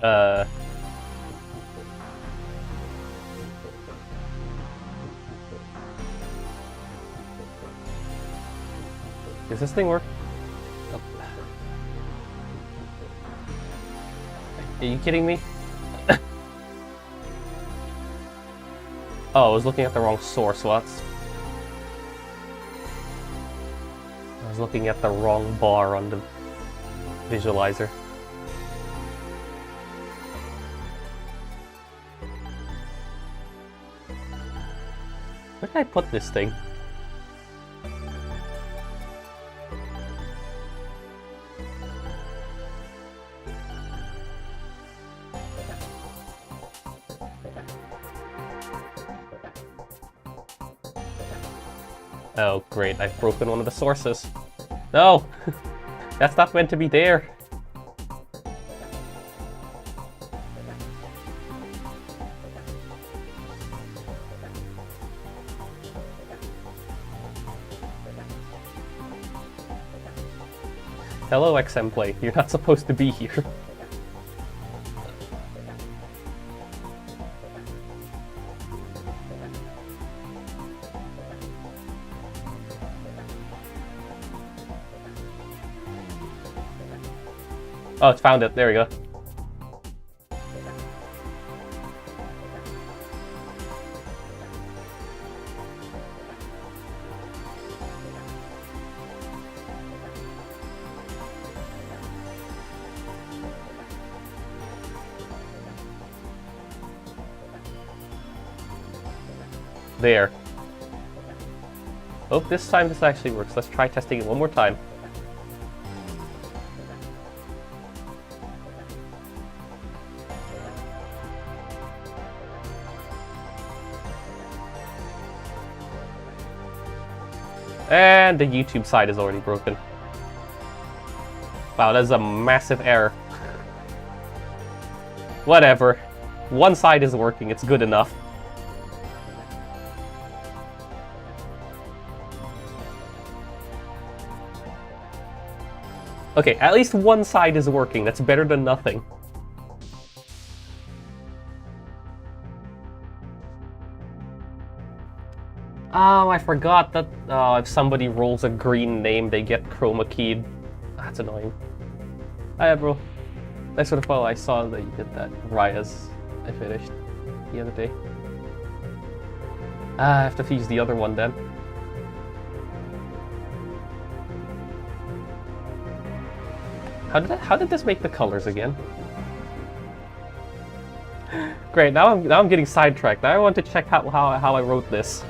Uh... Does this thing work? Oh. Are you kidding me? Oh, I was looking at the wrong source, what? I was looking at the wrong bar on the visualizer. Where did I put this thing? Oh great, I've broken one of the sources. No! That's not meant to be there. Hello, XMplay. You're not supposed to be here. Oh, it's found it. There we go. There. Oh, this time this actually works. Let's try testing it one more time. And the YouTube side is already broken. Wow, that's a massive error. Whatever. One side is working, it's good enough. Okay, at least one side is working. That's better than nothing. Oh, I forgot that if somebody rolls a green name, they get chroma keyed. That's annoying. Hiya, bro. Nice for the follow. I saw that you did that right as I finished the other day. I have to use the other one then. How did this make the colors again? Great. Now I'm getting sidetracked. Now I want to check how I wrote this.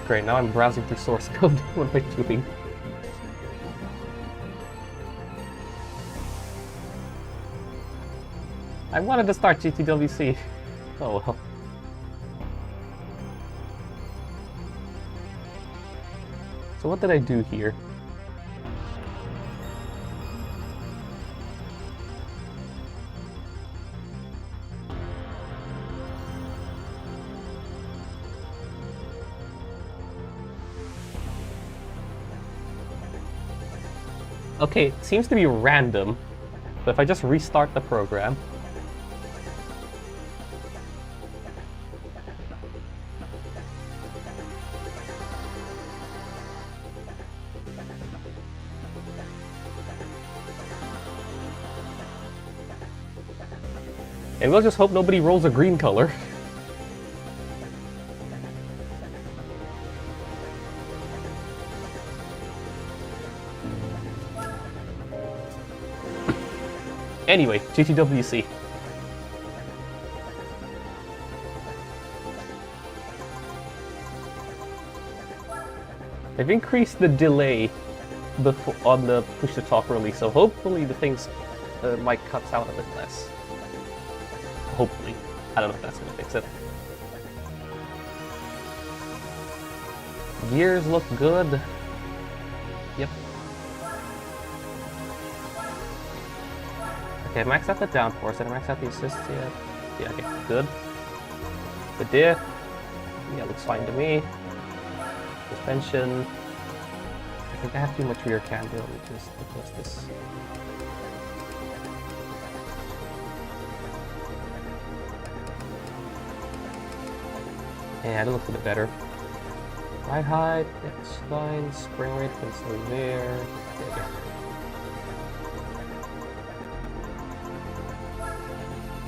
Great, now I'm browsing through source code. What am I doing? I wanted to start GTWC. Oh well. So what did I do here? Okay, it seems to be random, but if I just restart the program... And we'll just hope nobody rolls a green color. Anyway, GTWC. They've increased the delay on the push-to-talk release, so hopefully the things might cut out a bit less. Hopefully. I don't know if that's going to fix it. Gears look good. Yep. Okay, max out the downforce. Did I max out the assists yet? Yeah, okay, good. Good diff. Yeah, looks fine to me. Suspension. I think I have too much rear cam here. Let me just adjust this. Yeah, that looks a bit better. Ride height, that's fine. Spring rate can stay there. There we go.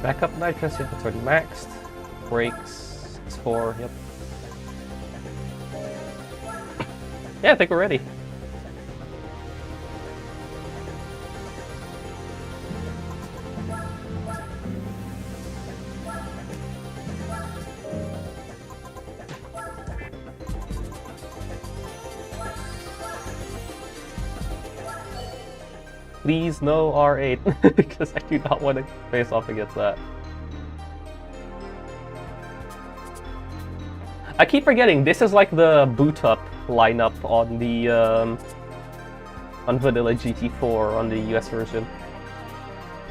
Backup nitrous, yep, it's already maxed. Brakes, it's 4, yep. Yeah, I think we're ready. Please no R8, because I do not want to face off against that. I keep forgetting, this is like the boot up lineup on the on vanilla GT4 on the US version.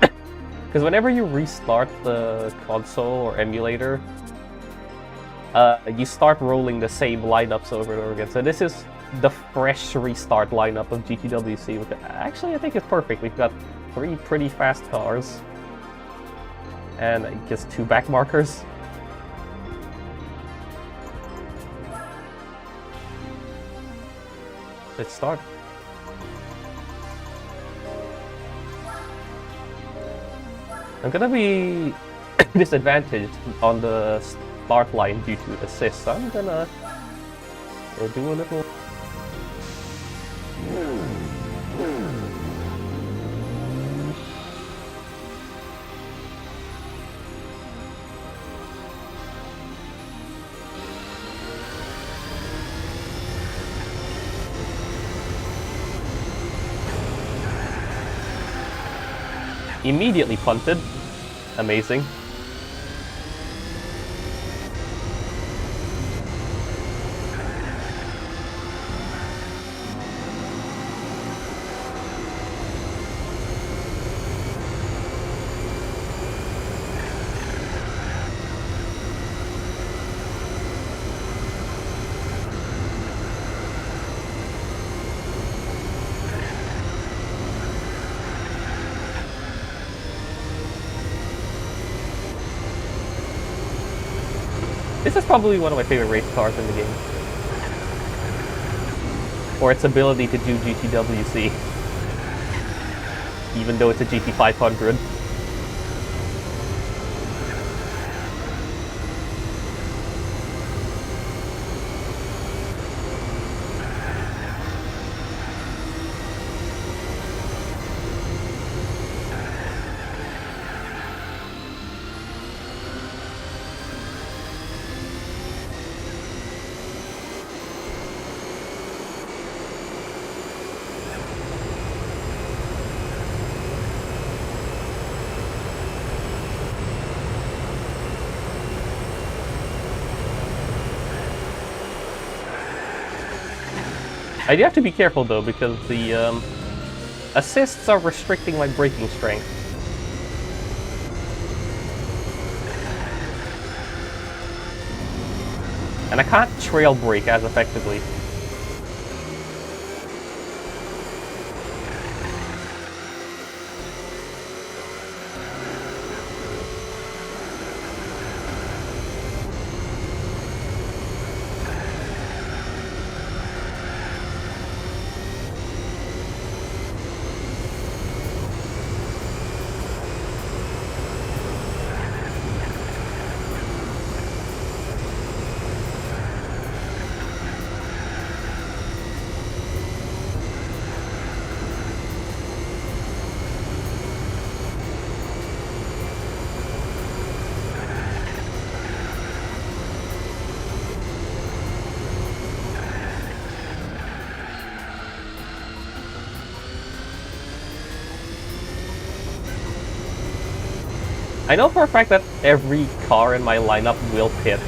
Because whenever you restart the console or emulator, you start rolling the same lineups over and over again. So this is the fresh restart lineup of GTWC. Actually, I think it's perfect. We've got 3 pretty fast cars. And I guess 2 back markers. Let's start. I'm gonna be disadvantaged on the start line due to assists. So I'm gonna do a little. Immediately punted. Amazing. This is probably one of my favorite race cars in the game. For its ability to do GTWC. Even though it's a GT500. I do have to be careful though, because the assists are restricting my braking strength. And I can't trail brake as effectively. I know for a fact that every car in my lineup will pit.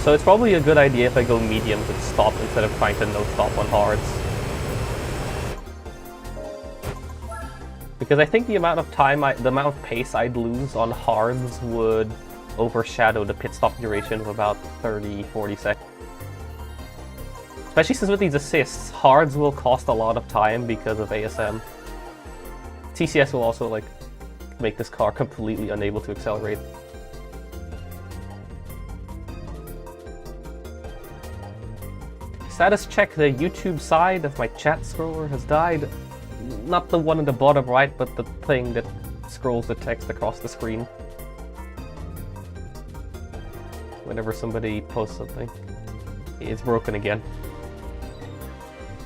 So it's probably a good idea if I go mediums and stop instead of trying to no-stop on hards. Because I think the amount of time, the amount of pace I'd lose on hards would overshadow the pit stop duration of about 30-40 seconds. Especially since with these assists, hards will cost a lot of time because of ASM. TCS will also like make this car completely unable to accelerate. Status check, the YouTube side of my chat scroller has died. Not the one in the bottom right, but the thing that scrolls the text across the screen. Whenever somebody posts something. It's broken again.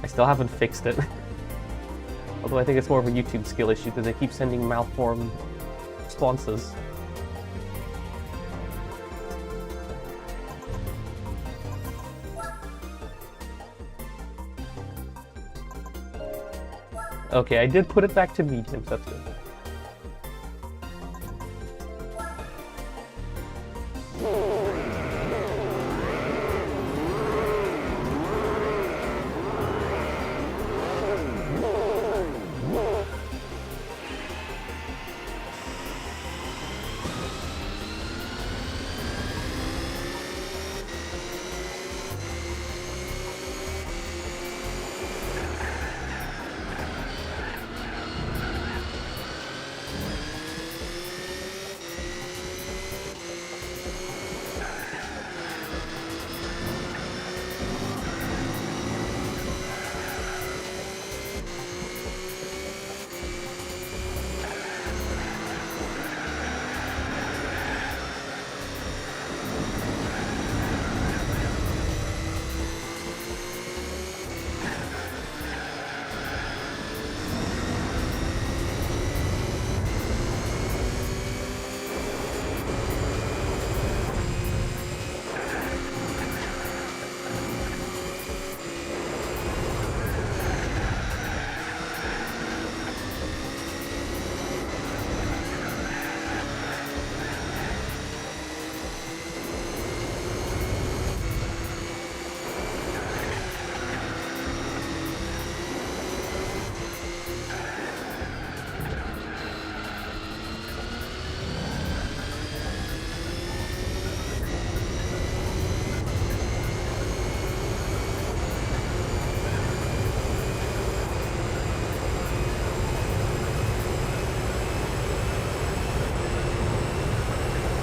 I still haven't fixed it. Although I think it's more of a YouTube skill issue because they keep sending malformed responses. Okay, I did put it back to medium, so that's good.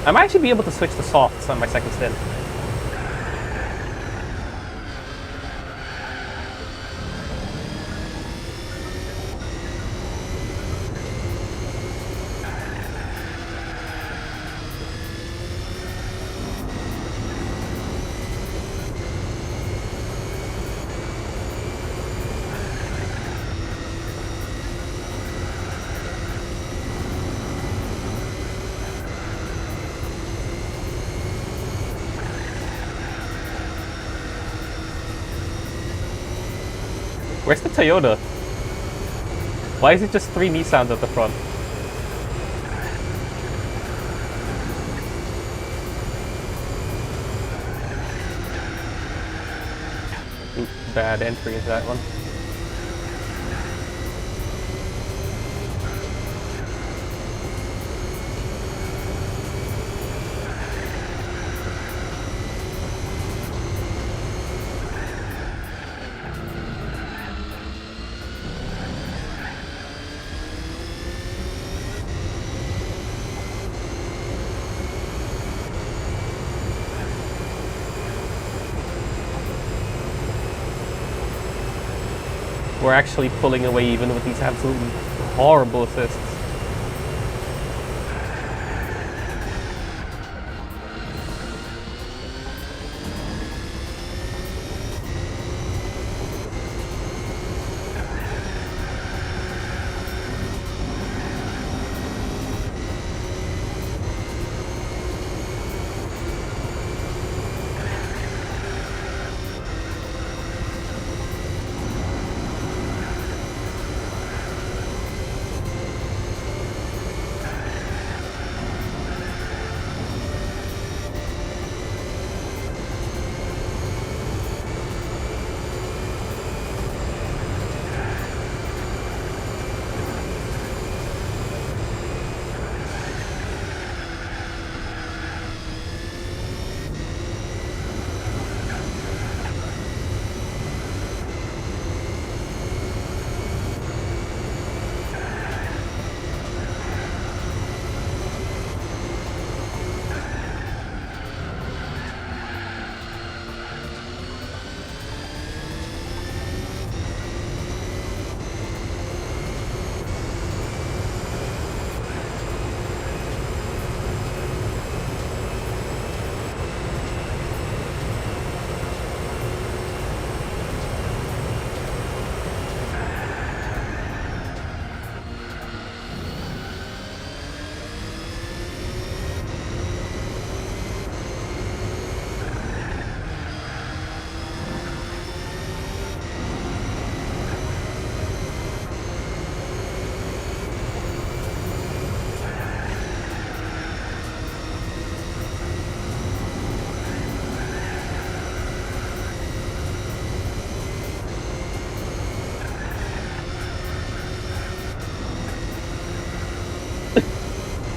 I might actually be able to switch to softs on my second stint. Where's the Toyota? Why is it just 3 Nissans at the front? Ooh, bad entry into that one. We're actually pulling away even with these absolutely horrible assists.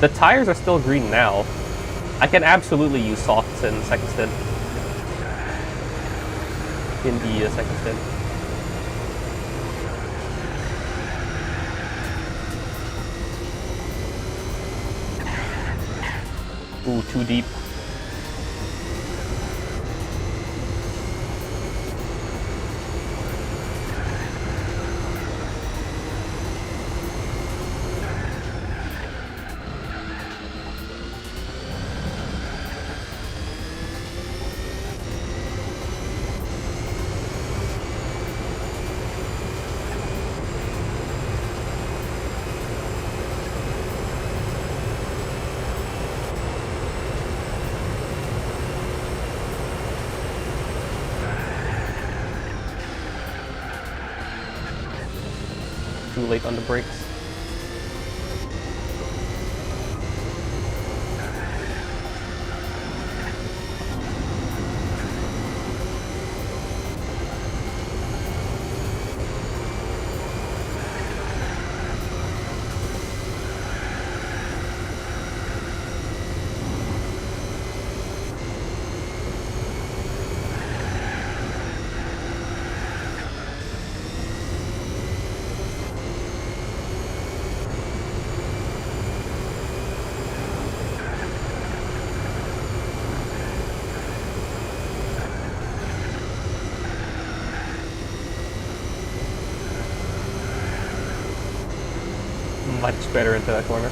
The tires are still green now. I can absolutely use softs in second stint. In the second stint. Ooh, too deep. Too late on the brakes. Much better into that corner.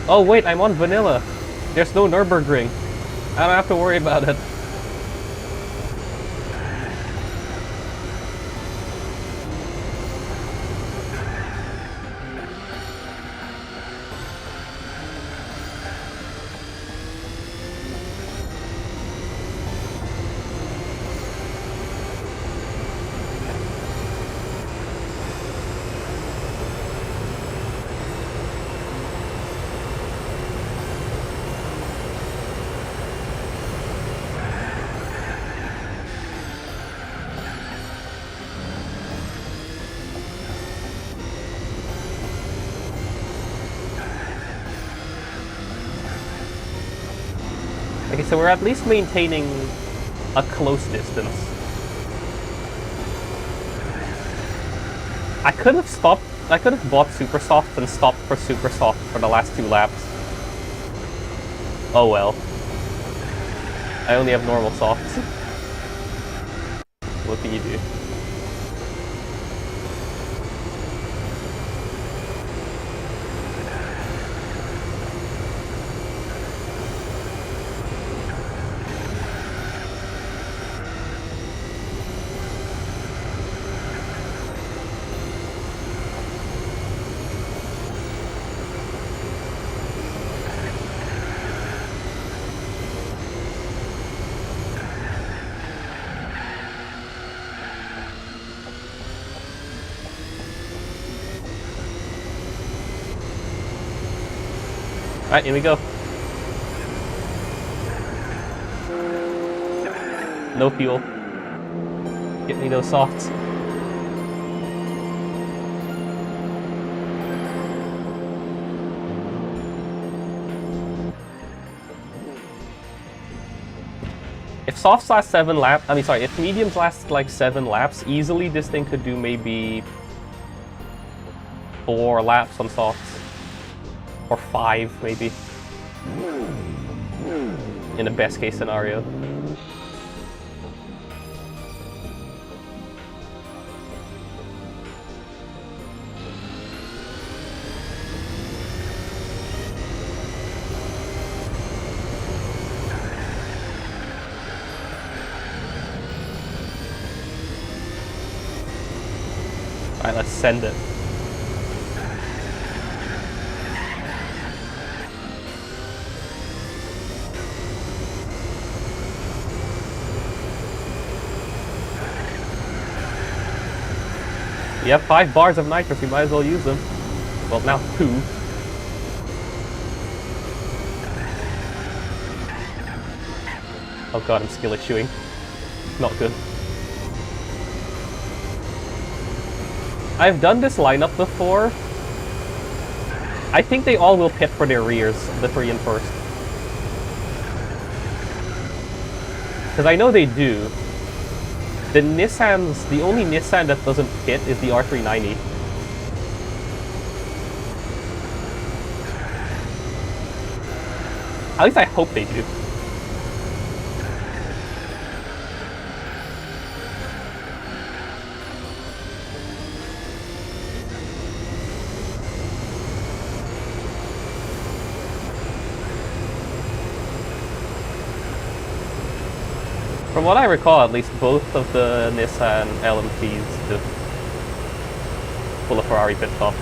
Oh wait, I'm on vanilla. There's no Nürburgring. I don't have to worry about it. Okay, so we're at least maintaining a close distance. I could have bought super soft and stopped for super soft for the last 2 laps. Oh well. I only have normal softs. What can you do? Alright, here we go. No fuel. Get me those softs. If softs last 7 laps, I mean, sorry, if mediums last like 7 laps, easily this thing could do maybe 4 laps on softs. Or 5, maybe. In the best case scenario. Alright, let's send it. You have 5 bars of nitrous, you might as well use them. Well, now 2. Oh god, I'm skill chewing. Not good. I've done this lineup before. I think they all will pit for their rears, the 3 and first. Because I know they do. The only Nissan that doesn't pit is the R390. At least I hope they do. From what I recall, at least both of the Nissan LMPs just pull a Ferrari pit stop.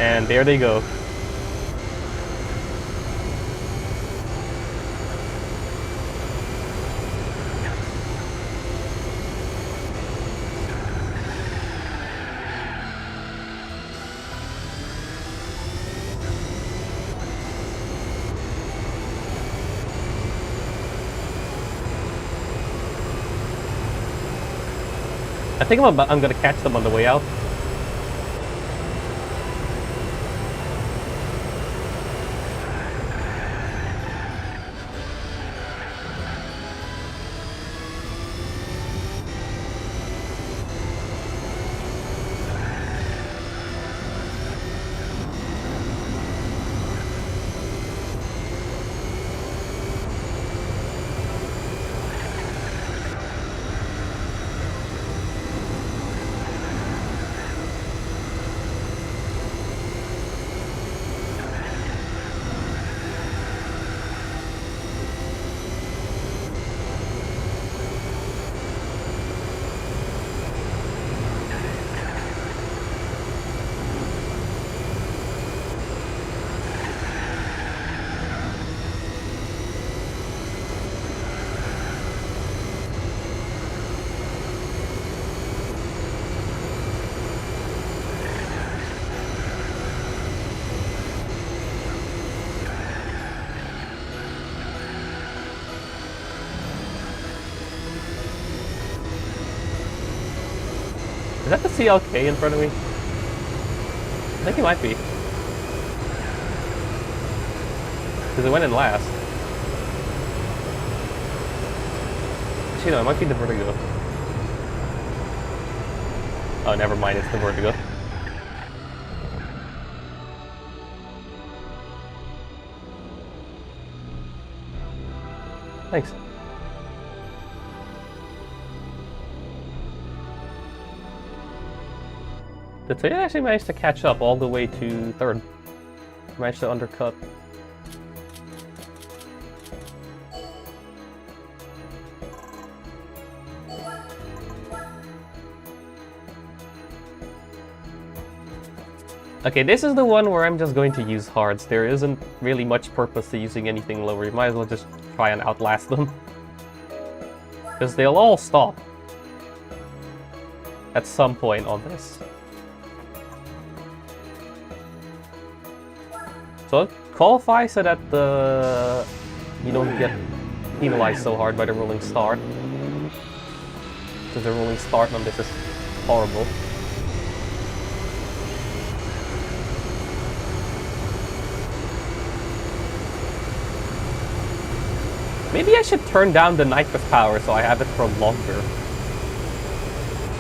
And there they go. I think I'm gonna catch them on the way out. Is that the CLK in front of me? I think it might be. Because it went in last. Actually, no, it might be the Vertigo. Oh, never mind, it's the Vertigo. Thanks. The Toyota actually managed to catch up all the way to third. Managed to undercut. Okay, this is the one where I'm just going to use hards. There isn't really much purpose to using anything lower. You might as well just try and outlast them. Because they'll all stop at some point on this. So it qualifies so that you don't get penalized so hard by the rolling start. Because the rolling start on this is horrible. Maybe I should turn down the nitrous power so I have it for longer.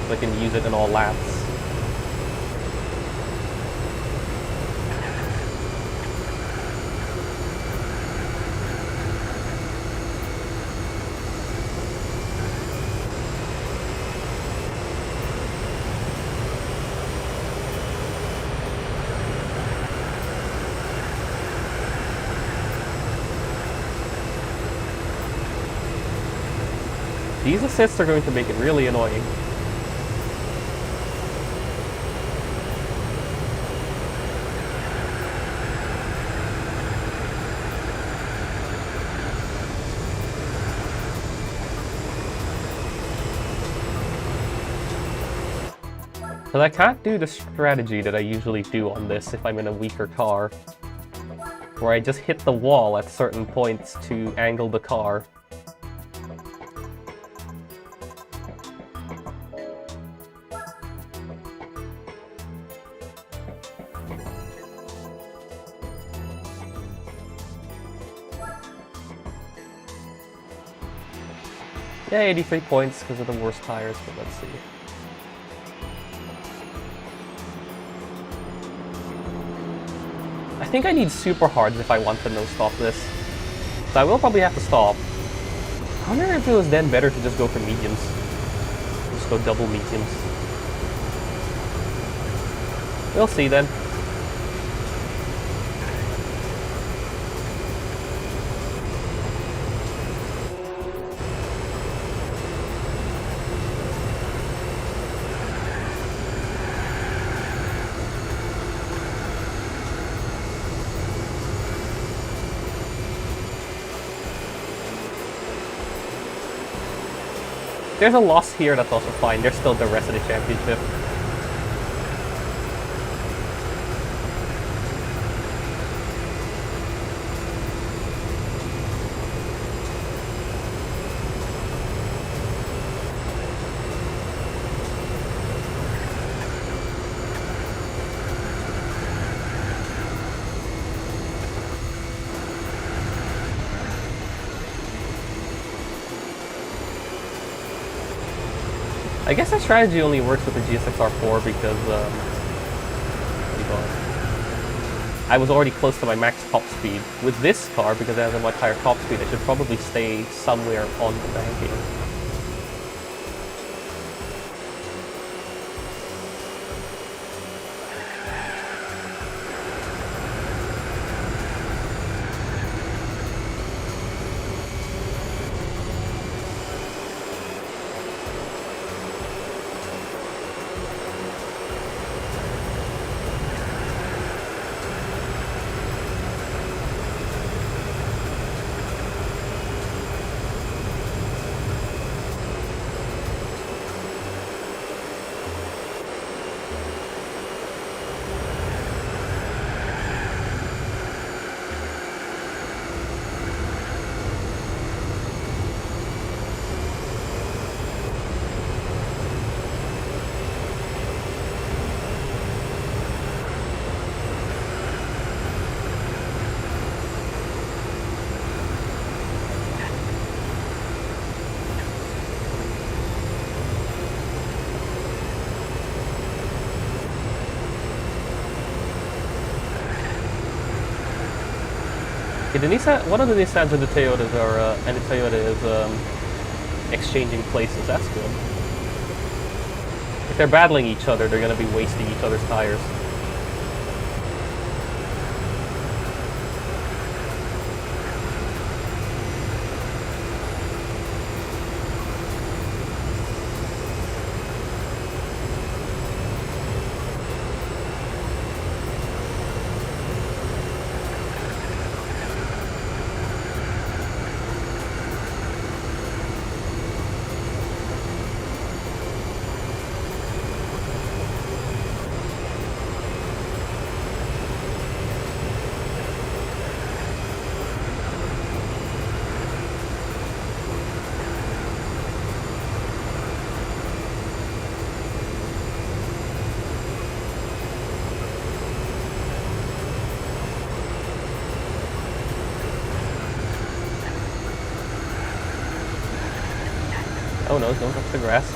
So I can use it in all laps. These assists are going to make it really annoying. But I can't do the strategy that I usually do on this if I'm in a weaker car, where I just hit the wall at certain points to angle the car. Yeah, 83 points because of the worst tires, but let's see. I think I need super hards if I want to no-stop this. So I will probably have to stop. I wonder if it was then better to just go for mediums. Just go double mediums. We'll see then. There's a loss here, that's also fine. There's still the rest of the championship. I guess that strategy only works with the GSX-R4 because, I was already close to my max top speed. With this car, because it has a much higher top speed, I should probably stay somewhere on the banking. Okay, the Nissan, one of the Nissans and the Toyotas are, and the Toyota is exchanging places. That's good. If they're battling each other, they're going to be wasting each other's tires. Oh no, don't touch the grass.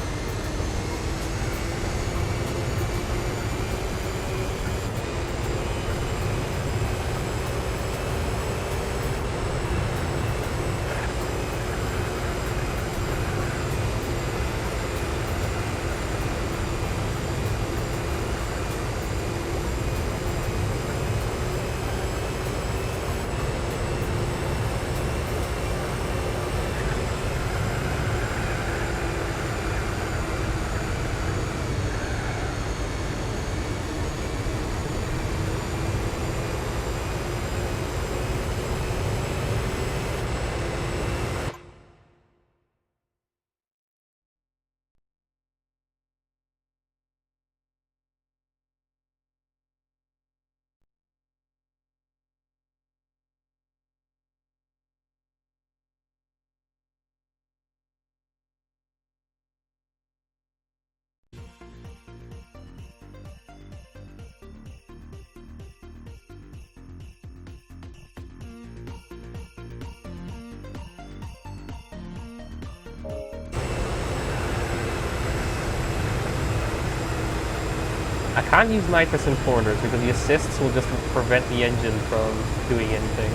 I can't use nitrous in corners because the assists will just prevent the engine from doing anything.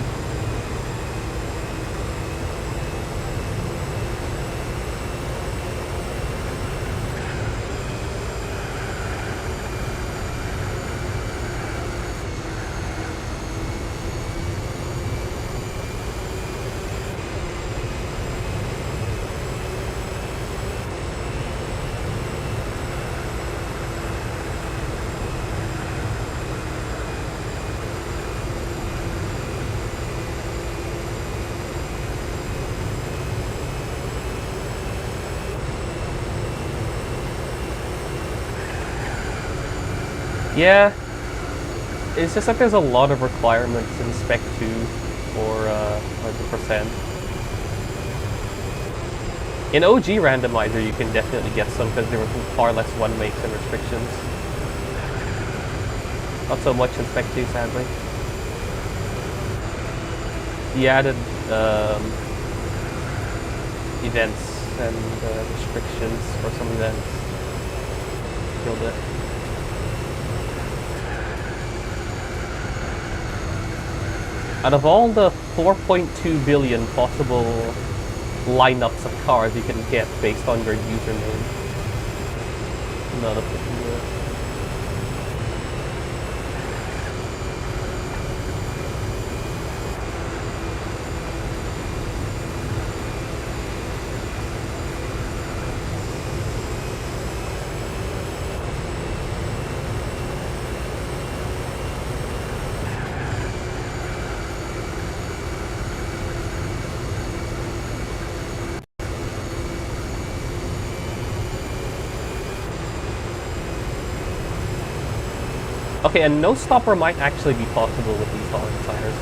Yeah, it's just that there's a lot of requirements in Spec 2 for 100%. In OG Randomizer, you can definitely get some because there were far less one makes and restrictions. Not so much in Spec 2, sadly. The added events and restrictions for some events killed it. Out of all the 4.2 billion possible lineups of cars you can get based on your username, none of them can do it. Okay, and no stopper might actually be possible with these tolerance designers.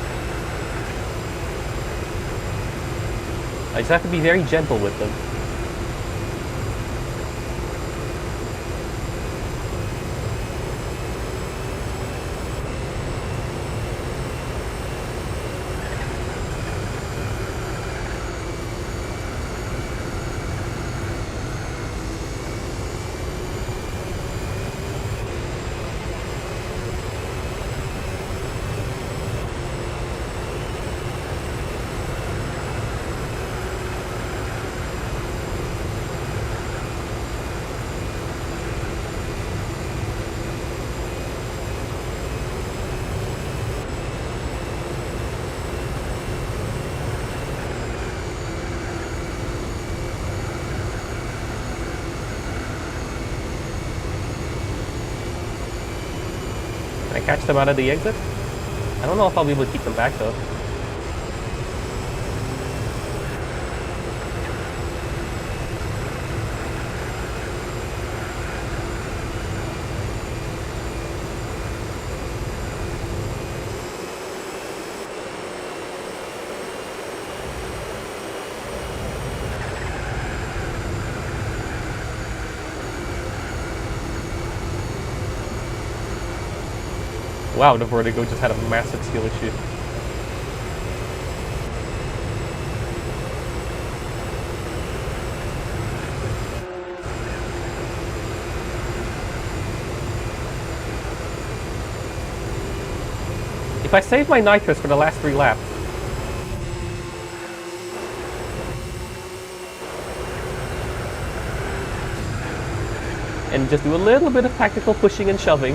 I just have to be very gentle with them. Can I catch them out of the exit? I don't know if I'll be able to keep them back though. Wow, the Vertigo just had a massive skill issue. I save my nitrous for the last 3 laps. And just do a little bit of tactical pushing and shoving.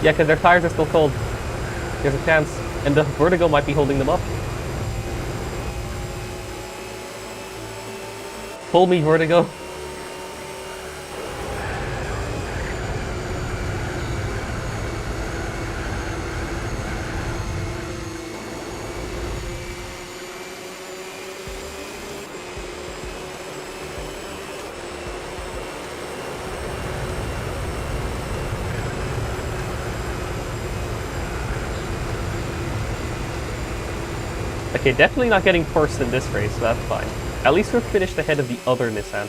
Yeah, because their tires are still cold. There's a chance. And the vertigo might be holding them up. Pull me, vertigo. Okay, definitely not getting first in this race, so that's fine. At least we're finished ahead of the other Nissan.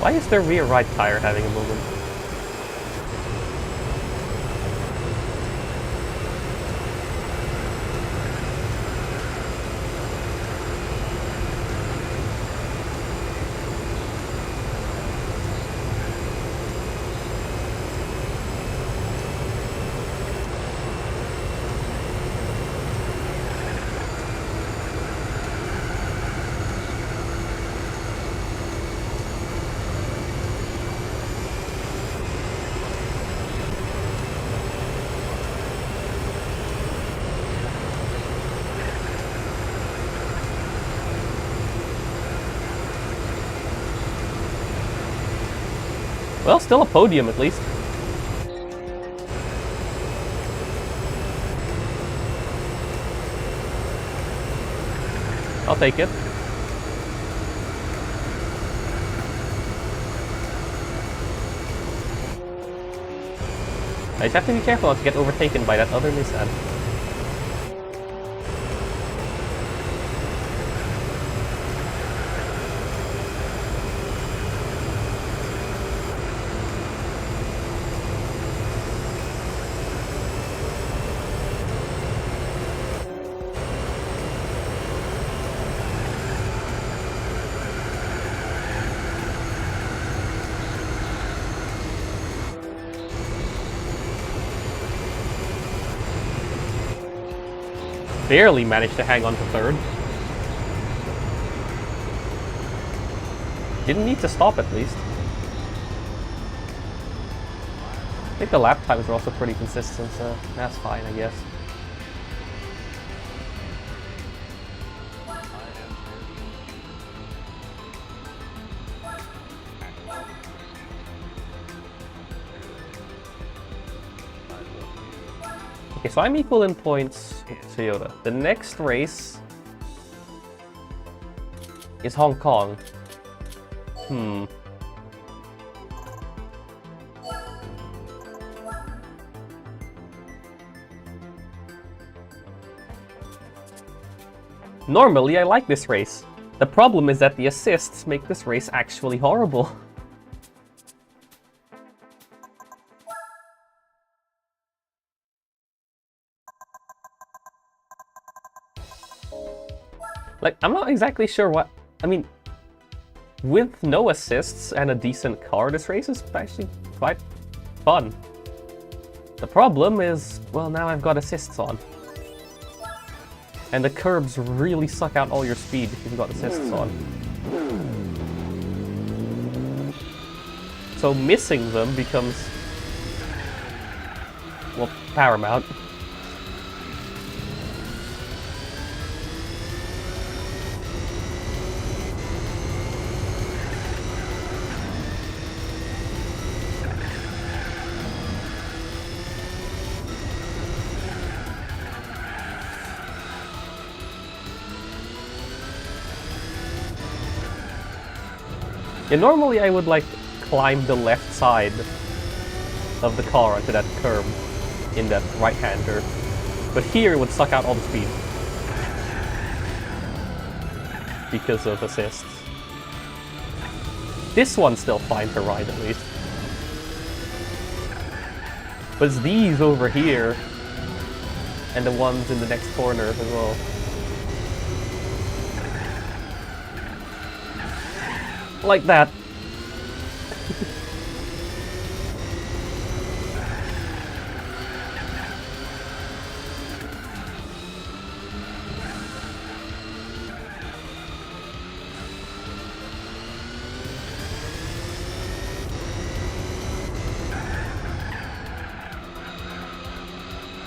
Why is their rear right tire having a moment? Well, still a podium at least. I'll take it. I just have to be careful not to get overtaken by that other Nissan. Barely managed to hang on to third. Didn't need to stop at least. I think the lap times were also pretty consistent, so that's fine, I guess. Okay, so I'm equal in points with Toyota. The next race is Hong Kong. Normally, I like this race. The problem is that the assists make this race actually horrible. Like, I'm not exactly sure what... I mean, with no assists and a decent car, this race is actually quite fun. The problem is, well, now I've got assists on. And the curbs really suck out all your speed if you've got assists on. So missing them becomes, well, paramount. Yeah, normally I would like climb the left side of the car onto that curb in that right-hander, but here it would suck out all the speed. because of assists. This one's still fine to ride at least. But it's these over here and the ones in the next corner as well. Like that.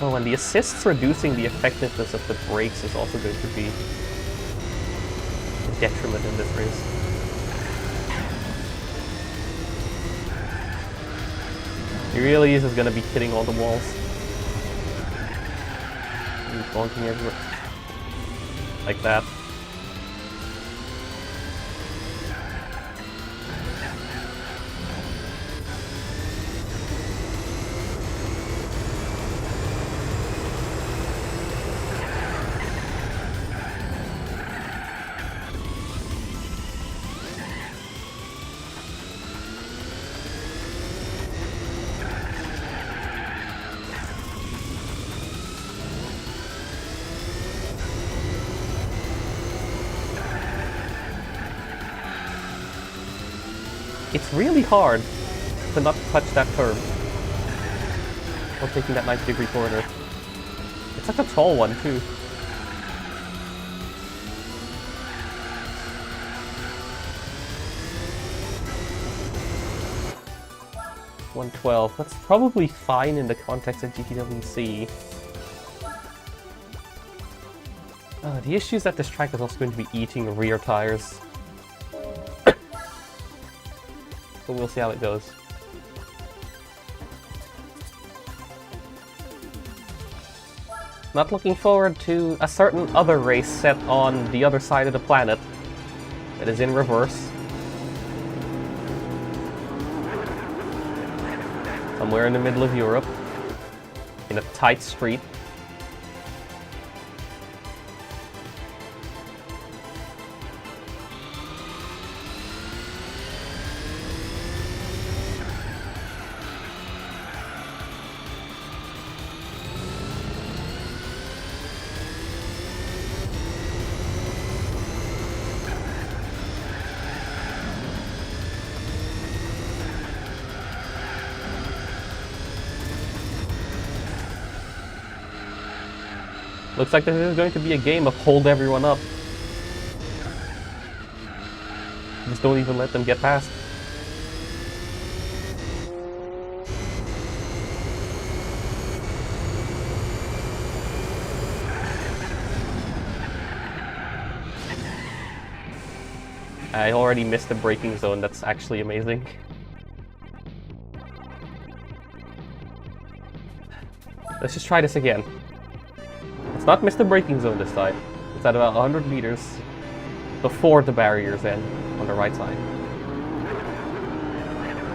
Oh, and the assists reducing the effectiveness of the brakes is also going to be a detriment in this race. He really is going to be hitting all the walls. And bonking everywhere. Like that. It's really hard to not touch that curb while taking that 90-degree corner. It's such a tall one, too. .112. That's probably fine in the context of GTWC. The issue is that this track is also going to be eating rear tires. But we'll see how it goes. Not looking forward to a certain other race set on the other side of the planet that is in reverse. Somewhere in the middle of Europe, in a tight street. Looks like this is going to be a game of hold everyone up. Just don't even let them get past. I already missed the braking zone, that's actually amazing. Let's just try this again. Let's not miss the braking zone this time. It's at about 100 meters before the barriers end on the right side.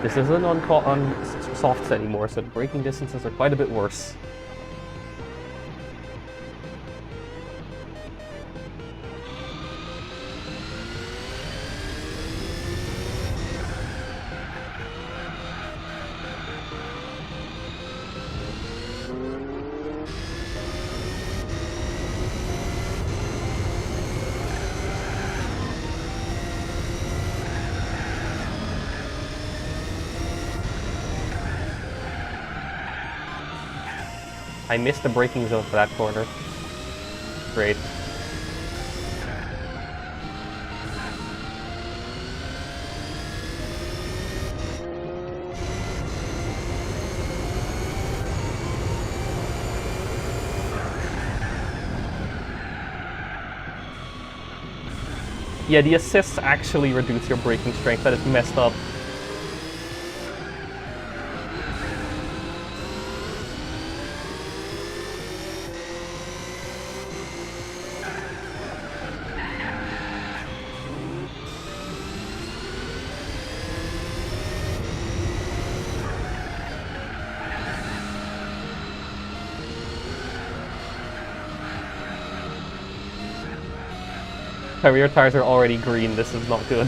This isn't on softs anymore, so the braking distances are quite a bit worse. I missed the braking zone for that corner. Great. Yeah, the assists actually reduce your braking strength. That is messed up. My rear tires are already green. This is not good.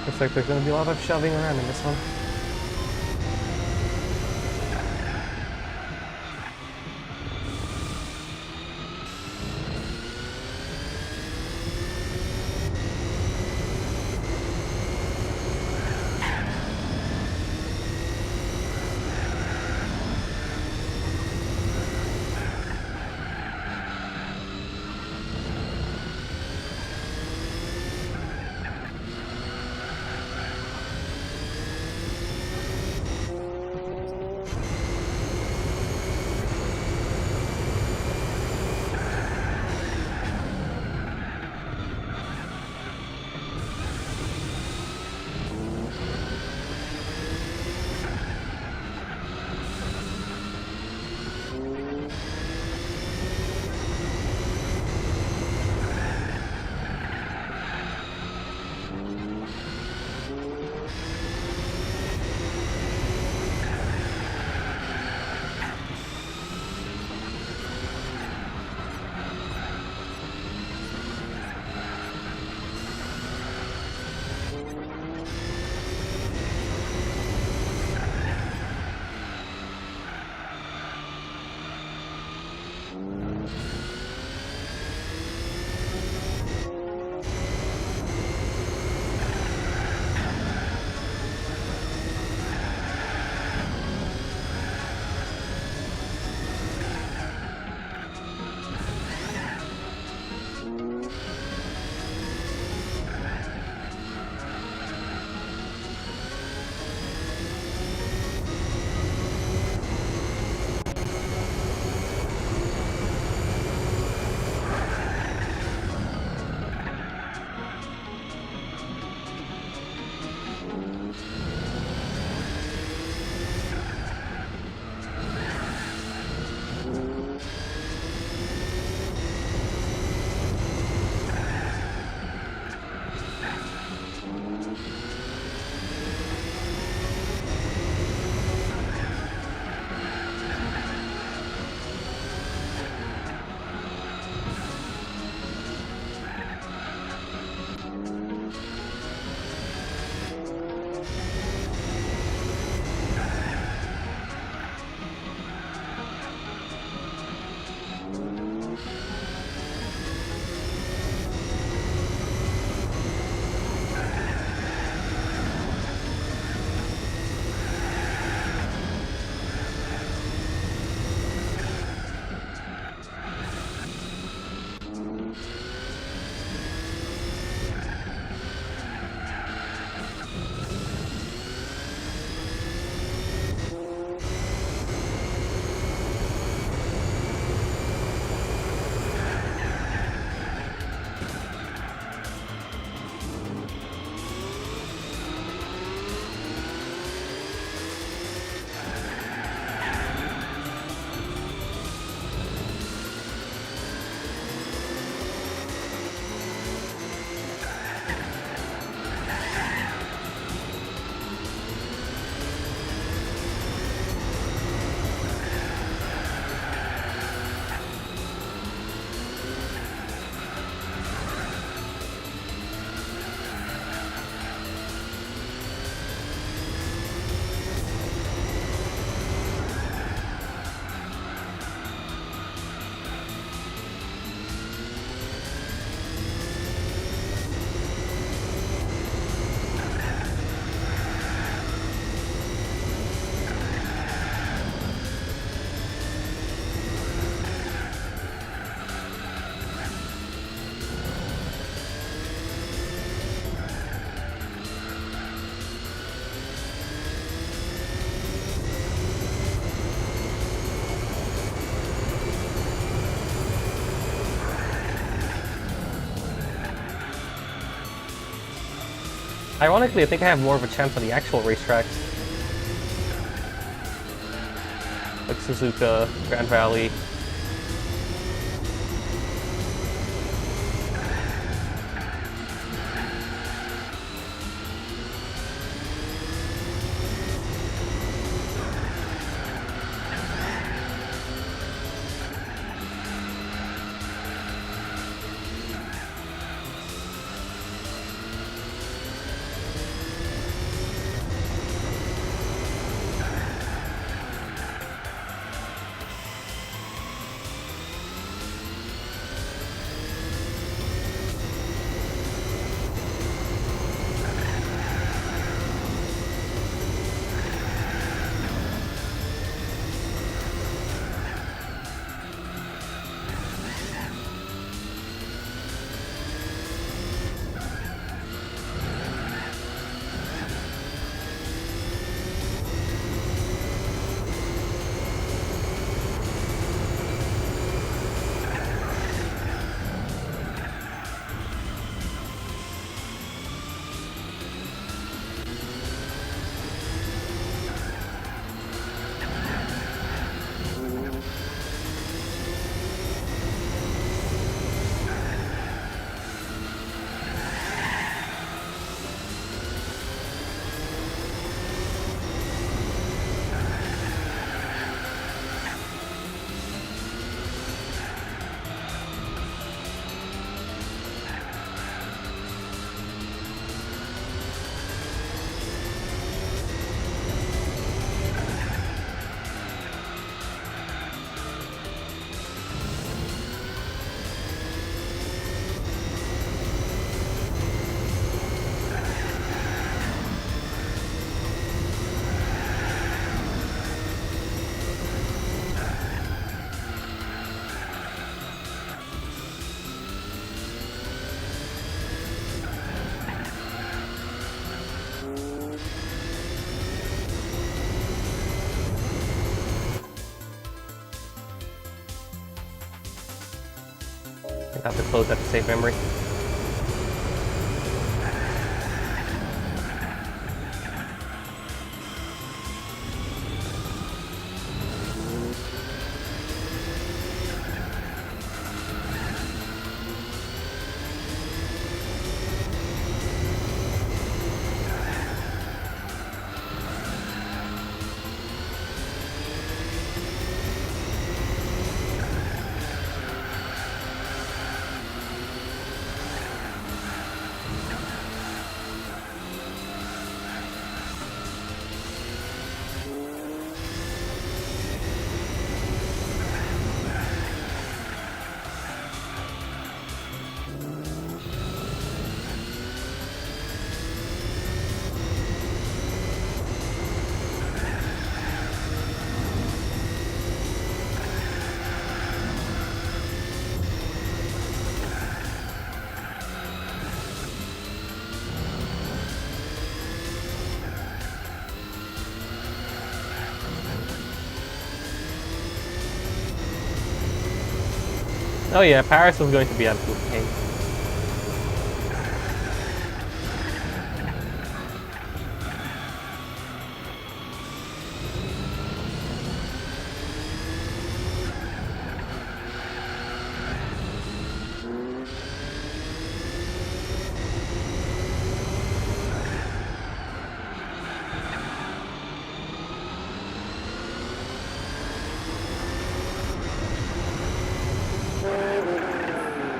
Looks like there's gonna be a lot of shoving around in this one. Ironically, I think I have more of a chance on the actual racetracks. Like Suzuka, Grand Valley. I have to close that to save memory. Oh yeah, Paris was going to be absolute pain.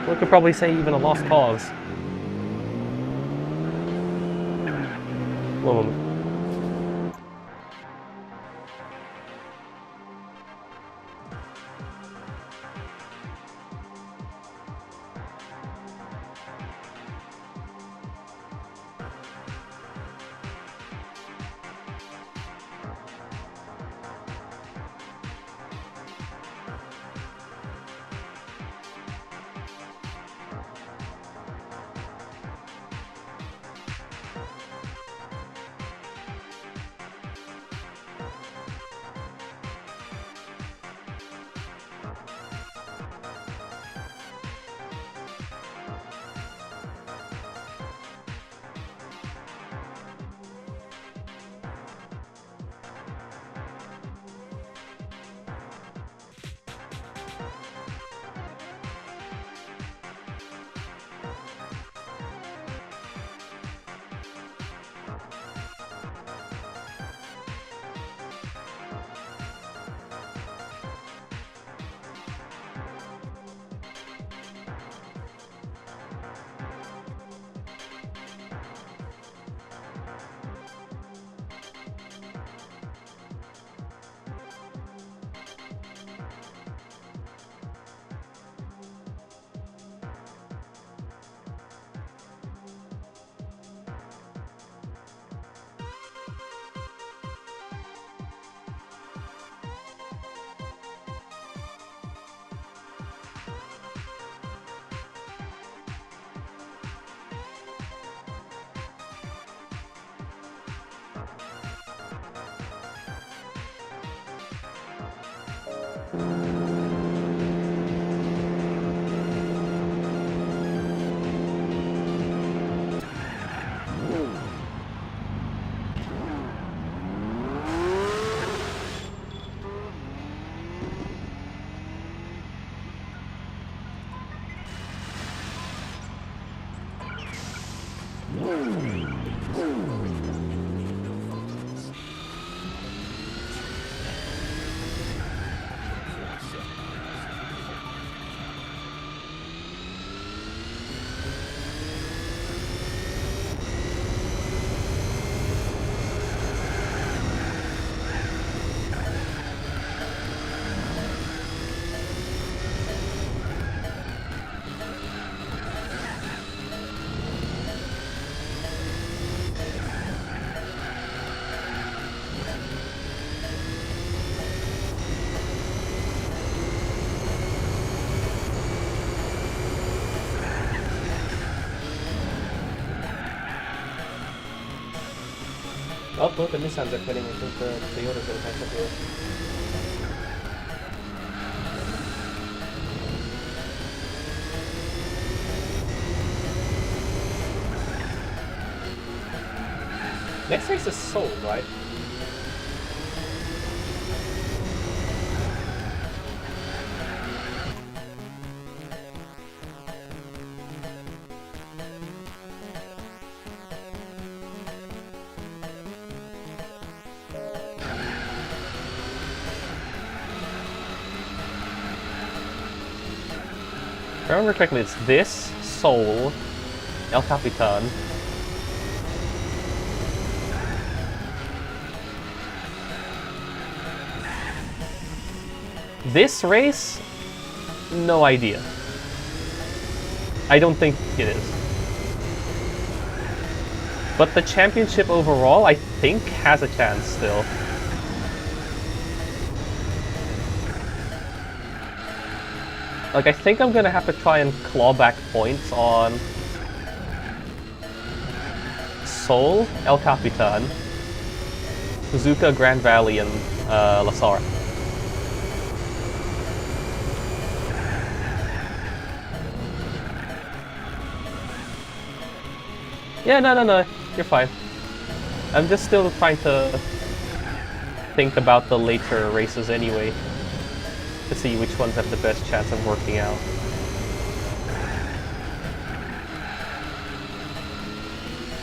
We could probably say even a lost cause. One moment. Oh, both the Nissans are quitting. I think the Toyota's gonna catch up here. Next race is Seoul, right? If I remember correctly, it's this, Seoul, El Capitan. This race? No idea. I don't think it is. But the championship overall, I think, has a chance still. Like, I think I'm gonna have to try and claw back points on Seoul, El Capitan, Suzuka, Grand Valley, and La Sarre. Yeah, no, you're fine. I'm just still trying to think about the later races anyway, to see which ones have the best chance of working out.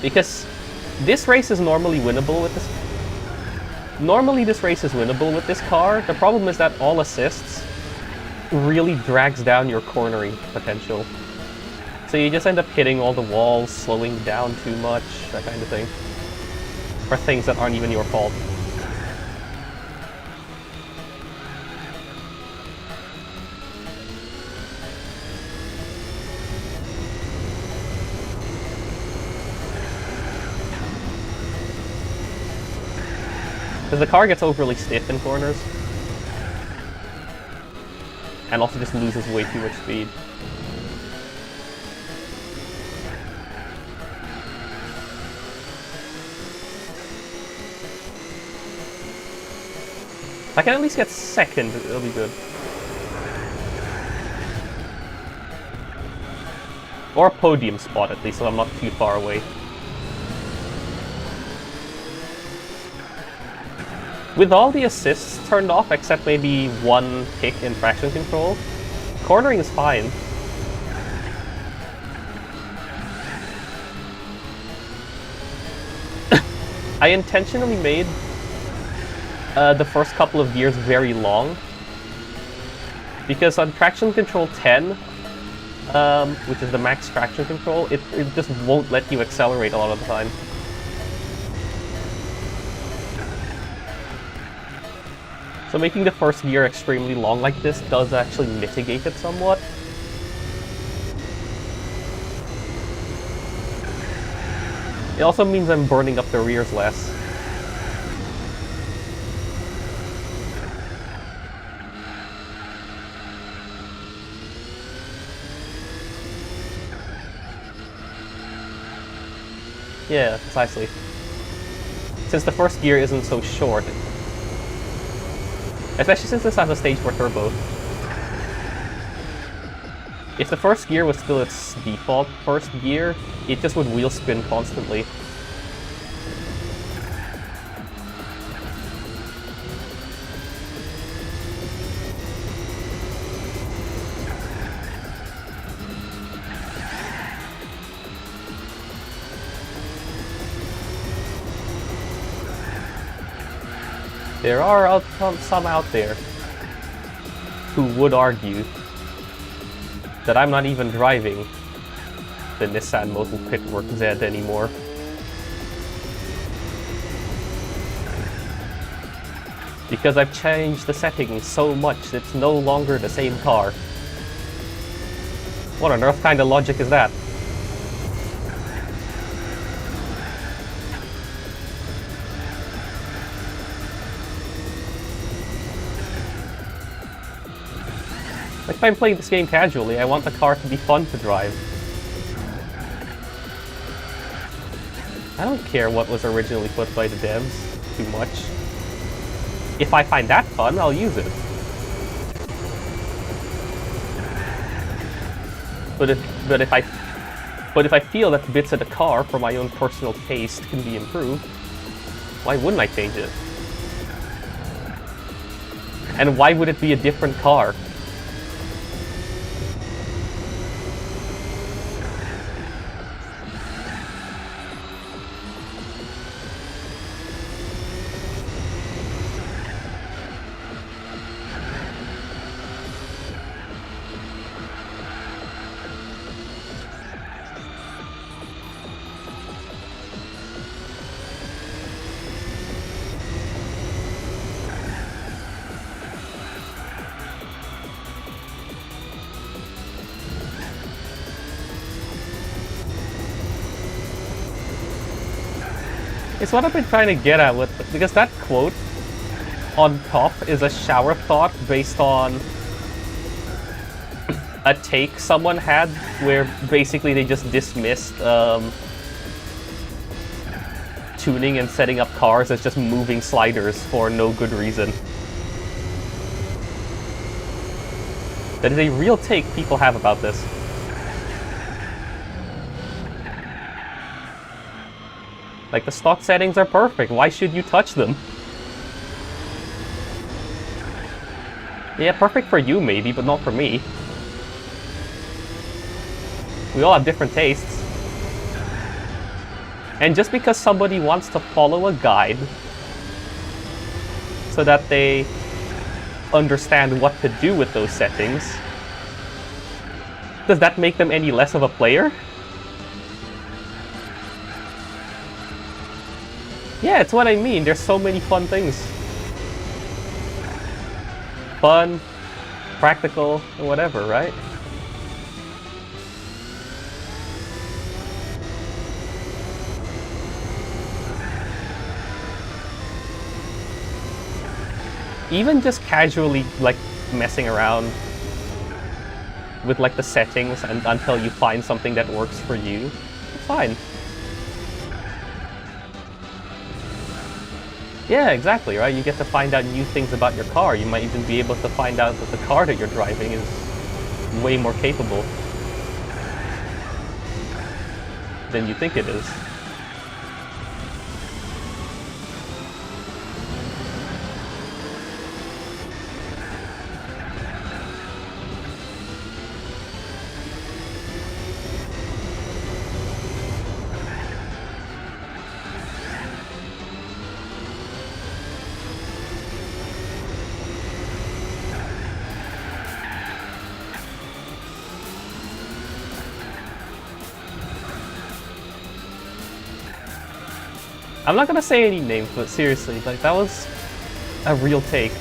Because this race is normally winnable with this. Normally this race is winnable with this car. The problem is that all assists really drags down your cornering potential. So you just end up hitting all the walls, slowing down too much, that kind of thing. For things that aren't even your fault. Because the car gets overly stiff in corners. And also just loses way too much speed. If I can at least get second, it'll be good. Or a podium spot at least, so I'm not too far away. With all the assists turned off, except maybe one kick in traction control, cornering is fine. I intentionally made the first couple of gears very long, because on traction control 10, which is the max traction control, it just won't let you accelerate a lot of the time. So making the first gear extremely long like this does actually mitigate it somewhat. It also means I'm burning up the rears less. Yeah, precisely. Since the first gear isn't so short, Especially since this has a stage for turbo. If the first gear was still its default first gear, it just would wheel spin constantly. There are some out there who would argue that I'm not even driving the Nissan Motul Pitwork Z anymore. Because I've changed the settings so much, it's no longer the same car. What on earth kind of logic is that? Like, if I'm playing this game casually, I want the car to be fun to drive. I don't care what was originally put by the devs too much. If I find that fun, I'll use it. But if I feel that bits of the car for my own personal taste can be improved, why wouldn't I change it? And why would it be a different car? It's what I've been trying to get at with, because that quote on top is a shower thought based on a take someone had where basically they just dismissed tuning and setting up cars as just moving sliders for no good reason. That is a real take people have about this. Like, the stock settings are perfect, why should you touch them? Yeah, perfect for you maybe, but not for me. We all have different tastes. And just because somebody wants to follow a guide so that they understand what to do with those settings, does that make them any less of a player? Yeah, it's what I mean. There's so many fun things. Fun, practical, and whatever, right? Even just casually, like, messing around with, like, the settings and until you find something that works for you, it's fine. Yeah, exactly, right? You get to find out new things about your car. You might even be able to find out that the car that you're driving is way more capable than you think it is. I'm not gonna say any names, but seriously, like, that was a real take.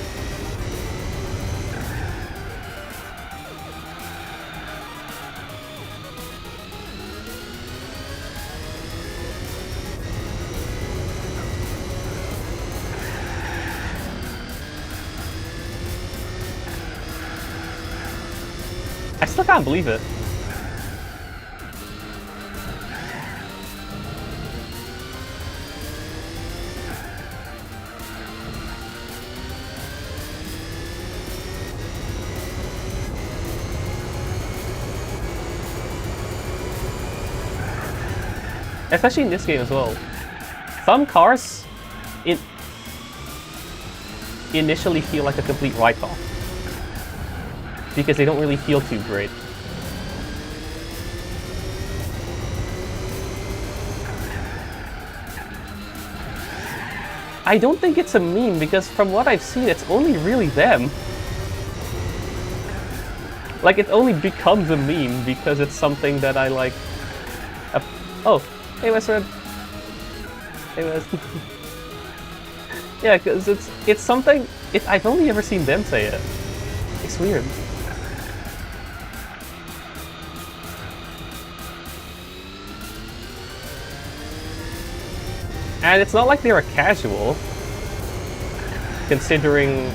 I still can't believe it. Especially in this game as well. Some cars initially feel like a complete write-off because they don't really feel too great. I don't think it's a meme because from what I've seen, it's only really them. Like, it only becomes a meme because it's something that I like. Oh, hey Westred. Hey West. Yeah, because it's something. I've only ever seen them say it. It's weird. And it's not like they're a casual. Considering,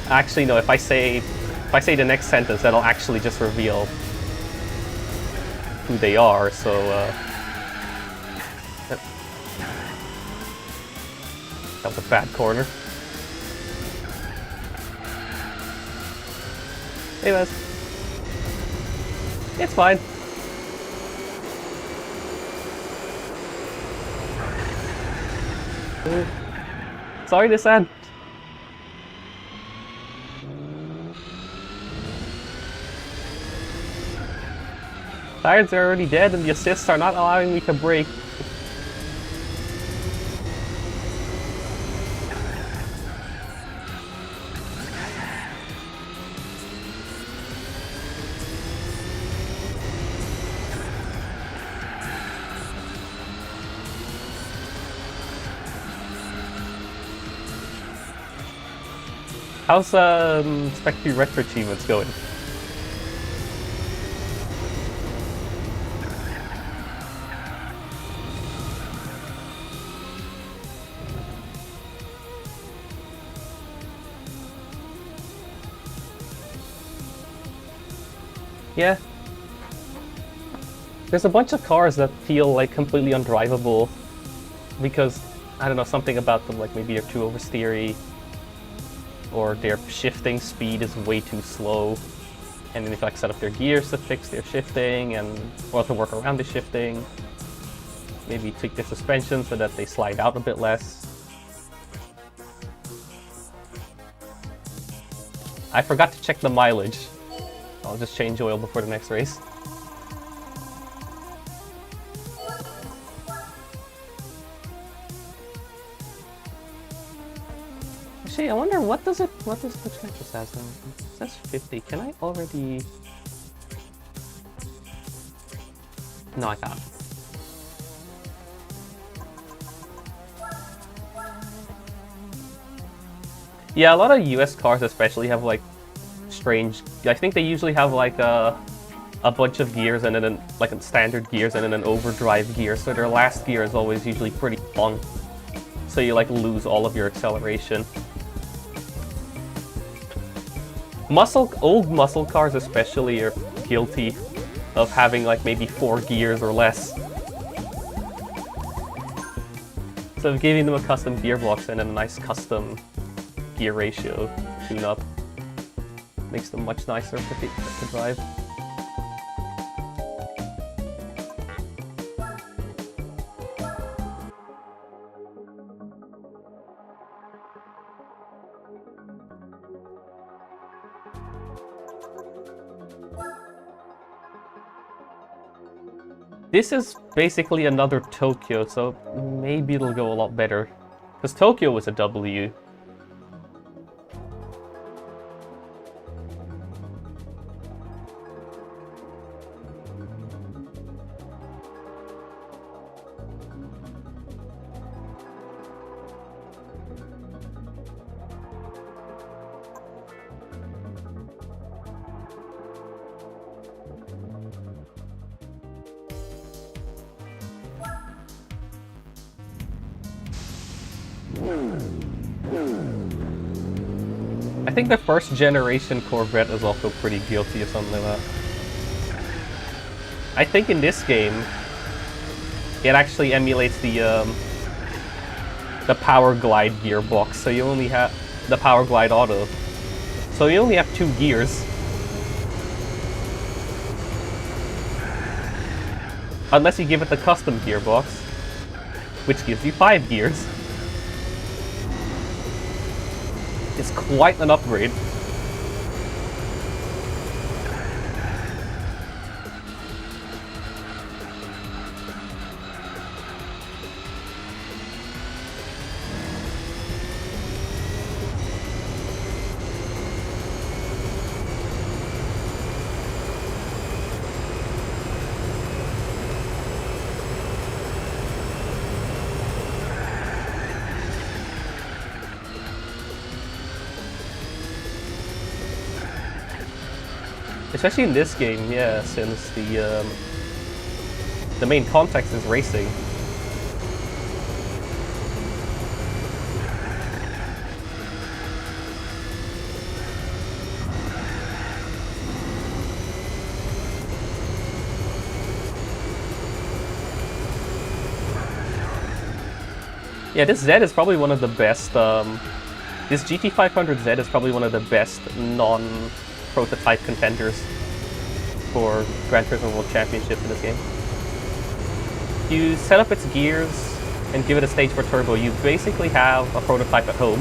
actually no, if I say the next sentence, that'll actually just reveal who they are. So that was a bad corner. Hey Wes. It's fine. Sorry to sad. Tires are already dead and the assists are not allowing me to brake. How's Spec 3 Retro Achievements going? Yeah. There's a bunch of cars that feel like completely undrivable because, I don't know, something about them, like maybe they're too oversteery or their shifting speed is way too slow, and then they have to like set up their gears to fix their shifting or to work around the shifting. Maybe tweak their suspension so that they slide out a bit less. I forgot to check the mileage. I'll just change oil before the next race. Actually, I wonder what does which match this has now? It says 50. Can I already? No, I can't. Yeah, a lot of US cars especially have like strange. I think they usually have like a bunch of gears and then like standard gears and then an overdrive gear. So their last gear is always usually pretty long. So you like lose all of your acceleration. Old muscle cars especially are guilty of having like maybe 4 gears or less. So giving them a custom gearbox and a nice custom gear ratio tune-up makes them much nicer to drive. This is basically another Tokyo, so maybe it'll go a lot better. Because Tokyo was a W. I think the first generation Corvette is also pretty guilty of something like that. I think in this game, it actually emulates the Power Glide gearbox, so you only have the Power Glide Auto. So you only have 2 gears. Unless you give it the custom gearbox. which gives you 5 gears. It's quite an upgrade. Especially in this game, yeah, since the main context is racing. Yeah, this Z is probably one of the best, this GT500Z is probably one of the best non-prototype contenders for Gran Turismo World Championship in this game. You set up its gears and give it a stage for turbo, you basically have a prototype at home.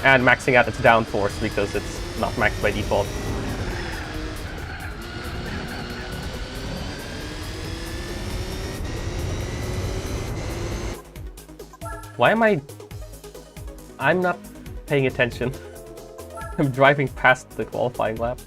And maxing out its downforce because it's not maxed by default. Why am I'm not paying attention. I'm driving past the qualifying lap.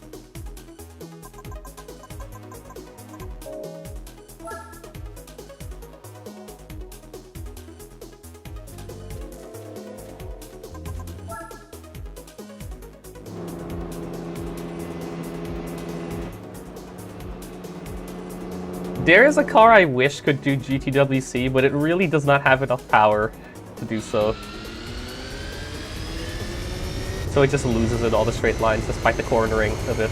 There is a car I wish could do GTWC, but it really does not have enough power to do so. So it just loses in all the straight lines despite the cornering of it.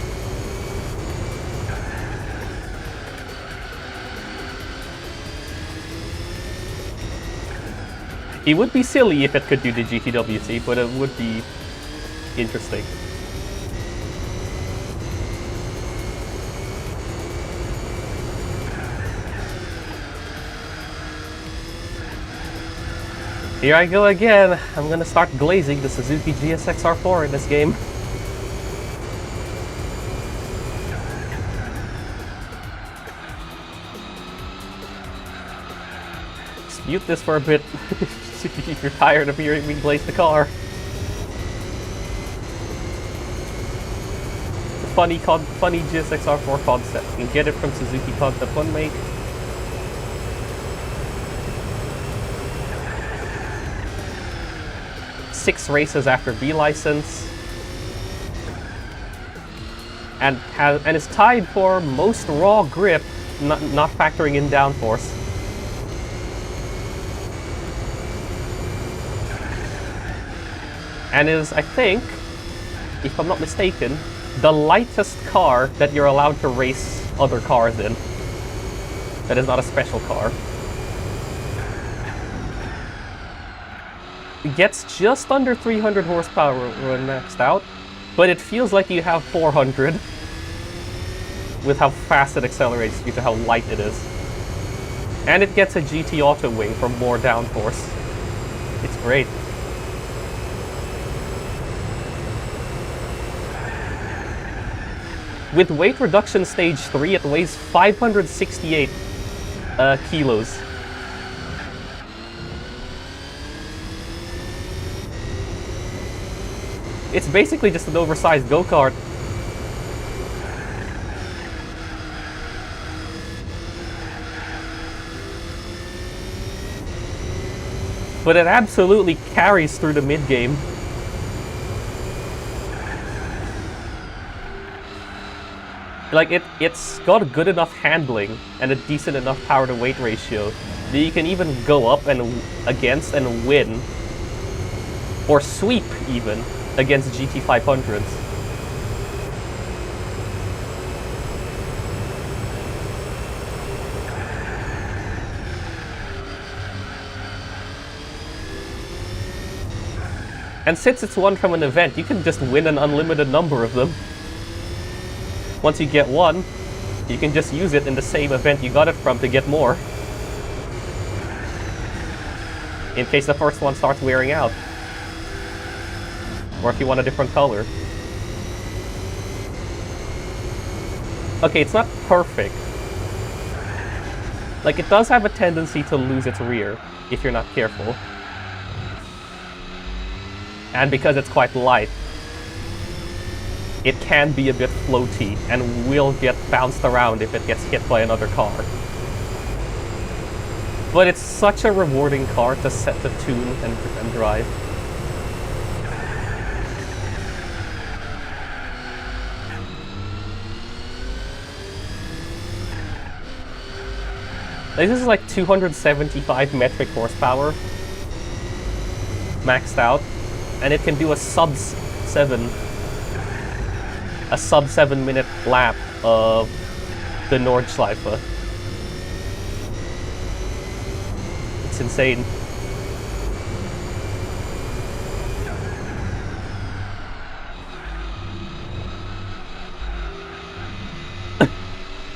It would be silly if it could do the GTWC, but it would be interesting. Here I go again. I'm gonna start glazing the Suzuki GSX-R4 in this game. Just mute this for a bit if you're tired of hearing me glaze the car. The funny GSX-R4 concept. You can get it from Suzuki Concept 1 Make. Six races after B license, and is tied for most raw grip, not factoring in downforce. And is, I think, if I'm not mistaken, the lightest car that you're allowed to race other cars in. That is not a special car. It gets just under 300 horsepower when maxed out, but it feels like you have 400 with how fast it accelerates due to how light it is. And it gets a GT Auto Wing for more downforce. It's great. With weight reduction stage 3, it weighs 568 kilos. It's basically just an oversized go-kart. But it absolutely carries through the mid-game. Like, it's got a good enough handling and a decent enough power-to-weight ratio that you can even go up and against and win, or sweep even, against GT500s. And since it's won from an event, you can just win an unlimited number of them. Once you get one, You can just use it in the same event you got it from to get more. In case the first one starts wearing out. Or if you want a different color. Okay, it's not perfect. Like, it does have a tendency to lose its rear if you're not careful. And because it's quite light, it can be a bit floaty and will get bounced around if it gets hit by another car. But it's such a rewarding car to set to tune and drive. This is like 275 metric horsepower, maxed out, and it can do a sub 7 minute lap of the Nordschleife. It's insane.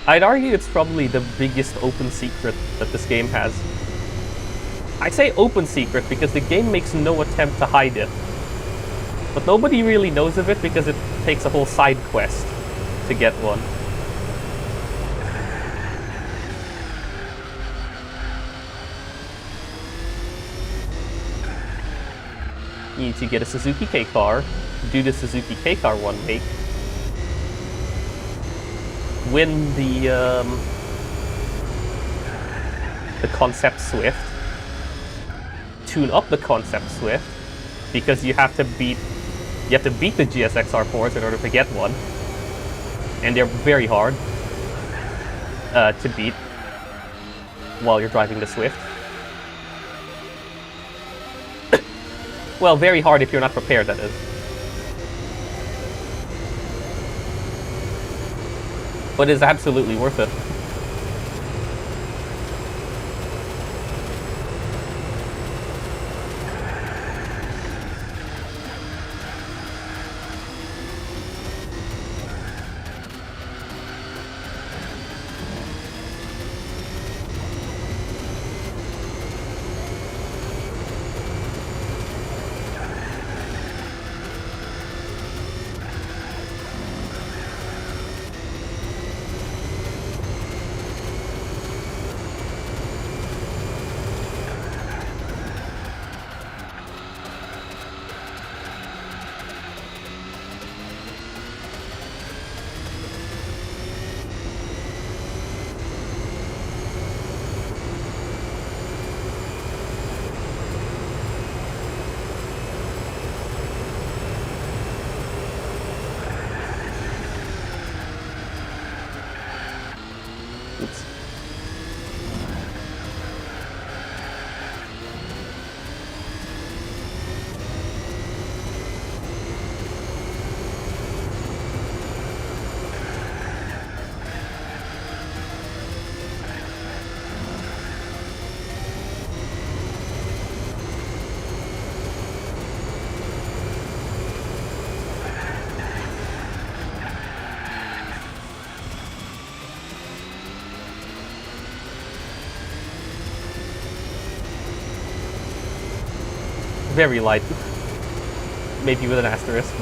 I'd argue it's probably the biggest open secret that this game has. I say open secret because the game makes no attempt to hide it. But nobody really knows of it because it takes a whole side quest to get one. You need to get a Suzuki K car, do the Suzuki K car one make, win the Concept Swift, tune up the Concept Swift, because you have to beat the GSX-R4s in order to get one, and they're very hard to beat while you're driving the Swift. Well, very hard if you're not prepared, that is. But it's absolutely worth it. Oops. Very light. Maybe with an asterisk.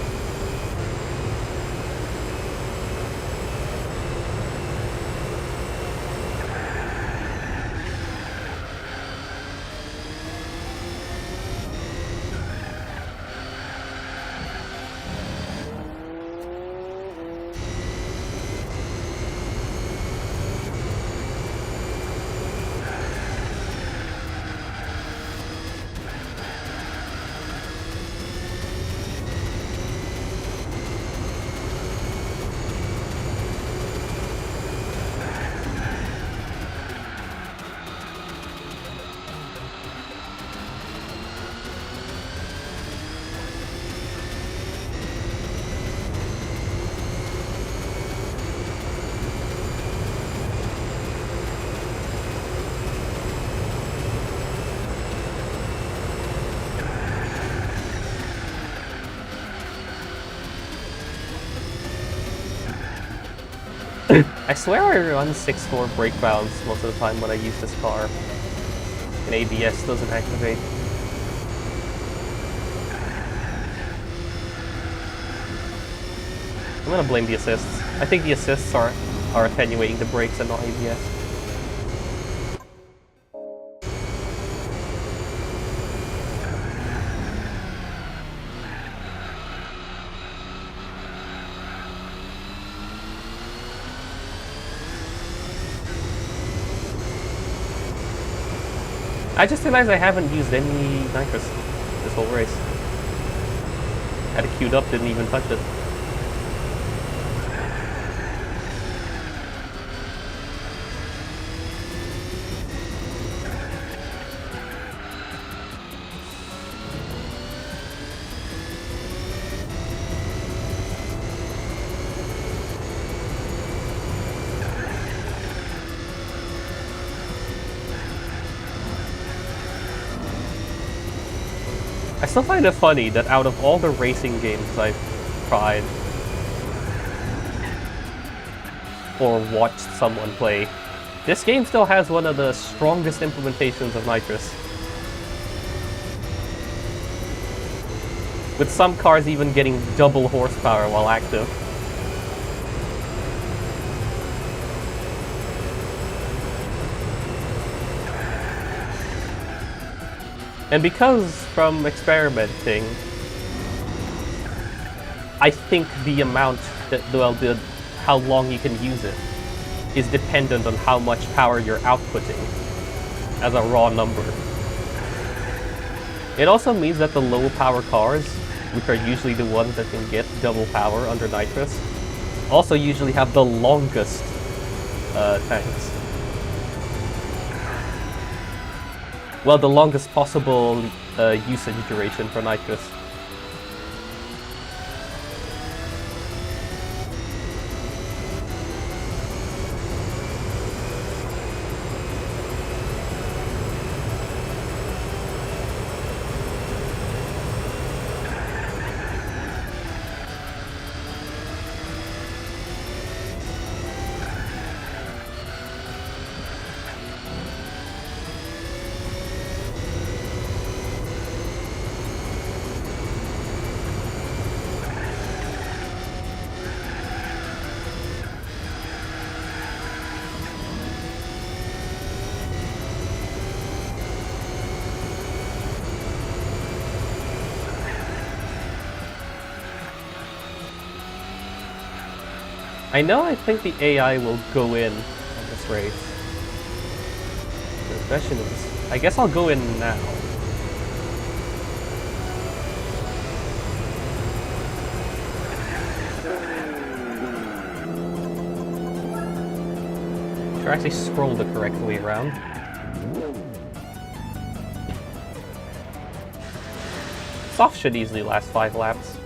I swear I run 6-4 brake bounds most of the time when I use this car. And ABS doesn't activate. I'm gonna blame the assists. I think the assists are attenuating the brakes and not ABS. I just realized I haven't used any nitrous this whole race. Had it queued up, didn't even touch it. I still find it funny that out of all the racing games I've tried or watched someone play, this game still has one of the strongest implementations of nitrous. With some cars even getting double horsepower while active. And because from experimenting, I think the amount that, well, how long you can use it is dependent on how much power you're outputting as a raw number. It also means that the low power cars, which are usually the ones that can get double power under nitrous, also usually have the longest tanks. Well, the longest possible usage duration for nitrous. I think the AI will go in on this race. The question is, I guess I'll go in now. Should I actually scroll the correct way around? Soft should easily last 5 laps.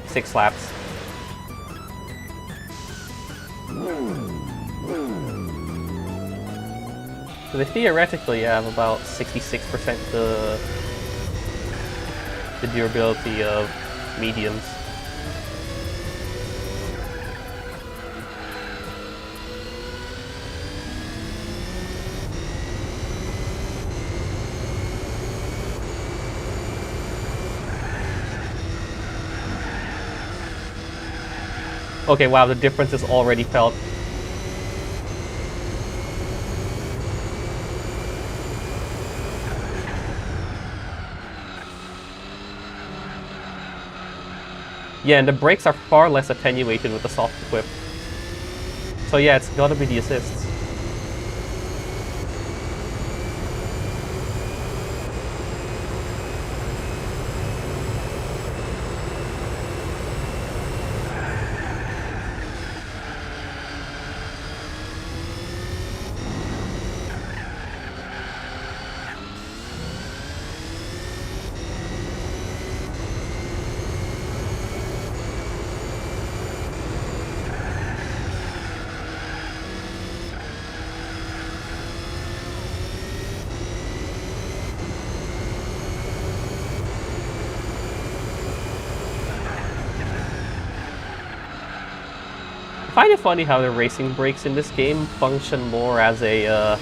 6 laps. So they theoretically have about 66% the durability of mediums. Okay, wow, the difference is already felt. Yeah, and the brakes are far less attenuated with the soft equip. So yeah, it's gotta be the assists. find it funny how the racing brakes in this game function more as a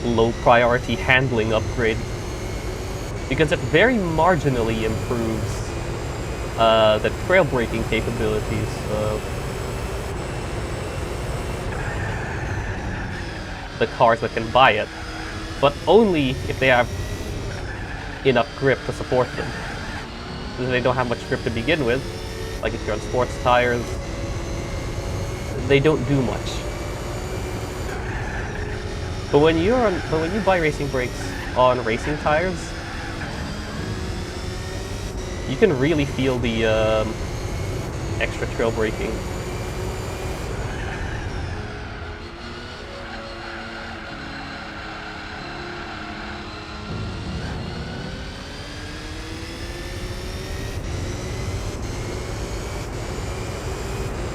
low priority handling upgrade, because it very marginally improves the trail braking capabilities of the cars that can buy it, but only if they have enough grip to support them. If they don't have much grip to begin with, like if you're on sports tires, they don't do much. But when you buy racing brakes on racing tires, you can really feel the extra trail braking.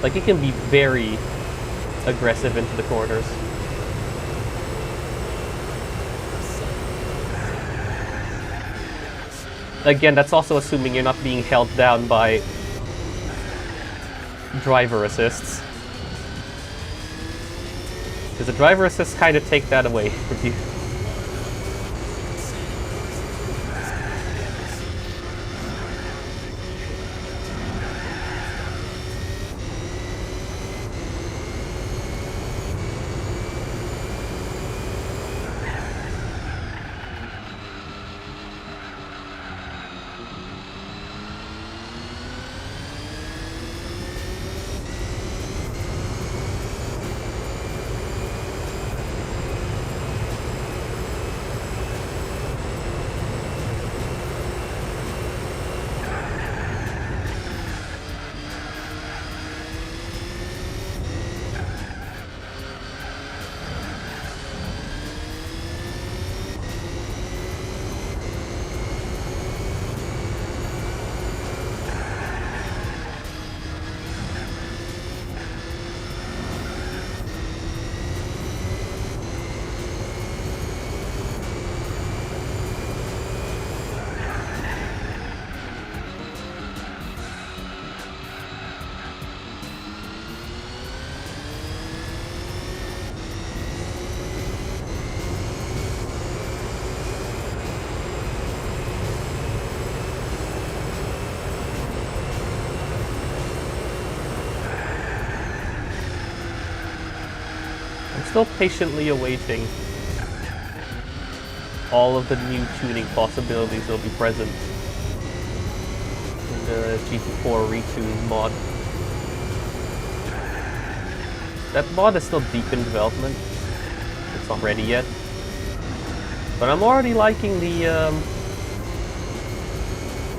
Like, it can be very aggressive into the corners. Again, that's also assuming you're not being held down by driver assists. Because the driver assists kind of take that away from you. Still patiently awaiting all of the new tuning possibilities that will be present in the GT4 Retune mod. That mod is still deep in development. It's not ready yet. But I'm already liking the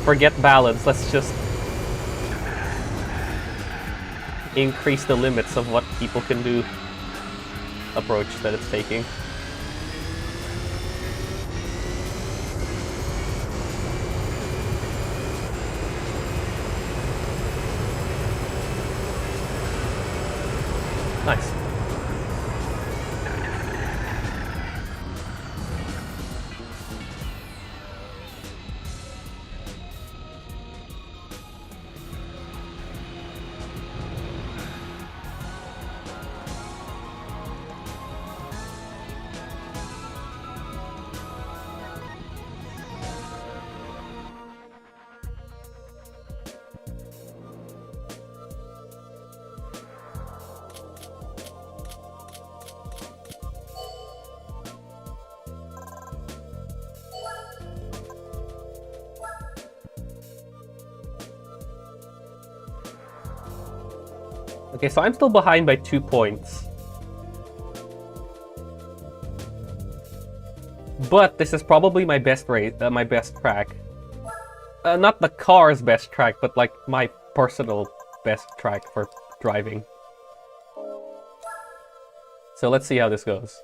forget balance, let's just increase the limits of what people can do approach that it's taking. Nice. Okay, so I'm still behind by 2 points. But this is probably my best race, my best track. Not the car's best track, but like my personal best track for driving. So let's see how this goes.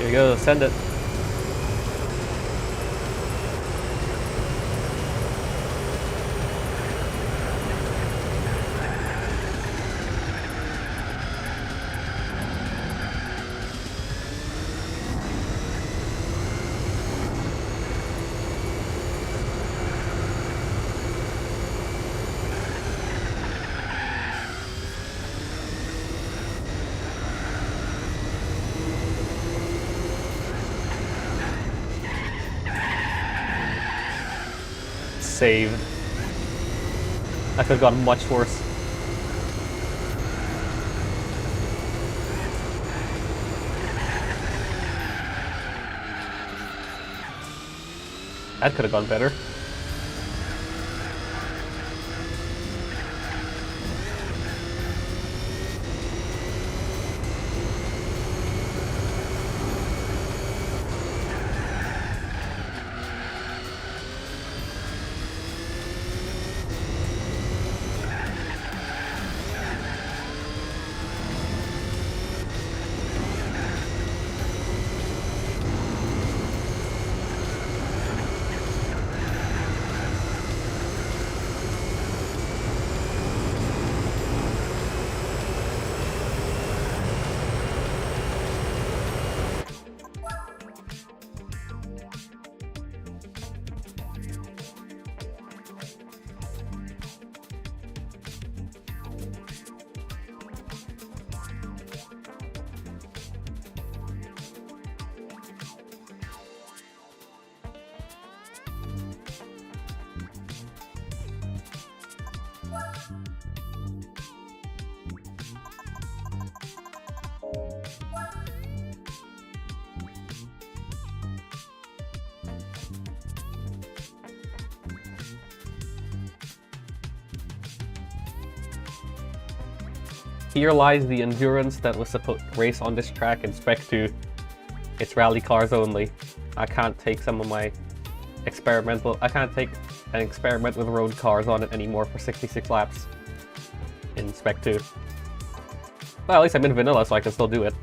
you go, send it. Saved. That could have gotten much worse. That could have gone better. Here lies the endurance that was supposed to race on this track in Spec 2. It's rally cars only. I can't take some of my I can't take an experiment with road cars on it anymore for 66 laps in Spec 2. Well, at least I'm in vanilla, so I can still do it.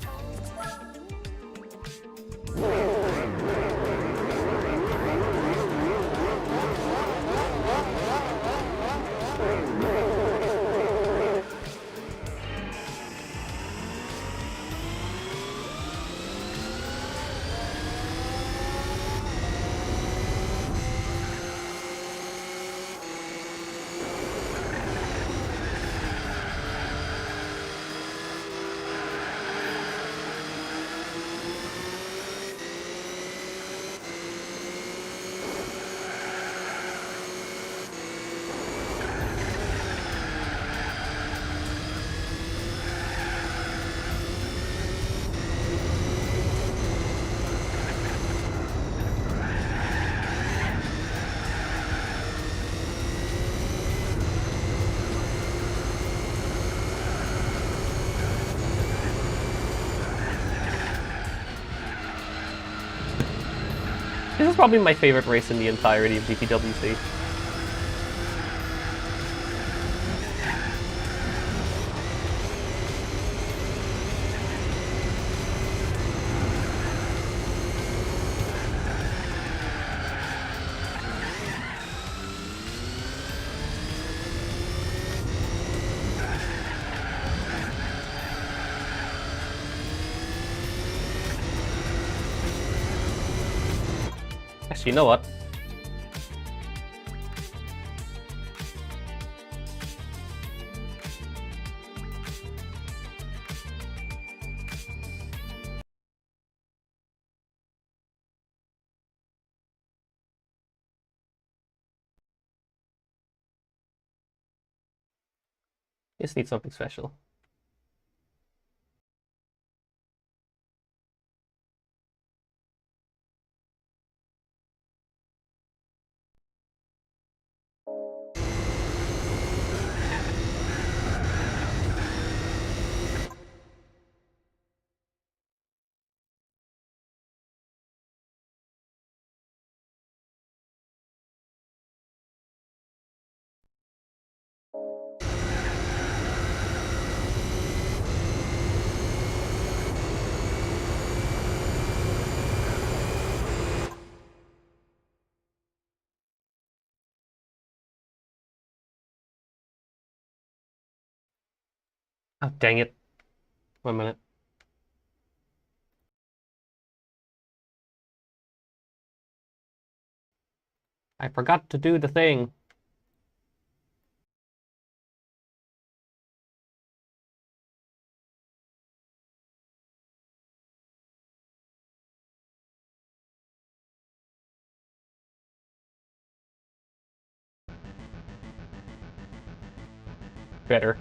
This is probably my favorite race in the entirety of GPWC. Actually, you know what? Just need something special. Oh, dang it. 1 minute. I forgot to do the thing. Better.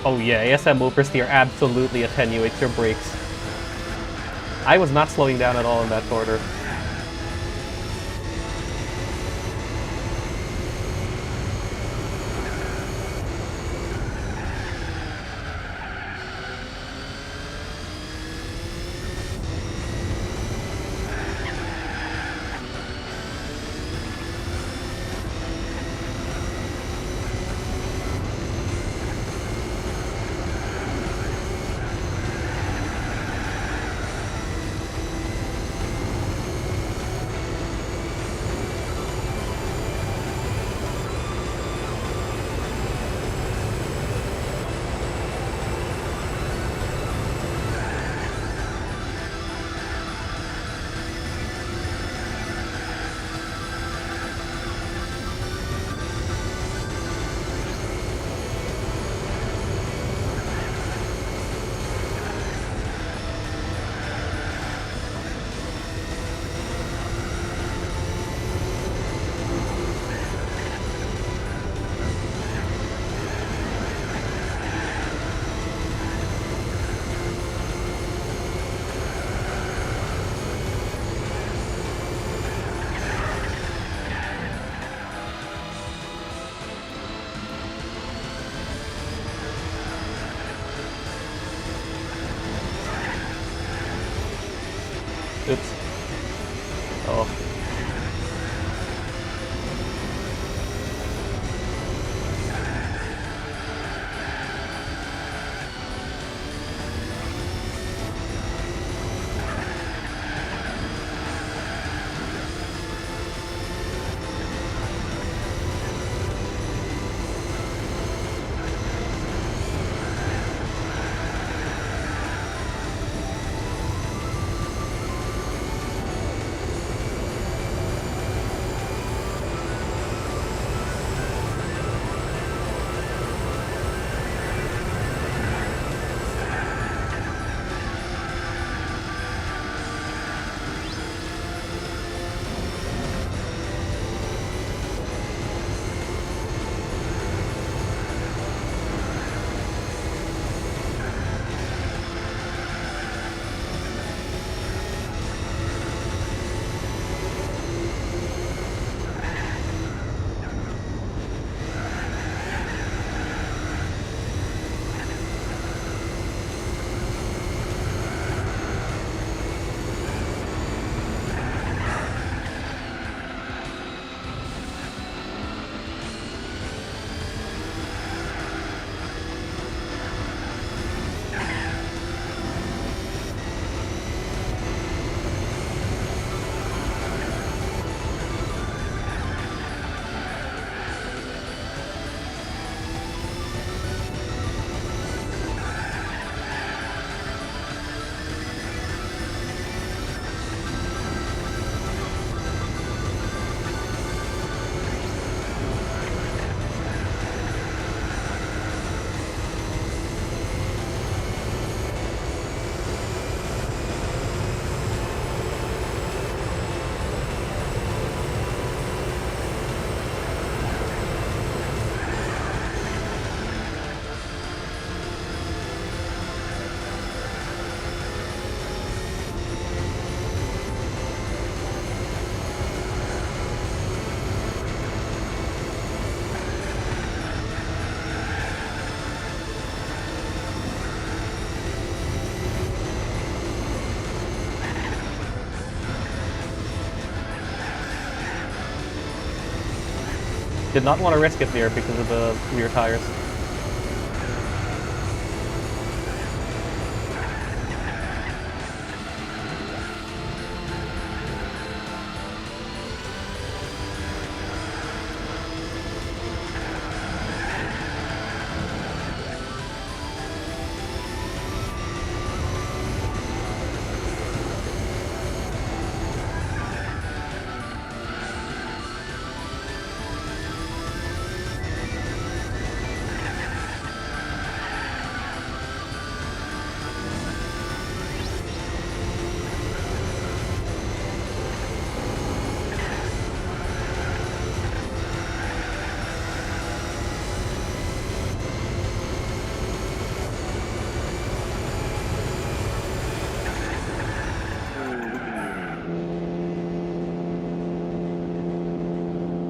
Oh yeah, ASM oversteer absolutely attenuates your brakes. I was not slowing down at all in that corner. Did not want to risk it there because of the rear tires.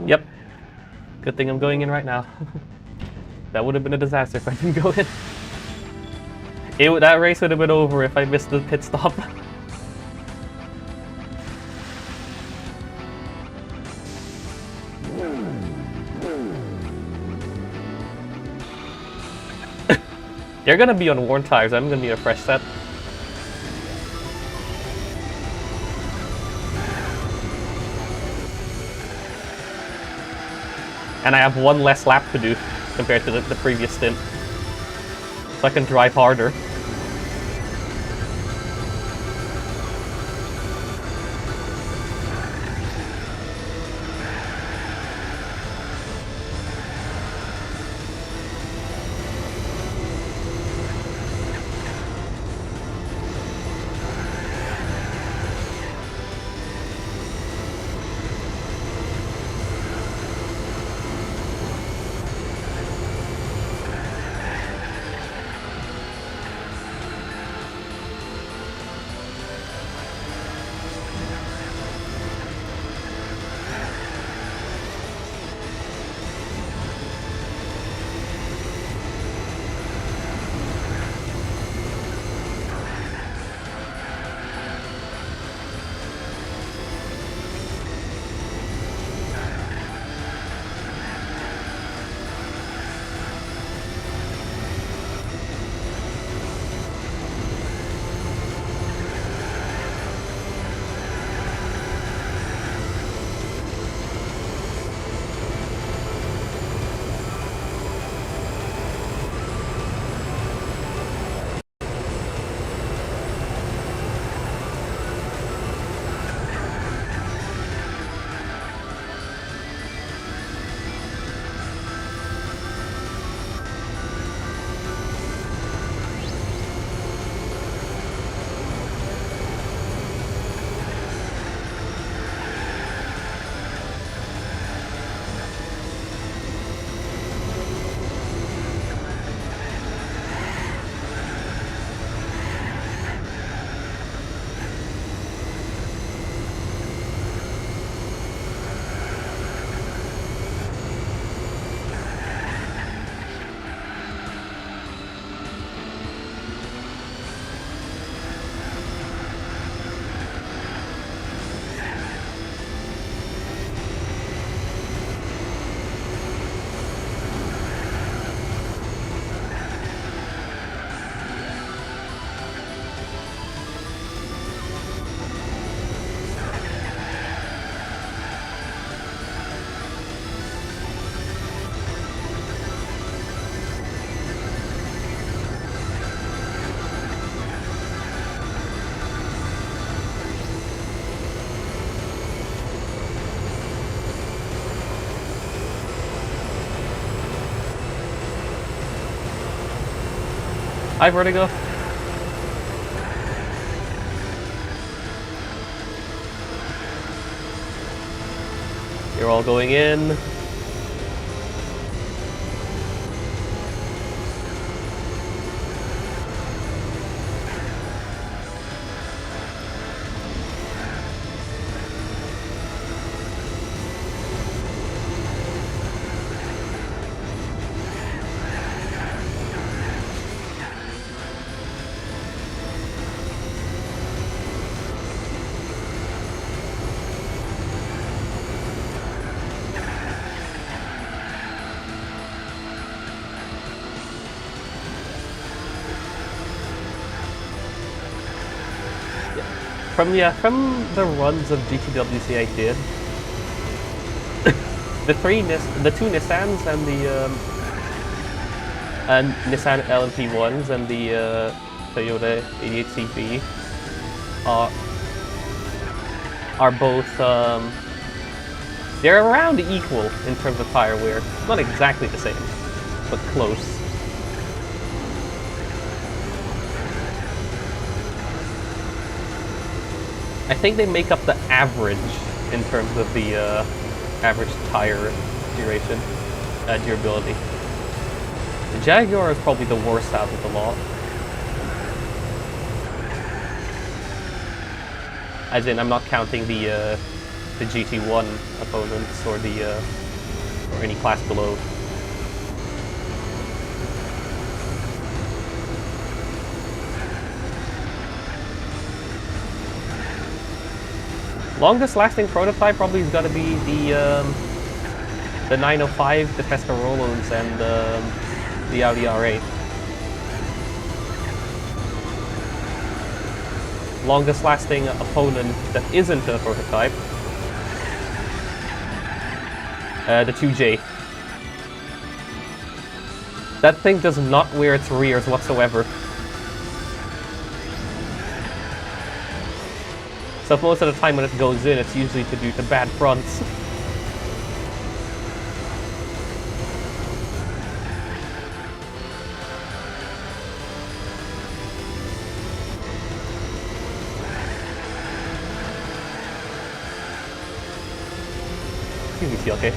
Yep. Good thing I'm going in right now. That would have been a disaster if I didn't go in. That race would have been over if I missed the pit stop. You're gonna be on worn tires, I'm gonna need a fresh set. And I have one less lap to do compared to the previous stint. So I can drive harder. Hi, Vertigo. You're all going in. from the runs of GTWC I did, the two Nissans and the Nissan LMP1s and the Toyota 88CB are both they're around equal in terms of tire wear. Not exactly the same, but close. I think they make up the average in terms of the average tire duration, durability. The Jaguar is probably the worst out of the lot. As in, I'm not counting the GT1 opponents or or any class below. Longest lasting prototype probably has got to be the 905, the Pescarolos, and the Audi R8. Longest lasting opponent that isn't a prototype, the 2J. That thing does not wear its rears whatsoever. So most of the time when it goes in, it's usually due to bad fronts. Excuse me, TLK.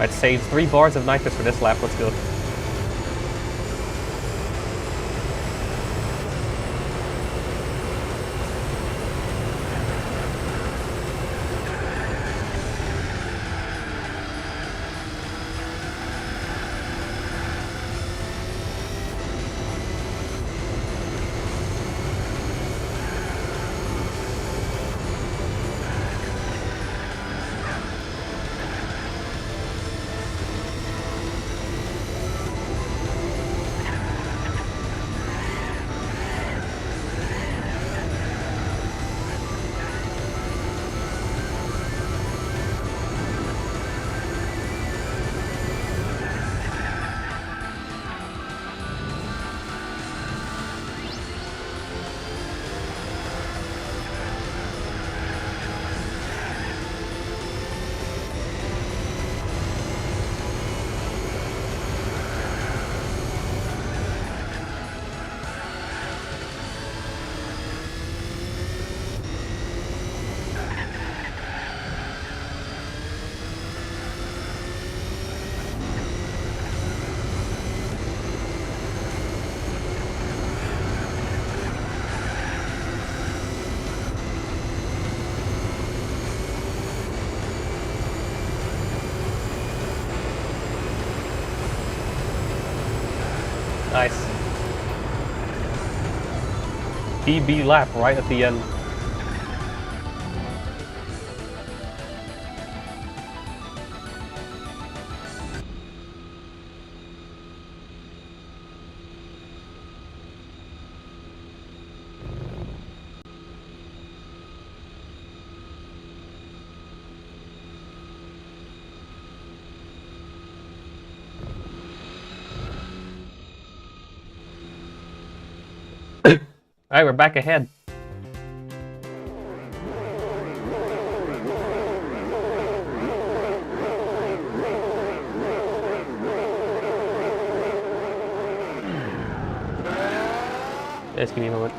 I'd save 3 bars of nitrous for this lap. Let's go. Nice. PB lap right at the end. Alright, we're back ahead. Just give me a moment.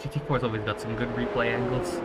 GT4's always got some good replay angles.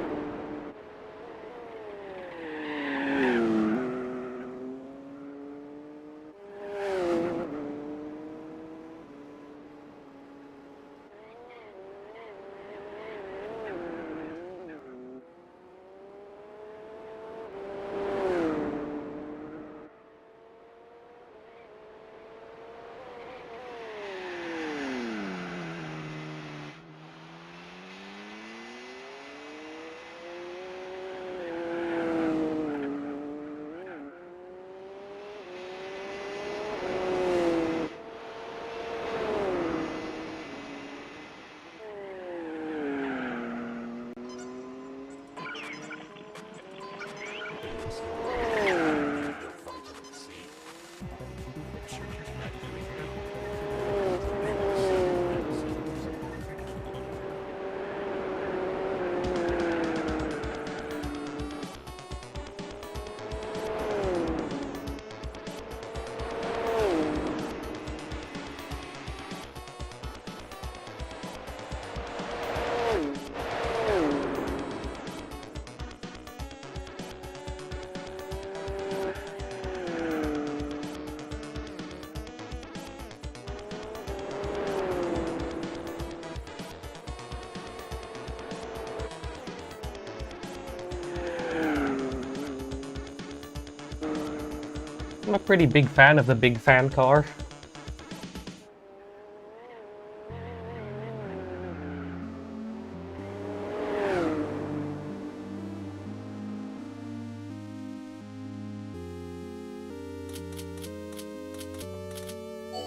I'm a pretty big fan of the big fan car.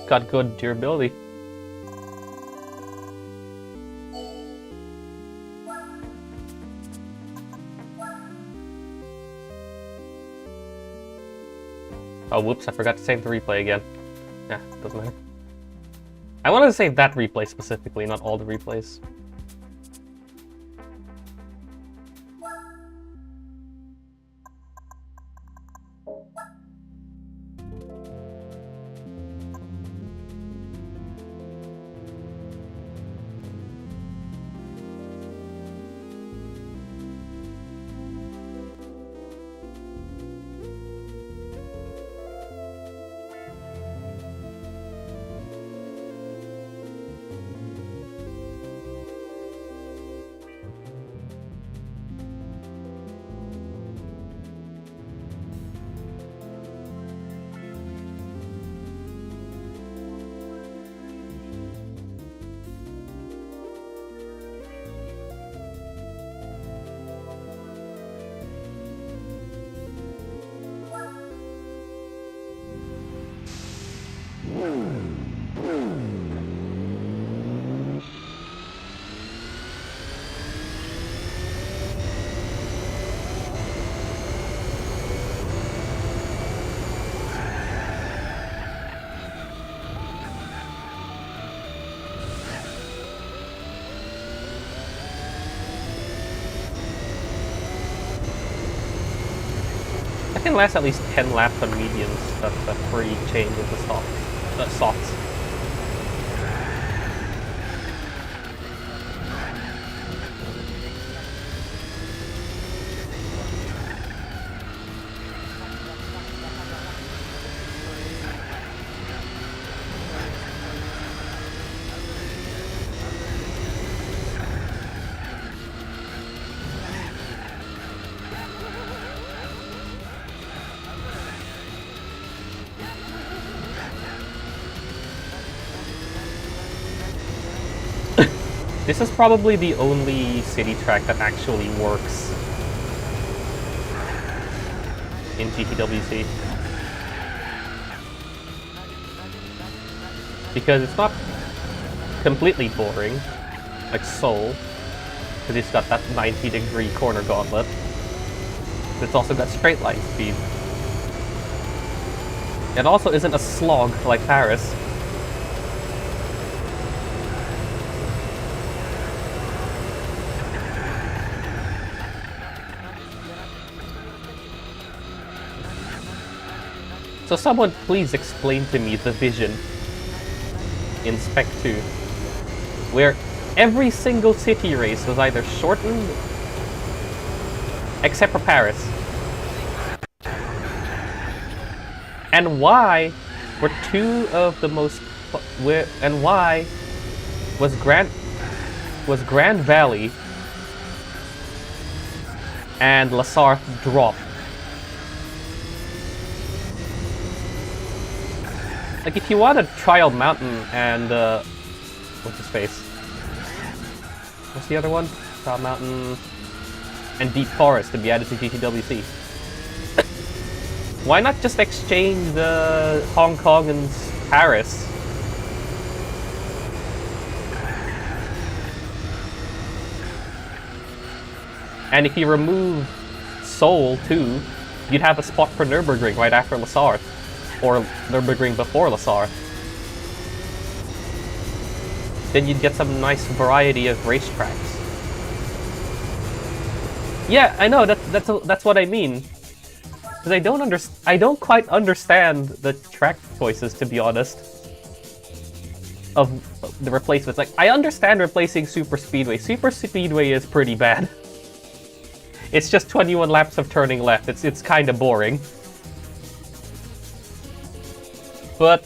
Got good durability. Oh, whoops, I forgot to save the replay again. Yeah, doesn't matter. I wanted to save that replay specifically, not all the replays. I can last at least 10 laps on mediums. That's a free change of the softs. This is probably the only city track that actually works in GTWC. Because it's not completely boring, like Seoul, because it's got that 90-degree corner gauntlet. But it's also got straight line speed. It also isn't a slog like Paris. So someone please explain to me the vision in Spec 2, where Every single city race was either shortened, except for Paris. And why were two of the most... And why was Grand Valley and La Sarthe dropped? Like, if you want a Trial Mountain and, what's his face? What's the other one? Trial Mountain and Deep Forest to be added to GTWC. Why not just exchange the Hong Kong and Paris? And if you remove Seoul too, you'd have a spot for Nürburgring right after La Sarthe. Or Nürburgring before La Sarthe. Then you'd get some nice variety of racetracks. Yeah, I know, that's what I mean. Because I don't quite understand the track choices, to be honest. Of the replacements. Like, I understand replacing Super Speedway. Super Speedway is pretty bad. It's just 21 laps of turning left. It's kind of boring. But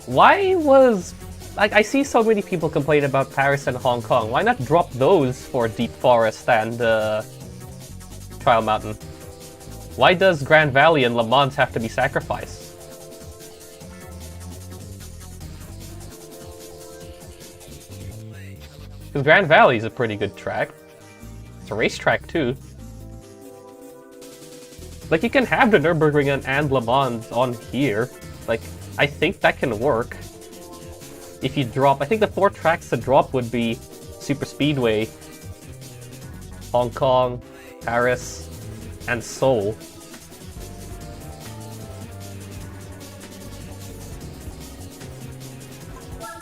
why was... Like, I see so many people complain about Paris and Hong Kong. Why not drop those for Deep Forest and Trial Mountain? Why does Grand Valley and Le Mans have to be sacrificed? Because Grand Valley is a pretty good track. It's a racetrack too. Like, you can have the Nürburgring and Le Mans on here. Like, I think that can work. If you drop... I think the 4 tracks to drop would be Super Speedway, Hong Kong, Paris, and Seoul.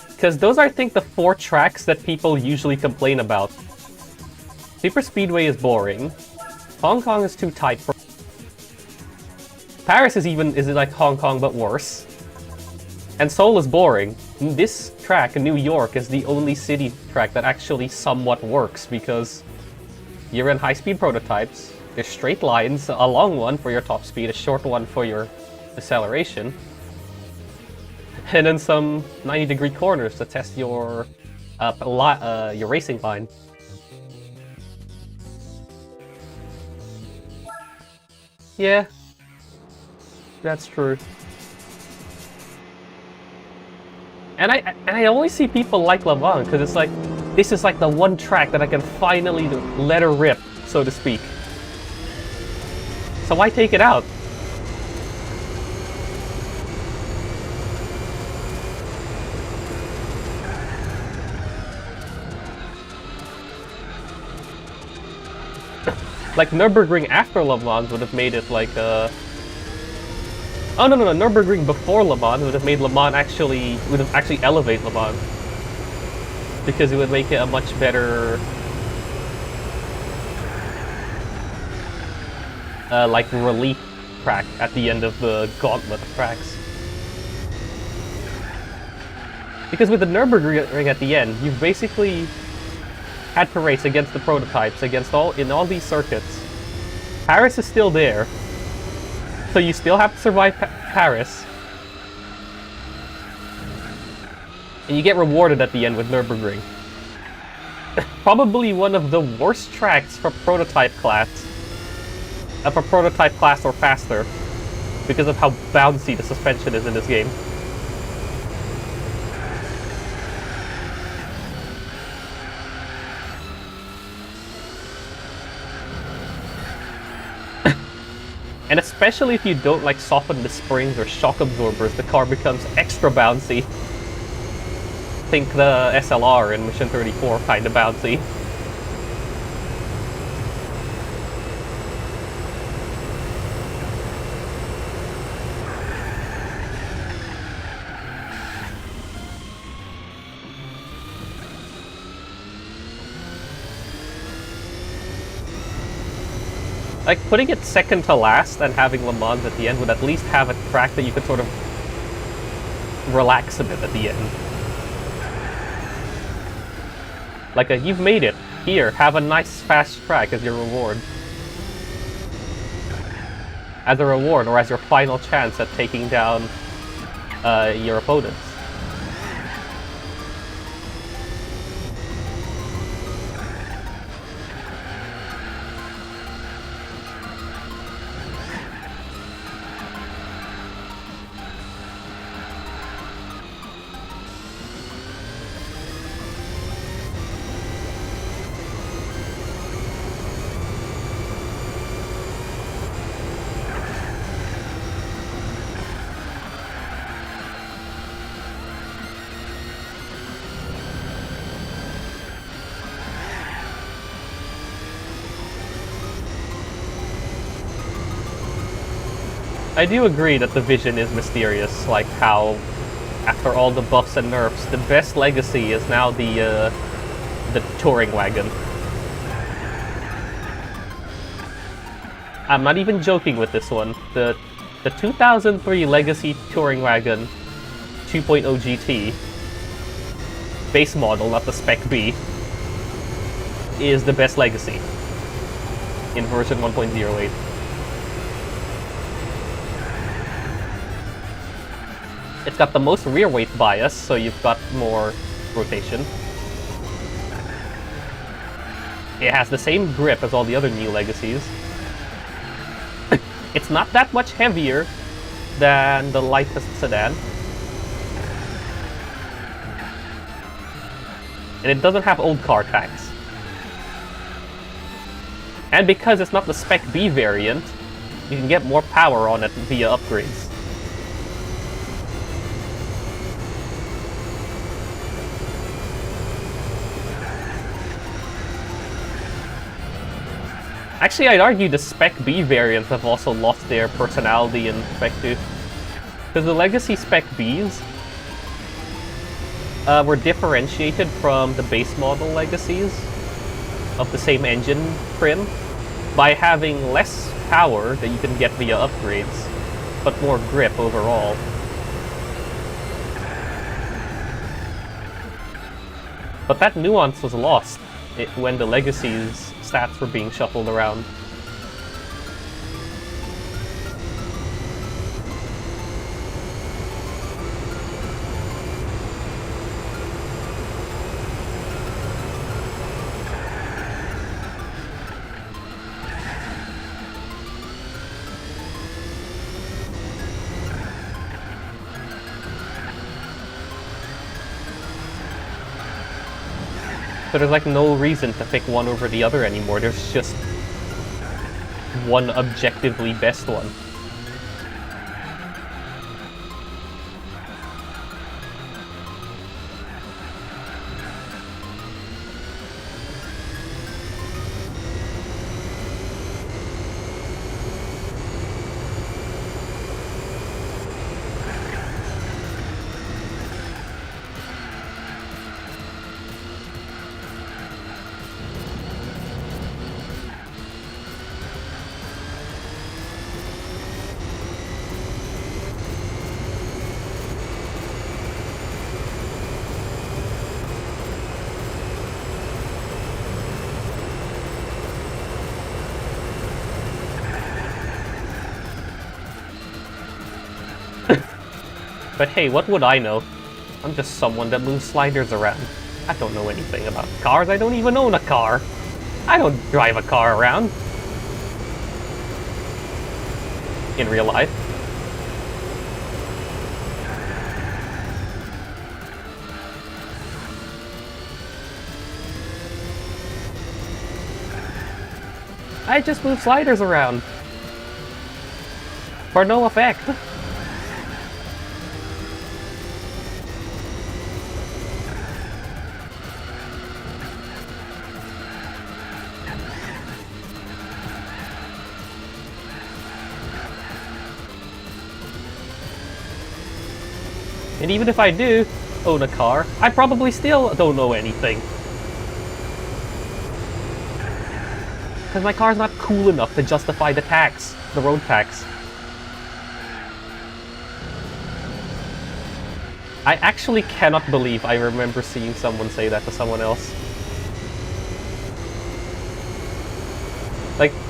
Because those are, I think, the 4 tracks that people usually complain about. Super Speedway is boring. Hong Kong is too tight for... Paris is like Hong Kong but worse. And Seoul is boring. This track in New York is the only city track that actually somewhat works because you're in high-speed prototypes, there's straight lines, a long one for your top speed, a short one for your acceleration, and then some 90-degree corners to test your racing line. Yeah, that's true. And I only see people like Le Mans because it's like, this is like the one track that I can finally let her rip, so to speak. So why take it out? Like, Nürburgring after Le Mans would have made it like a... Oh, no, Nürburgring before Le Mans would have made Le Mans would have actually elevate Le Mans. Because it would make it a much better... like, relief track at the end of the gauntlet of tracks. Because with the Nürburgring at the end, you've basically had to race against the prototypes, in all these circuits. Paris is still there. So you still have to survive Paris. And you get rewarded at the end with Nürburgring. Probably one of the worst tracks for prototype class. For prototype class or faster. Because of how bouncy the suspension is in this game. And especially if you don't like soften the springs or shock absorbers, the car becomes extra bouncy. Think the SLR in Mission 34 kind of bouncy. Like, putting it second to last and having Le Mans at the end would at least have a track that you could sort of relax a bit at the end. Like you've made it. Here, have a nice fast track as your reward. As a reward, or as your final chance at taking down your opponents. I do agree that the vision is mysterious, like how, after all the buffs and nerfs, the best legacy is now the touring wagon. I'm not even joking with this one. The 2003 Legacy Touring Wagon 2.0 GT, base model, not the Spec B, is the best legacy in version 1.08. It's got the most rear weight bias, so you've got more rotation. It has the same grip as all the other new legacies. It's not that much heavier than the lightest sedan. And it doesn't have old car tax. And because it's not the Spec B variant, you can get more power on it via upgrades. Actually, I'd argue the Spec B variants have also lost their personality in Spec 2. Because the Legacy Spec Bs were differentiated from the base model legacies of the same engine trim by having less power that you can get via upgrades, but more grip overall. But that nuance was lost when the Legacy's stats were being shuffled around. So there's like no reason to pick one over the other anymore. There's just one objectively best one. But hey, what would I know? I'm just someone that moves sliders around. I don't know anything about cars. I don't even own a car. I don't drive a car around. In real life. I just move sliders around. For no effect. And even if I do own a car, I probably still don't know anything. Because my car's not cool enough to justify the tax, the road tax. I actually cannot believe I remember seeing someone say that to someone else.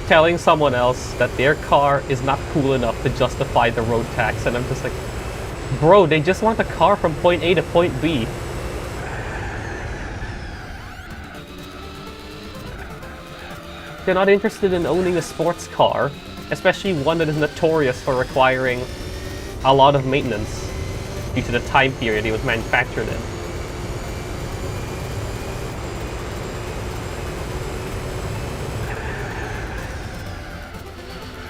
telling someone else that their car is not cool enough to justify the road tax, and I'm just like, bro, they just want a car from point A to point B. They're not interested in owning a sports car, especially one that is notorious for requiring a lot of maintenance due to the time period it was manufactured in.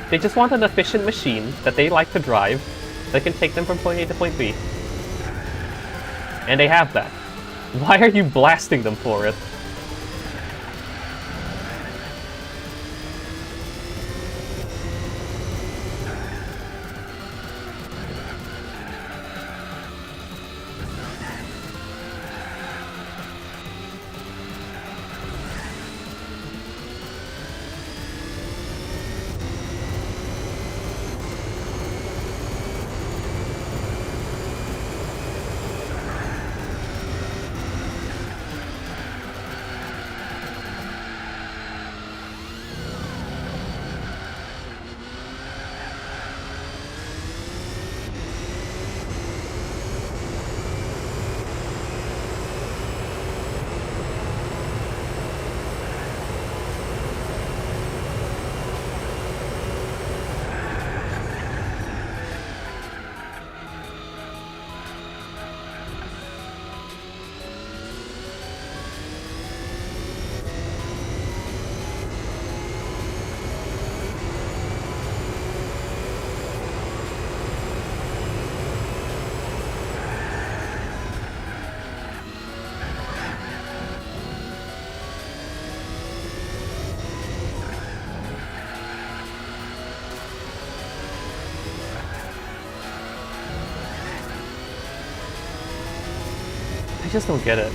They just want an efficient machine that they like to drive that can take them from point A to point B. And they have that. Why are you blasting them for it? I just don't get it.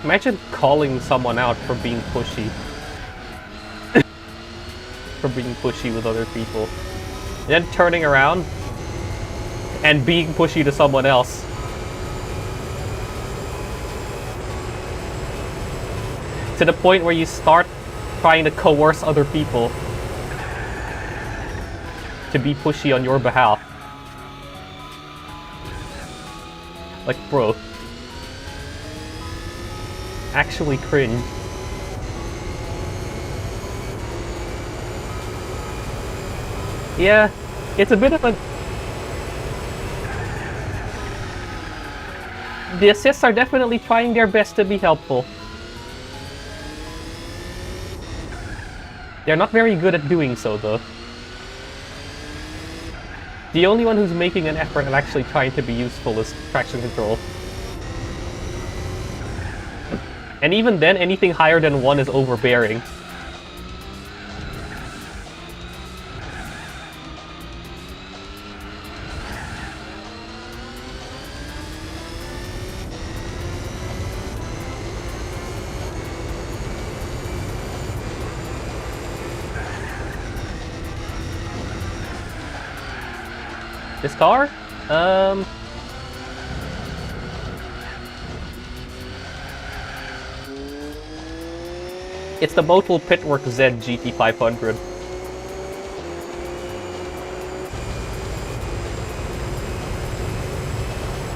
Imagine calling someone out for being pushy. For being pushy with other people. And then turning around and being pushy to someone else. To the point where you start trying to coerce other people to be pushy on your behalf. Like, bro. Actually cringe. Yeah, it's a bit of a... The assists are definitely trying their best to be helpful. They're not very good at doing so, though. The only one who's making an effort at actually trying to be useful is traction control. And even then, anything higher than 1 is overbearing. This car? It's the Motul Pitwork Z GT500.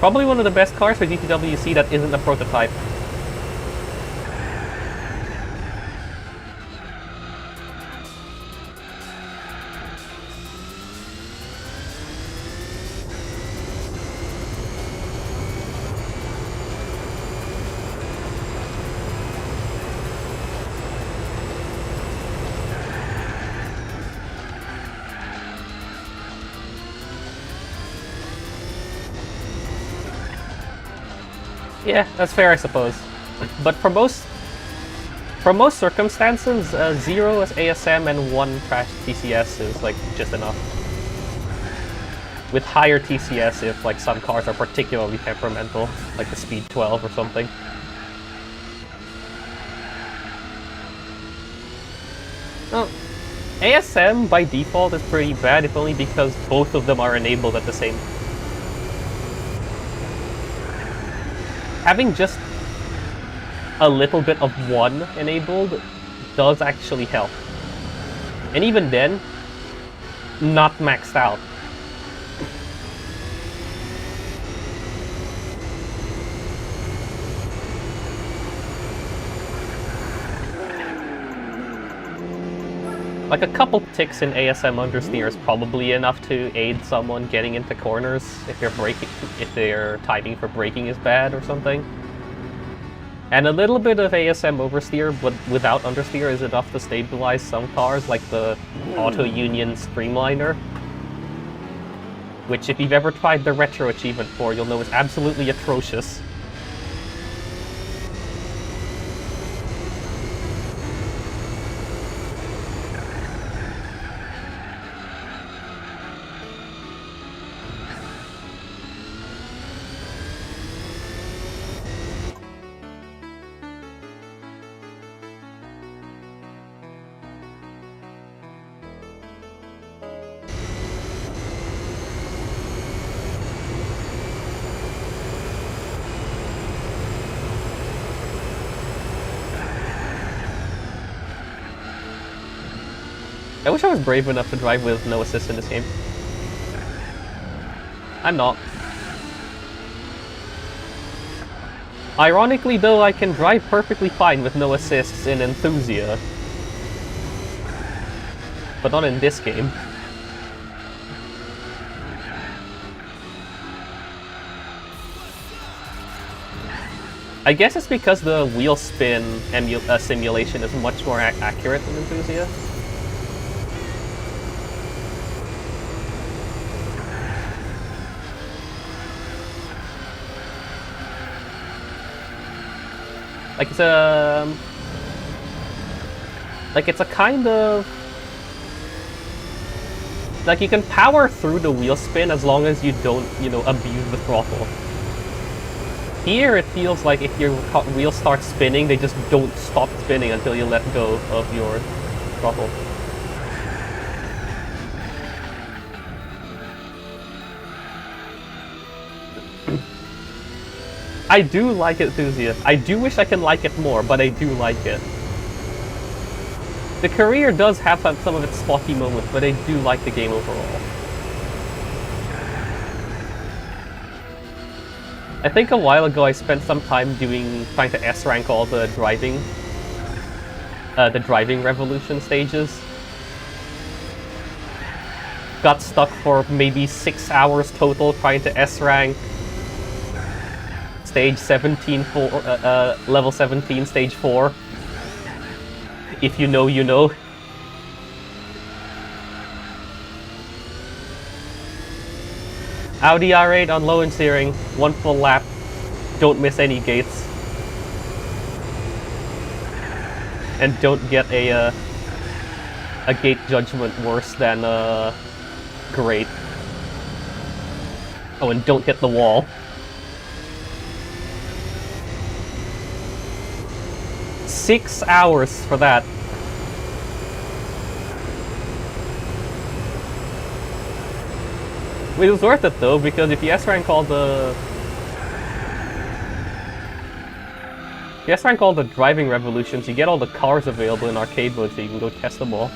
Probably one of the best cars for GTWC that isn't a prototype. Yeah, that's fair, I suppose. But for most circumstances, 0 as ASM and 1 trash TCS is like just enough. with higher TCS if like some cars are particularly temperamental, like the Speed 12 or something. Well, ASM by default is pretty bad, if only because both of them are enabled at the same. Having just a little bit of one enabled does actually help. And even then, not maxed out. Like a couple ticks in ASM understeer is probably enough to aid someone getting into corners if their timing for braking is bad or something. And a little bit of ASM oversteer, but without understeer, is enough to stabilize some cars, like the Auto Union Streamliner, which if you've ever tried the Retro Achievement for, you'll know is absolutely atrocious. I wish I was brave enough to drive with no assist in this game. I'm not. Ironically though, I can drive perfectly fine with no assists in Enthusia. But not in this game. I guess it's because the wheel spin simulation is much more accurate than Enthusia. Like it's a kind of like you can power through the wheel spin as long as you don't, you know, abuse the throttle. Here it feels like if your wheel starts spinning, they just don't stop spinning until you let go of your throttle. I do like Enthusia. I do wish I can like it more, but I do like it. The career does have some of its spotty moments, but I do like the game overall. I think a while ago I spent some time trying to S-rank all the driving revolution stages. Got stuck for maybe 6 hours total trying to S-rank stage 17 for level 17, stage 4. If you know, you know. Audi R8 on low and steering, 1 full lap. Don't miss any gates. And don't get a gate judgment worse than great. Oh, and don't hit the wall. 6 hours for that. It was worth it though, because if you S-rank all the driving revolutions, you get all the cars available in arcade mode, so you can go test them all.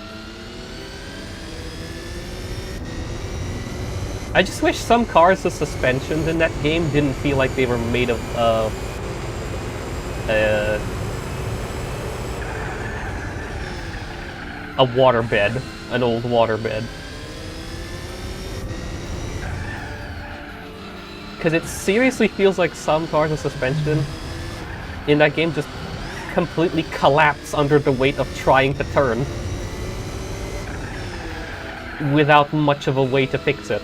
I just wish some cars' the suspensions in that game didn't feel like they were made of a waterbed, an old waterbed. Because it seriously feels like some cars' suspension in that game just completely collapse under the weight of trying to turn without much of a way to fix it.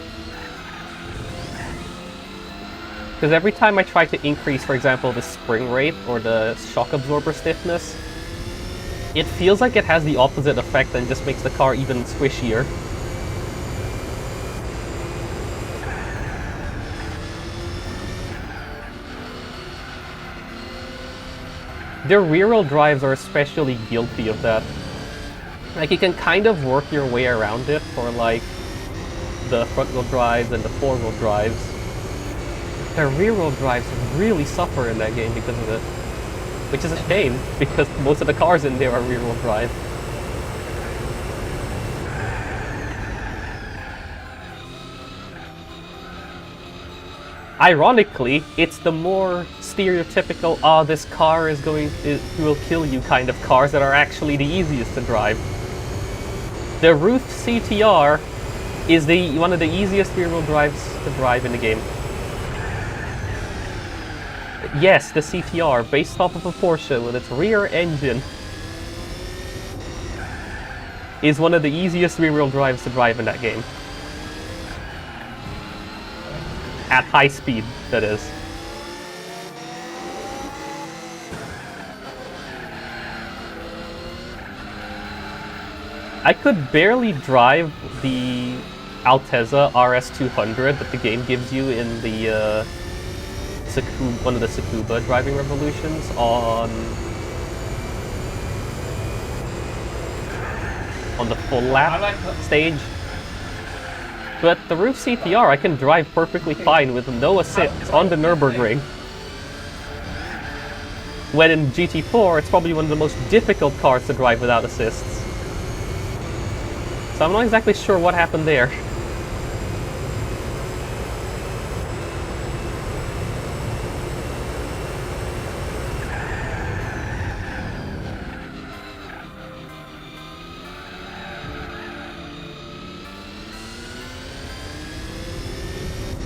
Because every time I try to increase, for example, the spring rate or the shock absorber stiffness, it feels like it has the opposite effect and just makes the car even squishier. Their rear-wheel drives are especially guilty of that. Like, you can kind of work your way around it for, like, the front-wheel drives and the four-wheel drives. Their rear-wheel drives really suffer in that game because of it. Which is a shame, because most of the cars in there are rear-wheel drive. Ironically, it's the more stereotypical, this car will kill you kind of cars that are actually the easiest to drive. The Roof CTR is one of the easiest rear-wheel drives to drive in the game. Yes, the CTR, based off of a Porsche with its rear engine, is one of the easiest rear-wheel drives to drive in that game. At high speed, that is. I could barely drive the Altezza RS200 that the game gives you in the one of the Tsukuba driving revolutions on the full lap stage. But the Roof CTR I can drive perfectly fine with no assists on the Nürburgring. When in GT4, it's probably one of the most difficult cars to drive without assists. So I'm not exactly sure what happened there.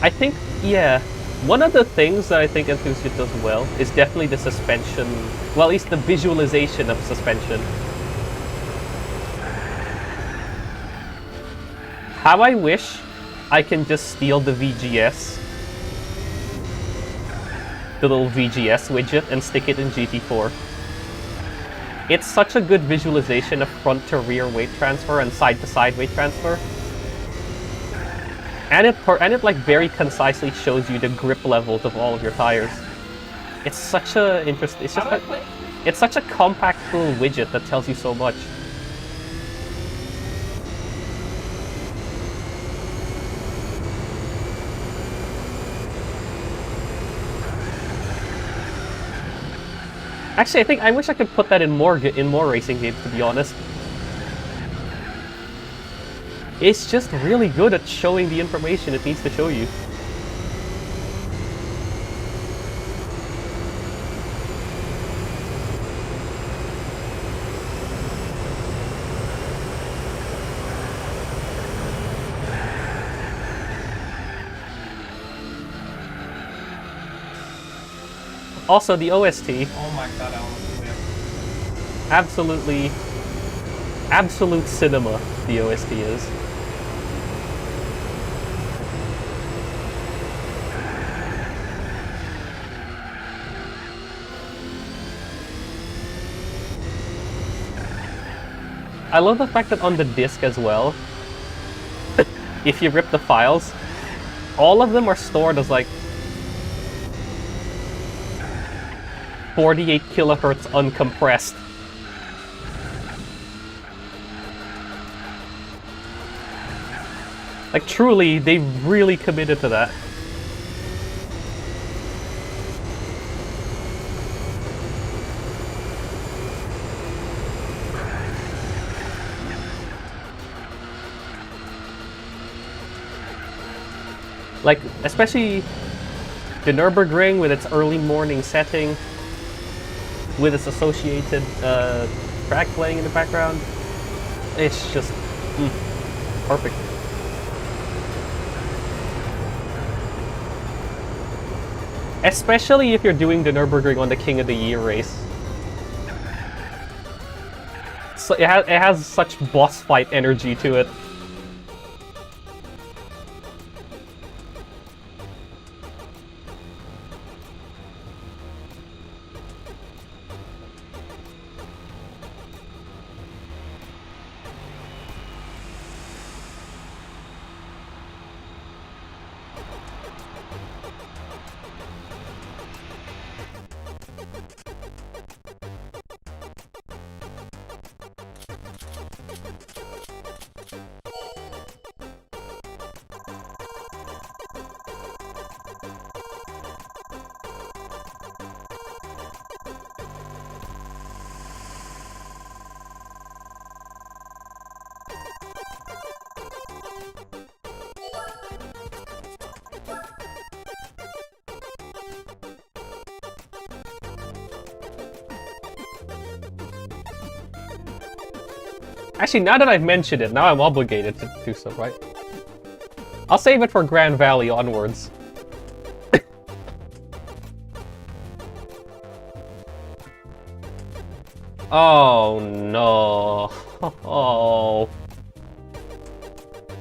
I think, yeah, one of the things that I think Enthusiast does well is definitely the suspension, well, at least the visualization of suspension. How I wish I can just steal the VGS, the little VGS widget, and stick it in GT4. It's such a good visualization of front to rear weight transfer and side to side weight transfer. And it like very concisely shows you the grip levels of all of your tires. It's such a interesting. It's such a compact little widget that tells you so much. Actually, I wish I could put that in more racing games, to be honest. It's just really good at showing the information it needs to show you. Also, the OST. Oh my god, I almost whipped. Absolutely. Absolute cinema, the OST is. I love the fact that on the disc as well, if you rip the files, all of them are stored as like 48 kilohertz uncompressed. Like truly, they really committed to that. Like, especially the Nürburgring with its early morning setting, with its associated track playing in the background. It's just perfect. Especially if you're doing the Nürburgring on the King of the Year race. So it has such boss fight energy to it. Actually, now that I've mentioned it, now I'm obligated to do so, right? I'll save it for Grand Valley onwards. Oh no. Oh.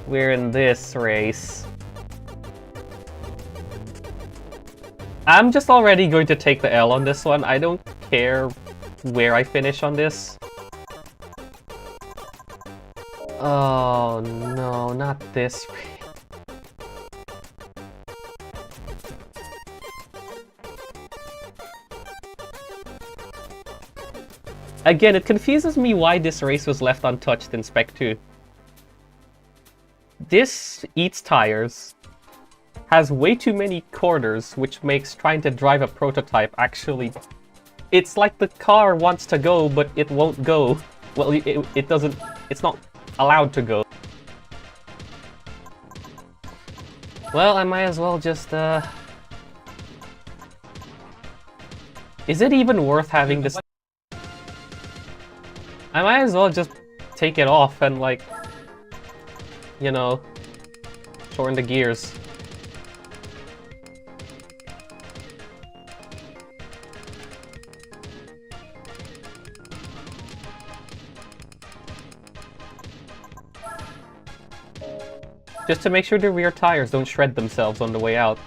We're in this race. I'm just already going to take the L on this one. I don't care where I finish on this. Oh no, not this. Again, it confuses me why this race was left untouched in Spec 2. This eats tires, has way too many corners, which makes trying to drive a prototype actually... It's like the car wants to go, but it won't go. Well, it doesn't... It's not allowed to go. Well, I might as well just, Is it even worth having this... I might as well just take it off and, like, you know, shorten the gears. Just to make sure the rear tires don't shred themselves on the way out.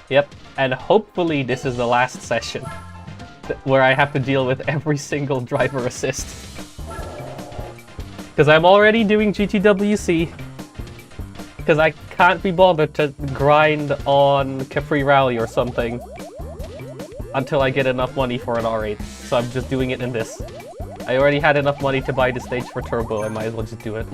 Yep, and hopefully this is the last session where I have to deal with every single driver assist. Because I'm already doing GTWC. Because I can't be bothered to grind on Capri Rally or something until I get enough money for an R8. So I'm just doing it in this. I already had enough money to buy the stage for Turbo, I might as well just do it.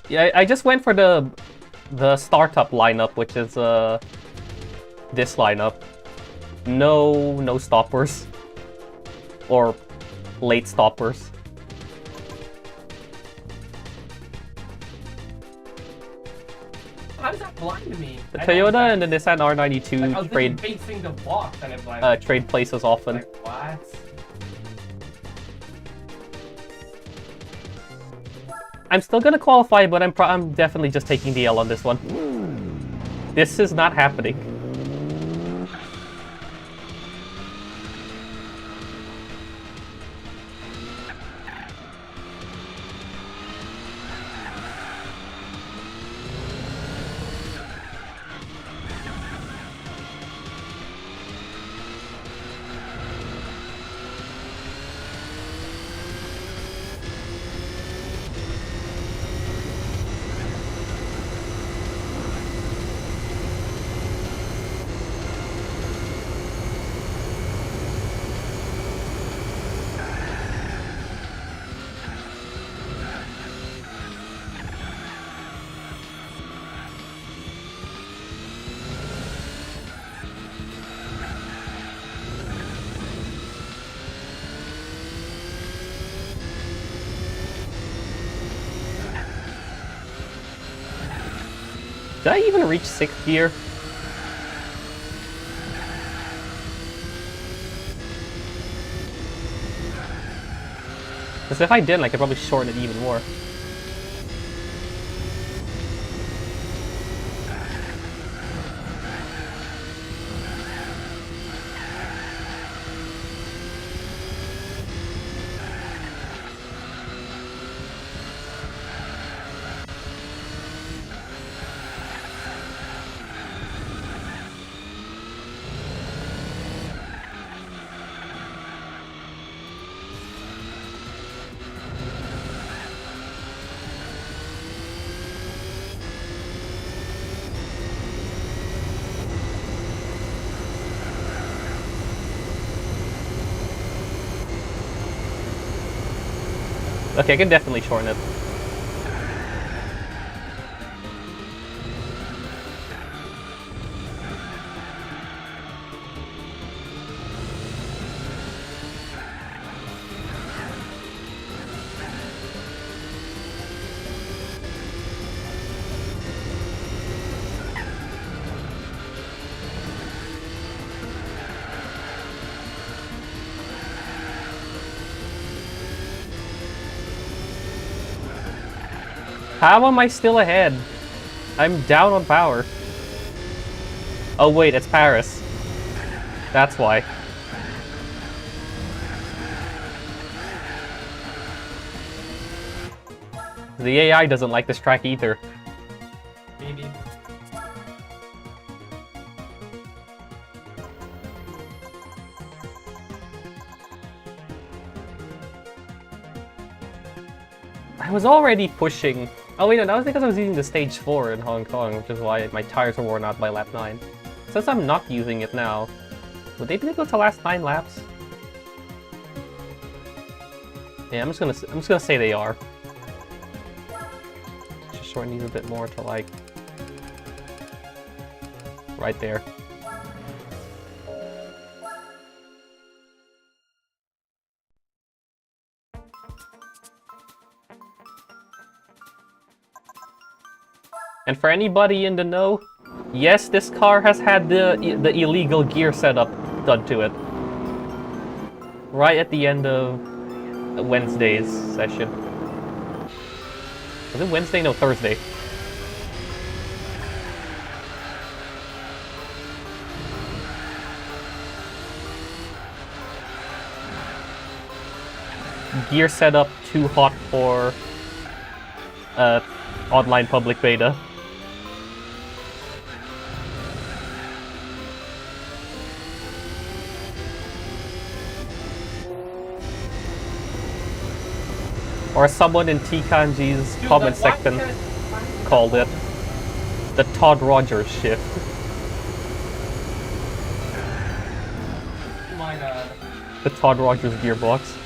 Yeah, I just went for the startup lineup, which is this lineup. No stoppers. Or late stoppers. How does that blind me? The Toyota and the Nissan R92 like, trade facing the box and it like, trade places often. like, what? I'm still gonna qualify, but I'm definitely just taking the L on this one. This is not happening. Did I even reach 6th gear? Because if I didn't, I could probably shorten it even more. Okay, I can definitely shorten it. How am I still ahead? I'm down on power. Oh wait, it's Paris. That's why. The AI doesn't like this track either. Maybe. I was already pushing. Oh wait, no, that was because I was using the stage 4 in Hong Kong, which is why my tires were worn out by lap 9. Since I'm not using it now, would they be able to last 9 laps? Yeah, I'm just gonna say they are. Just shorten these a bit more to like right there. And for anybody in the know, yes, this car has had the illegal gear setup done to it. Right at the end of Wednesday's session. Was it Wednesday? No, Thursday. Gear setup too hot for online public beta. Or someone in T-Kanji's comment section called it the Todd Rogers shift. Oh my god. The Todd Rogers gearbox.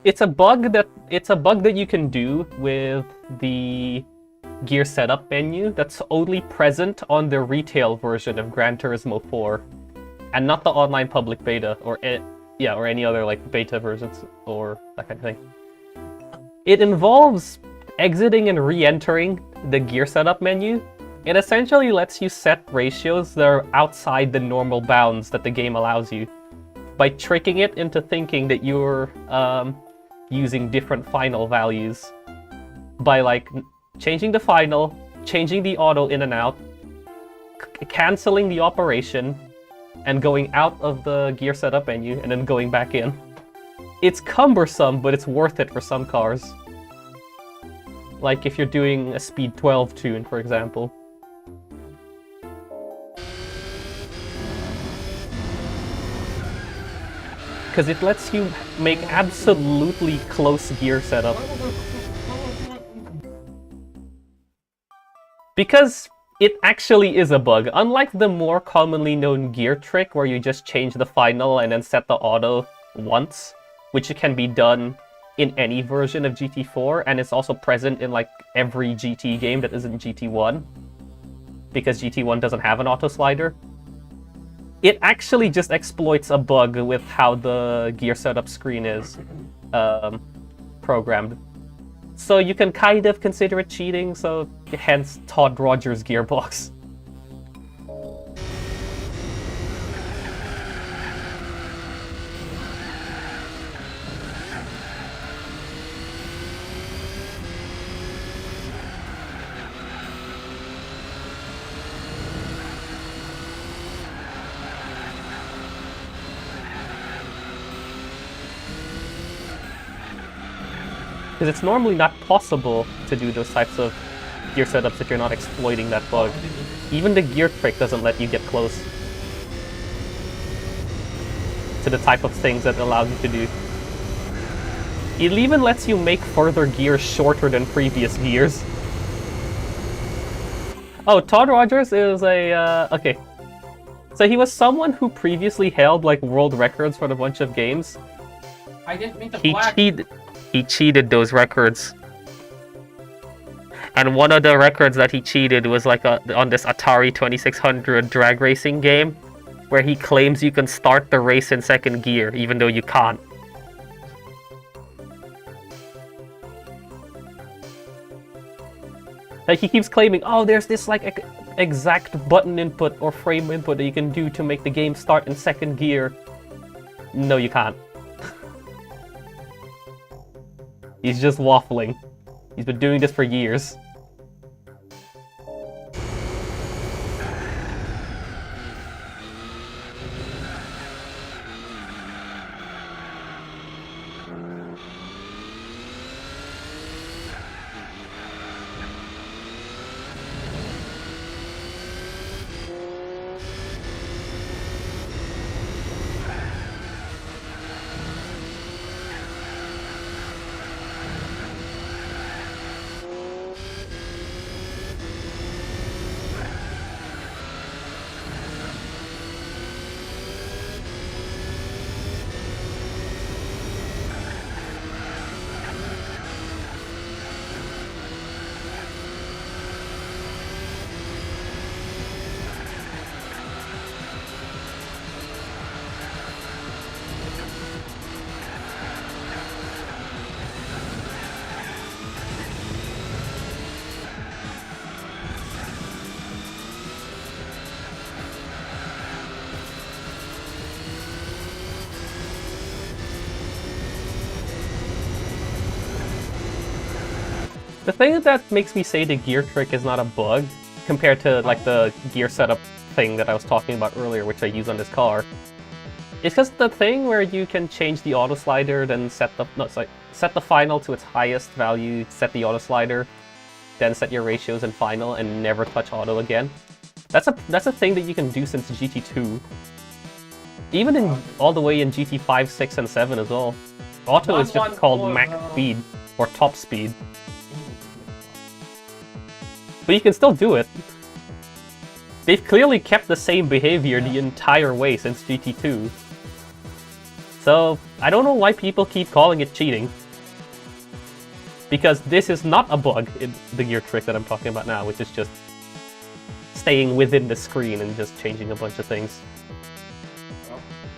It's a bug that you can do with the gear setup menu that's only present on the retail version of Gran Turismo 4, and not the online public beta or any other like beta versions or that kind of thing. It involves exiting and re-entering the gear setup menu. It essentially lets you set ratios that are outside the normal bounds that the game allows you, by tricking it into thinking that you're using different final values by like changing the final, changing the auto in and out, canceling the operation, and going out of the gear setup menu and then going back in. It's cumbersome, but it's worth it for some cars. Like if you're doing a speed 12 tune, for example. Because it lets you make absolutely close gear setup. Because it actually is a bug. Unlike the more commonly known gear trick where you just change the final and then set the auto once, which can be done in any version of GT4, and it's also present in like every GT game that isn't GT1, because GT1 doesn't have an auto slider. It actually just exploits a bug with how the gear setup screen is programmed. So you can kind of consider it cheating, so hence Todd Rogers gearbox. Because it's normally not possible to do those types of gear setups if you're not exploiting that bug. Even the gear trick doesn't let you get close to the type of things that it allows you to do. It even lets you make further gears shorter than previous gears. Oh, Todd Rogers is a, okay. So he was someone who previously held like world records for a bunch of games. I didn't mean to black. He cheated those records. And one of the records that he cheated was like on this Atari 2600 drag racing game. where he claims you can start the race in second gear, even though you can't. Like, he keeps claiming, oh, there's this, like, exact button input or frame input that you can do to make the game start in second gear. No, you can't. He's just waffling. He's been doing this for years. The thing that makes me say the gear trick is not a bug, compared to like the gear setup thing that I was talking about earlier, which I use on this car, is because the thing where you can change the auto slider, then set the final to its highest value, set the auto slider, then set your ratios in final, and never touch auto again. That's a thing that you can do since GT2. Even in all the way in GT5, 6, and 7 as well. Auto is just called max speed, or top speed. But you can still do it. They've clearly kept the same behavior the entire way since GT2. So, I don't know why people keep calling it cheating. Because this is not a bug in the gear trick that I'm talking about now, which is just staying within the screen and just changing a bunch of things.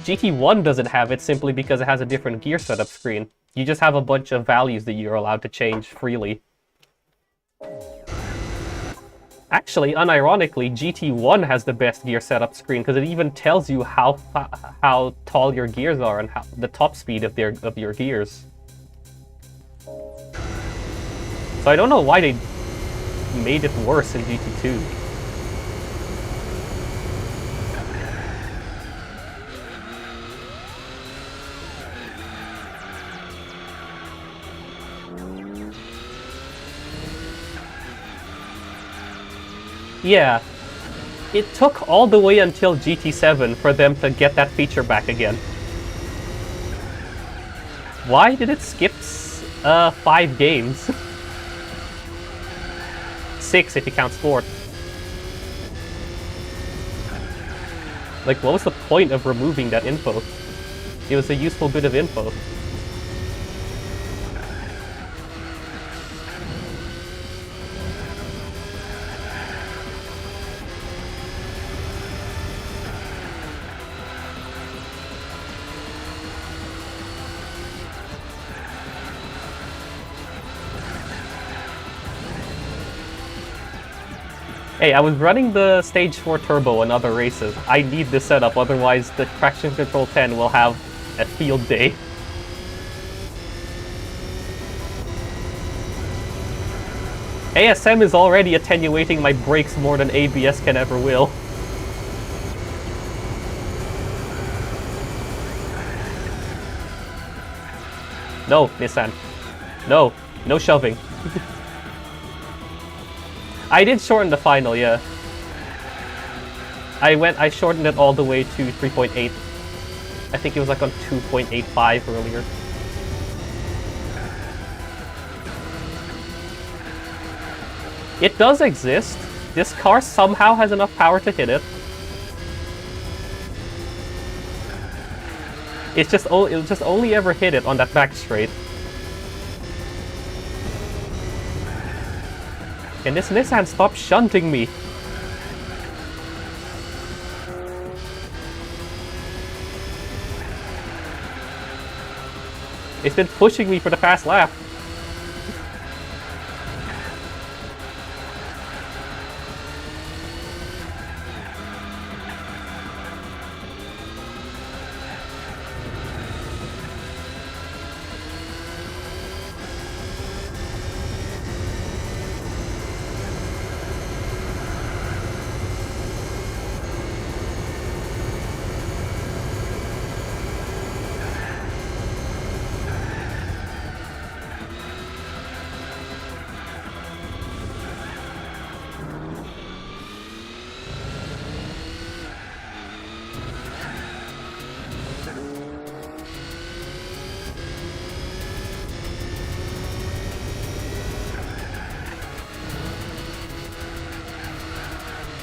GT1 doesn't have it simply because it has a different gear setup screen. You just have a bunch of values that you're allowed to change freely. Actually, unironically, GT1 has the best gear setup screen because it even tells you how tall your gears are and how the top speed of your gears. So I don't know why they made it worse in GT2. Yeah, it took all the way until GT7 for them to get that feature back again. Why did it skip 5 games? 6 if you count sport. Like, what was the point of removing that info? It was a useful bit of info. Hey, I was running the Stage 4 Turbo in other races. I need this setup, otherwise the Traction Control 10 will have a field day. ASM is already attenuating my brakes more than ABS can ever will. No, Nissan. No, no shoving. I did shorten the final, yeah. I shortened it all the way to 3.8. I think it was like on 2.85 earlier. It does exist. This car somehow has enough power to hit it. It'll just only ever hit it on that back straight. Can this Nissan stop shunting me? It's been pushing me for the fast lap.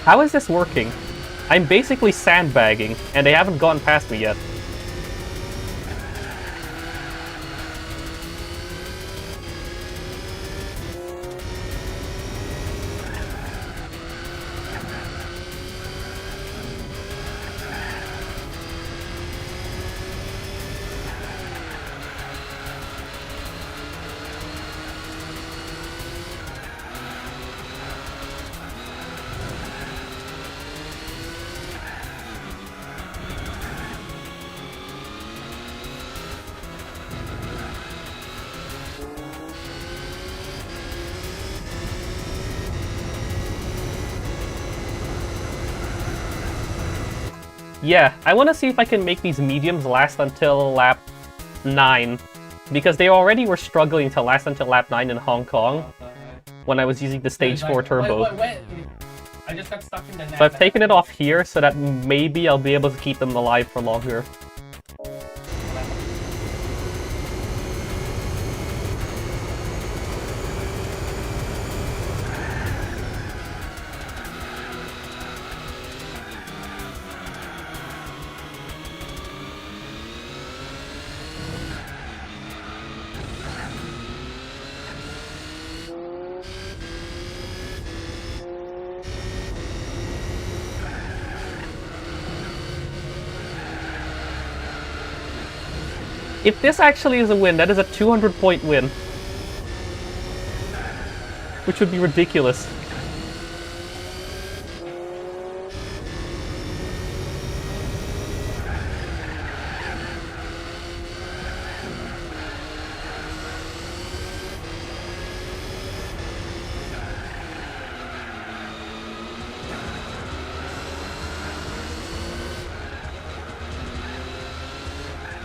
How is this working? I'm basically sandbagging, and they haven't gone past me yet. Yeah, I want to see if I can make these mediums last until lap 9. Because they already were struggling to last until lap 9 in Hong Kong when I was using the stage 4 turbo. Wait. I just got stuck in the net. So I've taken it off here so that maybe I'll be able to keep them alive for longer. If this actually is a win, that is a 200-point win. Which would be ridiculous.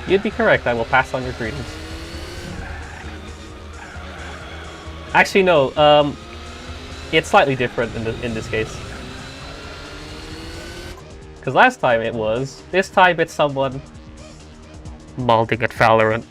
You'd be correct, I will pass on your greetings. Actually, no, it's slightly different in this case. Because last time it was, this time it's someone malding at Valorant.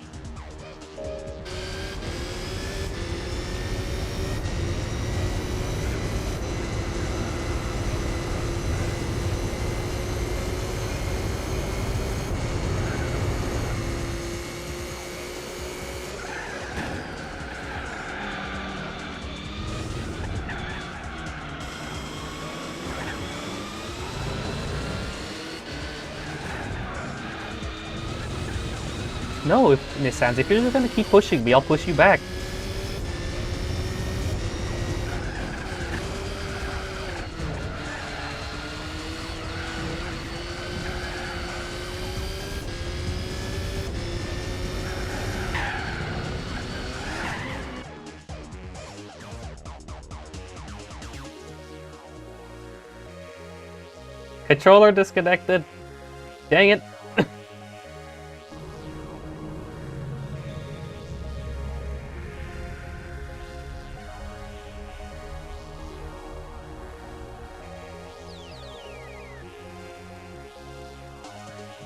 No, Miss Sands, if you're gonna keep pushing me, I'll push you back. Controller disconnected. Dang it.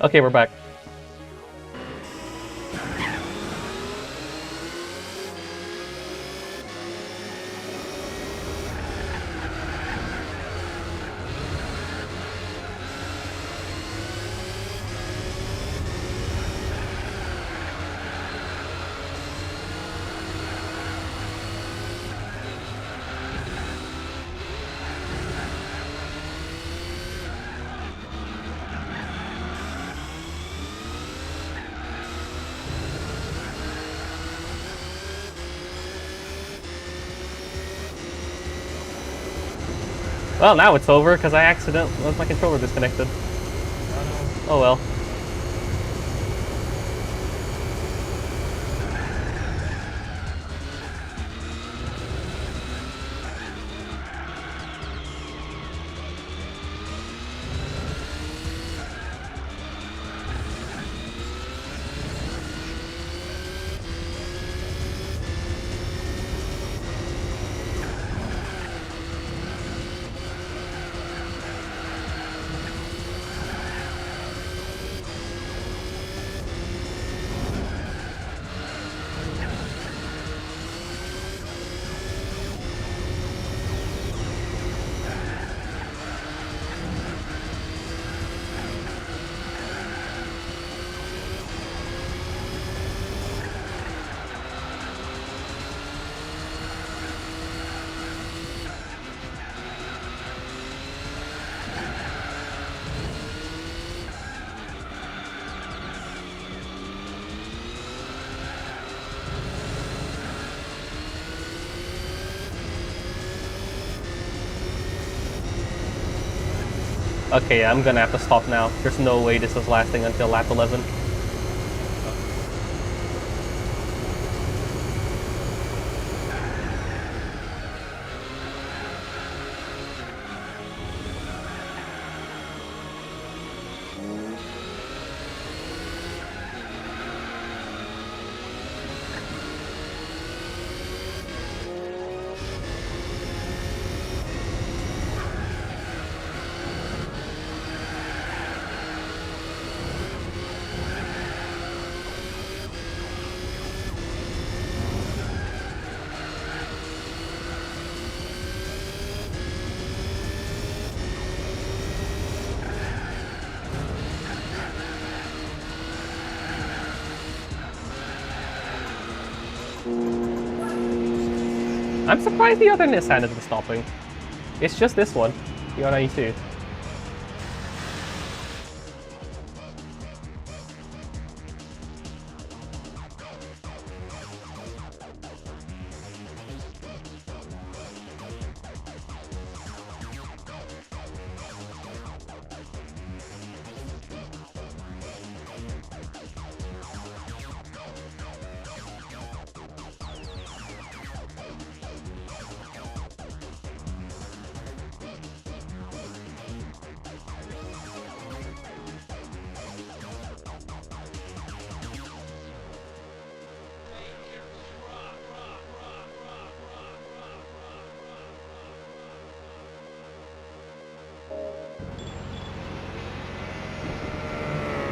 Okay, we're back. Well, now it's over because I accidentally left my controller disconnected. Oh well. Okay, I'm gonna have to stop now. There's no way this is lasting until lap 11. I'm surprised the other Nissan isn't stopping. It's just this one, the R92.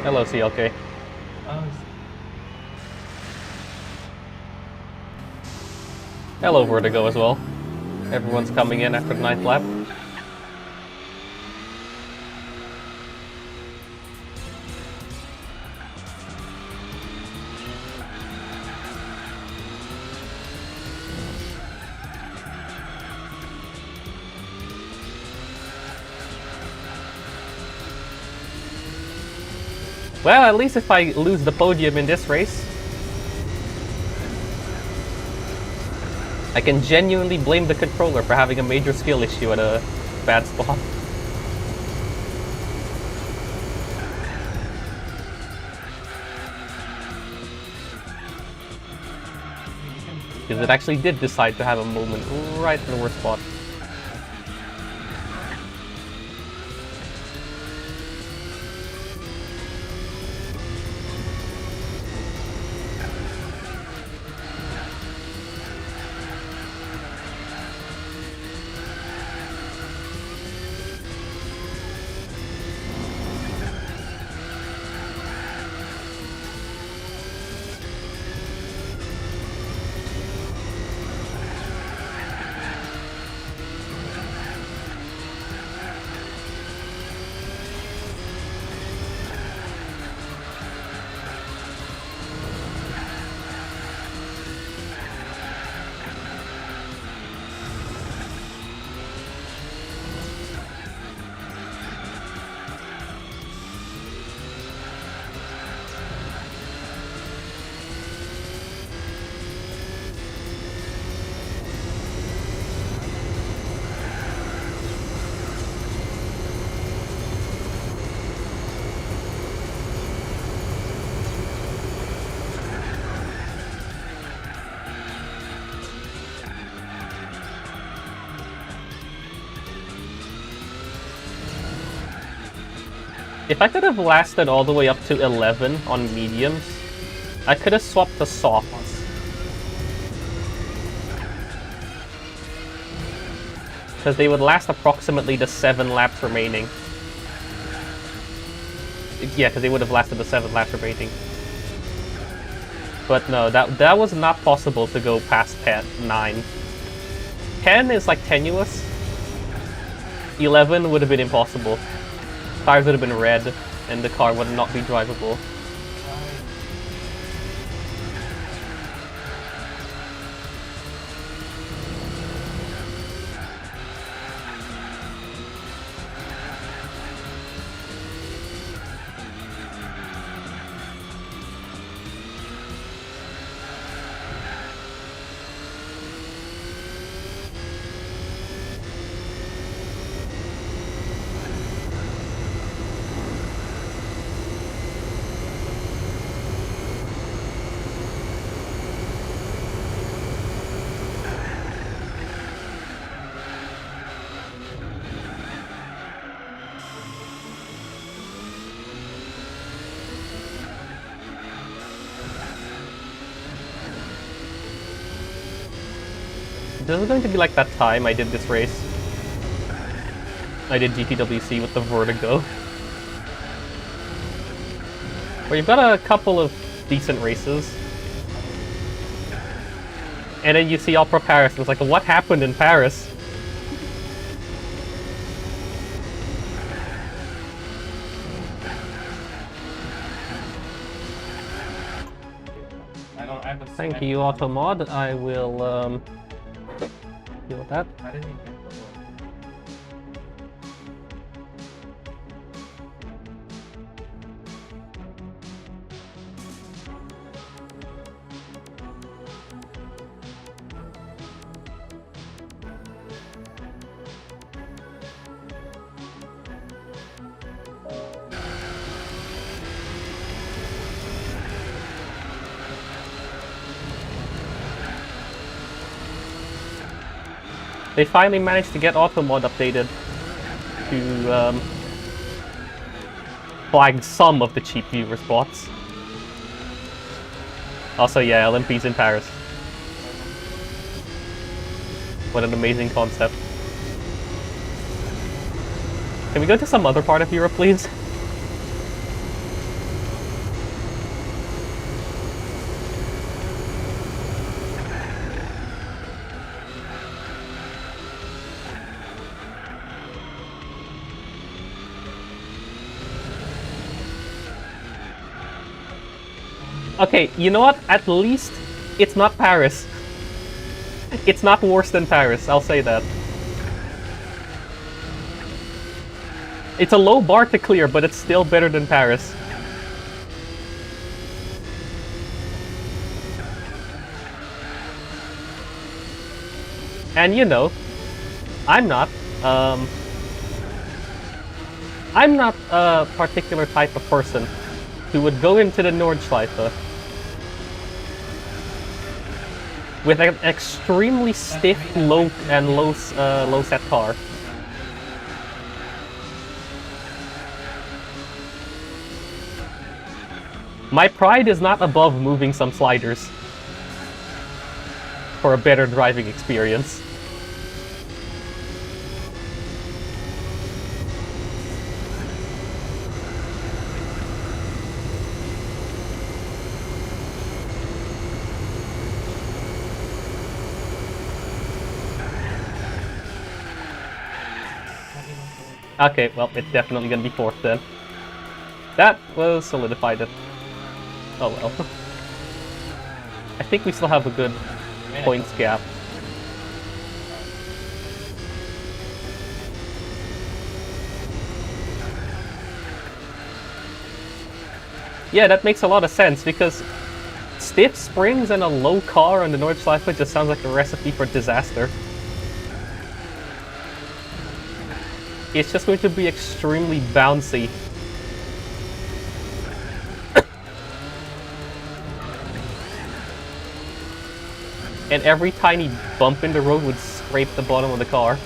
Hello, CLK. Hello, Vertigo as well. Everyone's coming in after the 9th lap. Well, at least if I lose the podium in this race, I can genuinely blame the controller for having a major skill issue at a bad spot. Because it actually did decide to have a moment right in the worst spot. If I could have lasted all the way up to 11 on mediums, I could have swapped to softs. Because they would last approximately the 7 laps remaining. Yeah, because they would have lasted the 7 laps remaining. But no, that was not possible to go past 9. 10 is like tenuous. 11 would have been impossible. Tires would have been red, and the car would not be drivable. This is going to be like that time I did this race. I did GTWC with the Vertigo. Where you've got a couple of decent races. And then you see all pro Paris, and it's like, what happened in Paris? Thank you, Automod. I will, deal with that. How did he pick the one? They finally managed to get Automod updated to flag some of the cheap viewer spots. Also, yeah, LMP's in Paris. What an amazing concept. Can we go to some other part of Europe, please? Okay, you know what? At least it's not Paris. It's not worse than Paris, I'll say that. It's a low bar to clear, but it's still better than Paris. And you know, I'm not a particular type of person who would go into the Nordschleife with an extremely stiff, low set car. My pride is not above moving some sliders for a better driving experience. Okay, well, it's definitely gonna be fourth then. That was solidified it. Oh well. I think we still have a good points gap. Yeah, that makes a lot of sense because stiff springs and a low car on the Nordschleife just sounds like a recipe for disaster. It's just going to be extremely bouncy. And every tiny bump in the road would scrape the bottom of the car.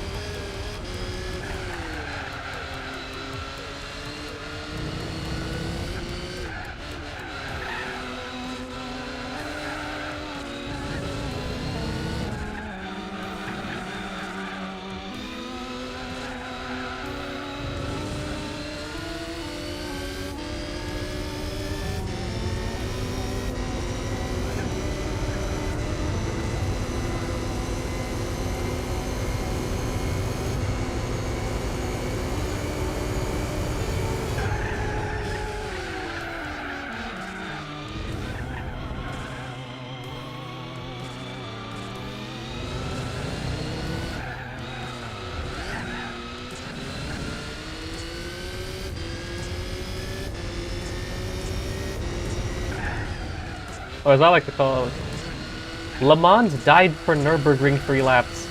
Or as I like to call it, Le Mans died for Nürburgring 3 laps.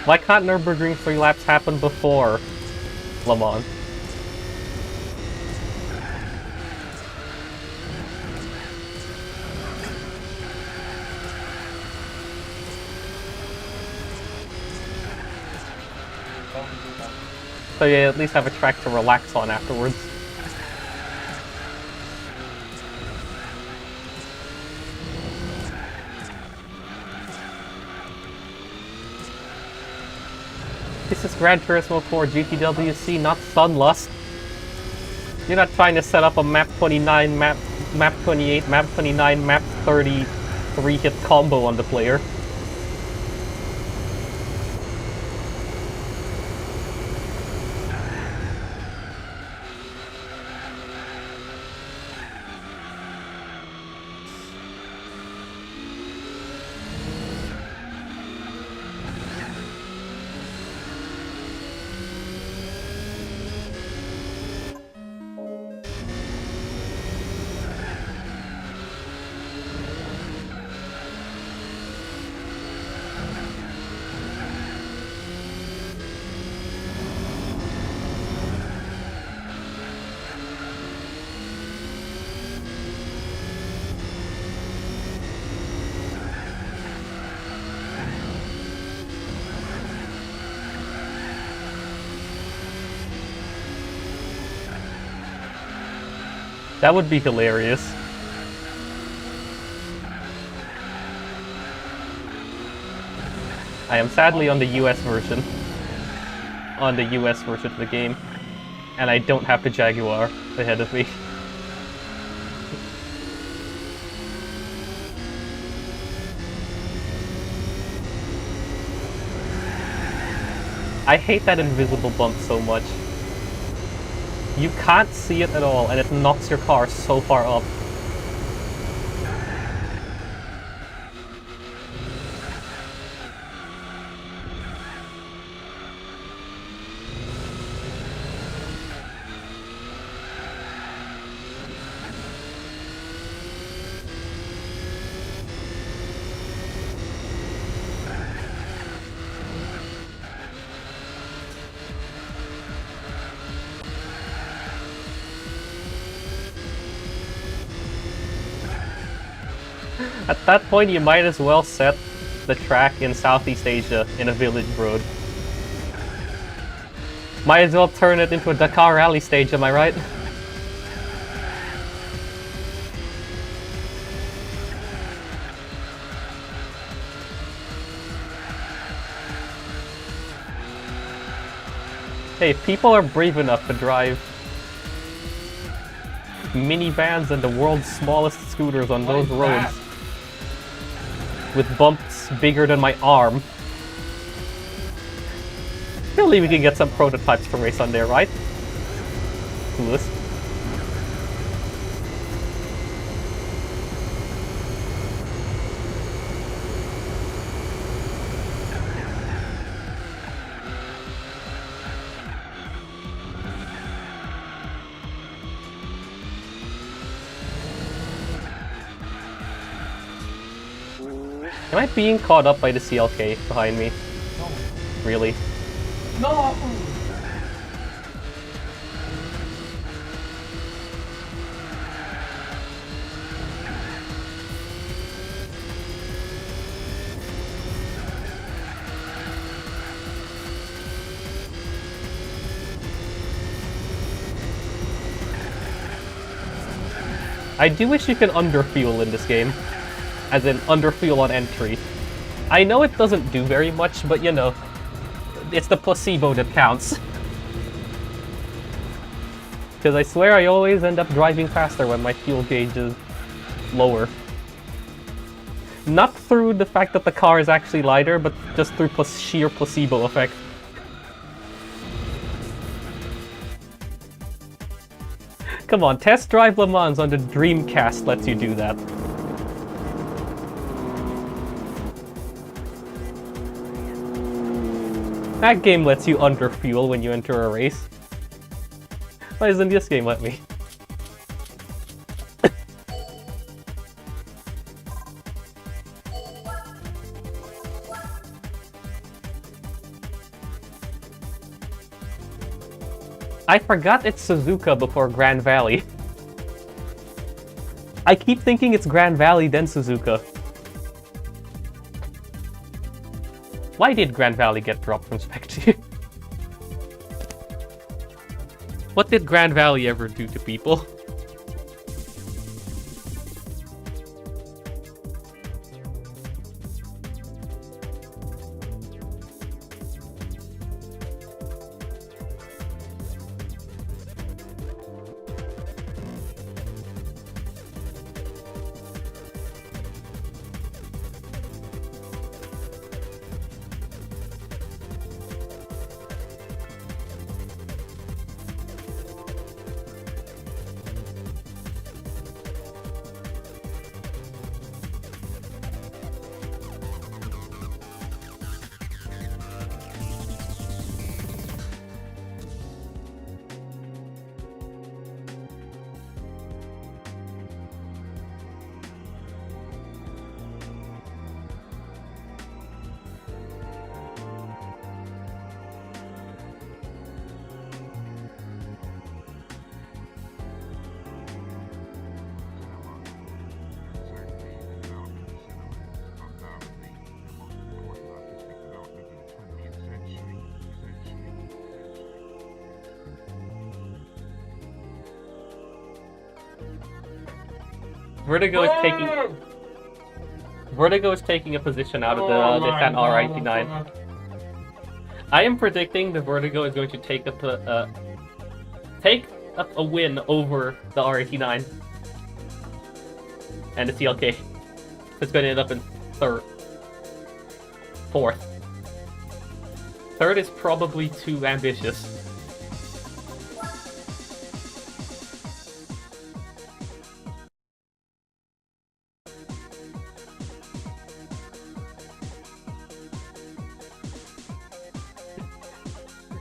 Why can't Nürburgring 3 laps happen before Le Mans? So you at least have a track to relax on afterwards. This is Gran Turismo 4 GTWC, not Sunlust. You're not trying to set up a map 29, map 28, map 29, map 30 3-hit combo on the player. That would be hilarious. I am sadly on the US version. On the US version of the game. And I don't have the Jaguar ahead of me. I hate that invisible bump so much. You can't see it at all, and it knocks your car so far up. At that point, you might as well set the track in Southeast Asia in a village road. Might as well turn it into a Dakar rally stage, am I right? Hey, people are brave enough to drive minivans and the world's smallest scooters on those roads. With bumps bigger than my arm. Surely we can get some prototypes for race on there, right? Coolest. Am I being caught up by the CLK behind me? No. Really? No! I do wish you could underfuel in this game. As in, underfuel on entry. I know it doesn't do very much, but you know, it's the placebo that counts. Because I swear I always end up driving faster when my fuel gauge is lower. Not through the fact that the car is actually lighter, but just through sheer placebo effect. Come on, Test Drive Le Mans on the Dreamcast lets you do that. That game lets you underfuel when you enter a race. Why doesn't this game let me? I forgot it's Suzuka before Grand Valley. I keep thinking it's Grand Valley then Suzuka. Why did Grand Valley get dropped from Spec 2? What did Grand Valley ever do to people? Vertigo is taking a position out of the Nissan R89. I am predicting the Vertigo is going to take up a win over the R89 and the CLK. It's going to end up in fourth. Third is probably too ambitious.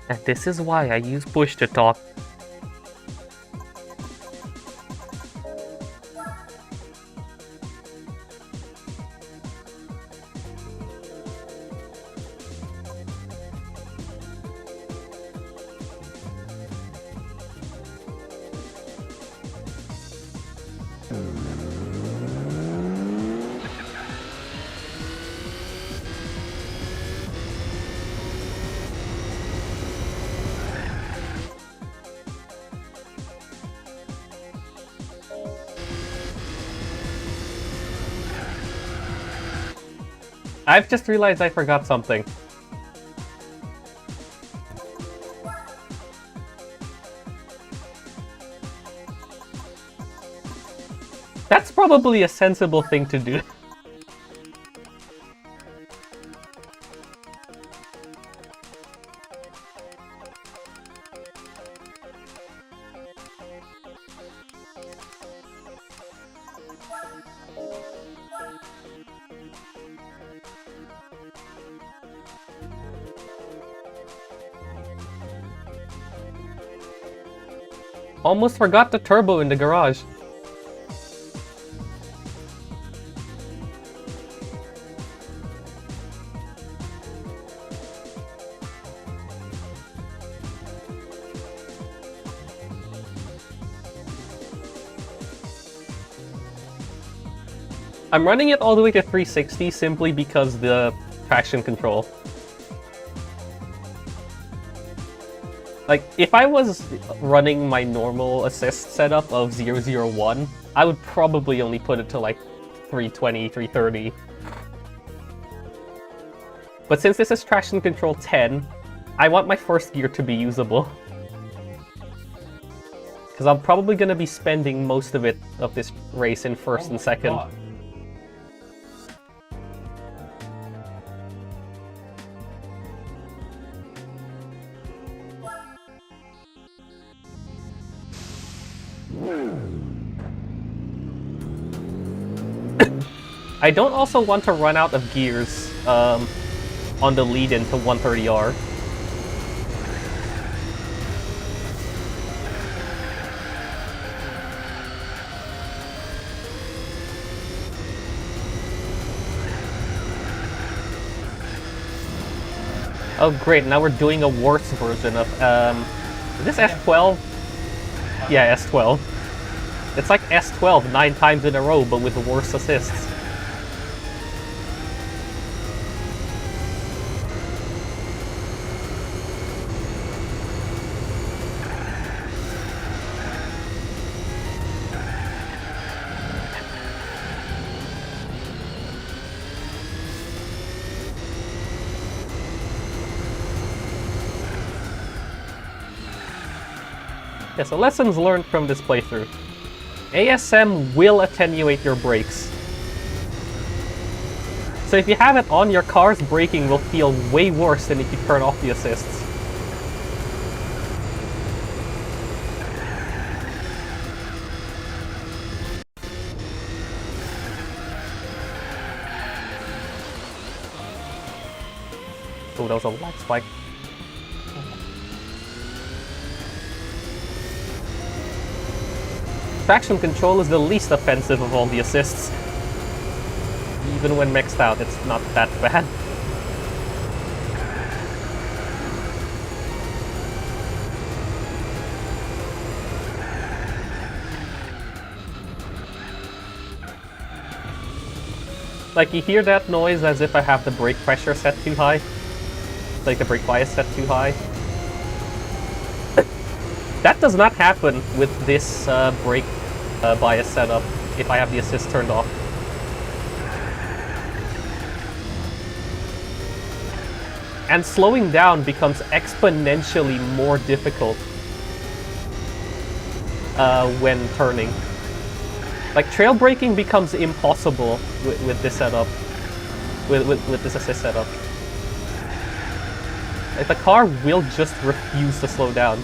And this is why I use push to talk. I've just realized I forgot something. That's probably a sensible thing to do. Almost forgot the turbo in the garage. I'm running it all the way to 360 simply because the traction control. Like, if I was running my normal assist setup of 001, I would probably only put it to like 320, 330. But since this is traction control 10, I want my first gear to be usable. Because I'm probably going to be spending most of this race in first and second. God. I don't also want to run out of gears on the lead-in to 130R. Oh great, now we're doing a worse version of, is this S12? Yeah, S12. It's like S12 9 times in a row, but with worse assists. Yeah, so lessons learned from this playthrough. ASM will attenuate your brakes. So if you have it on, your car's braking will feel way worse than if you turn off the assists. Oh, that was a lag spike. Traction control is the least offensive of all the assists. Even when maxed out, it's not that bad. Like, you hear that noise as if I have the brake pressure set too high. Like the brake bias set too high. That does not happen with this brake bias setup if I have the assist turned off. And slowing down becomes exponentially more difficult when turning. Like, trail braking becomes impossible with this setup, with this assist setup. Like, the car will just refuse to slow down.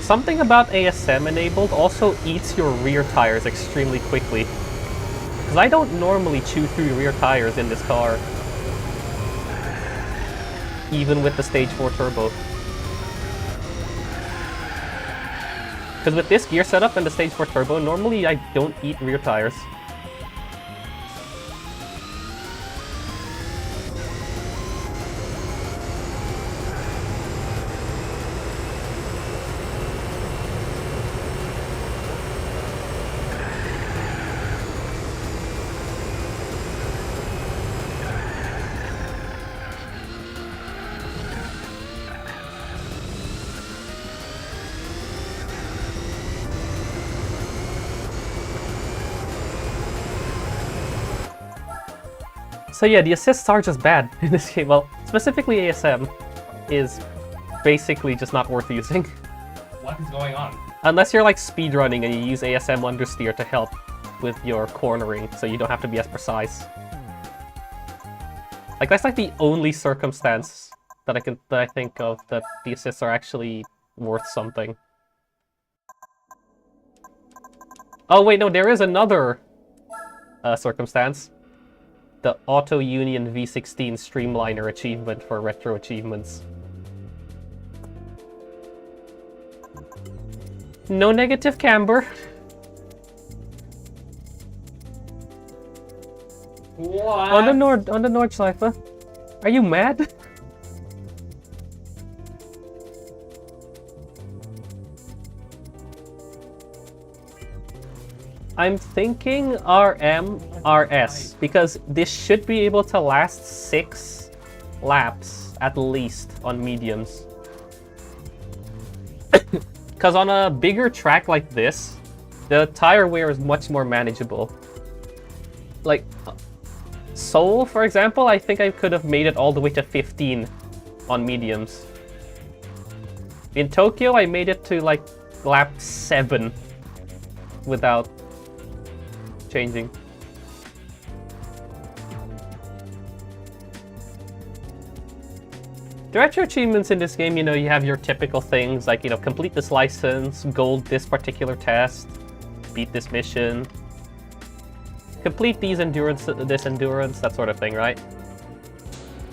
Something about ASM enabled also eats your rear tires extremely quickly. Because I don't normally chew through rear tires in this car. Even with the Stage 4 Turbo. Because with this gear setup and the Stage 4 Turbo, normally I don't eat rear tires. So yeah, the assists are just bad in this game. Well, specifically ASM is basically just not worth using. What is going on? Unless you're like speedrunning and you use ASM understeer to help with your cornering, so you don't have to be as precise. Like, that's like the only circumstance that I think of that the assists are actually worth something. Oh wait, no, there is another circumstance. The Auto Union V16 Streamliner achievement for retro achievements. No negative camber. What? On the Nordschleife. Are you mad? I'm thinking RM, RS, because this should be able to last 6 laps at least on mediums. Because on a bigger track like this, the tire wear is much more manageable. Like, Seoul, for example, I think I could have made it all the way to 15 on mediums. In Tokyo, I made it to like lap 7 without changing. The retro achievements in this game, you have your typical things like, complete this license, gold this particular test, beat this mission, complete this endurance, that sort of thing, right?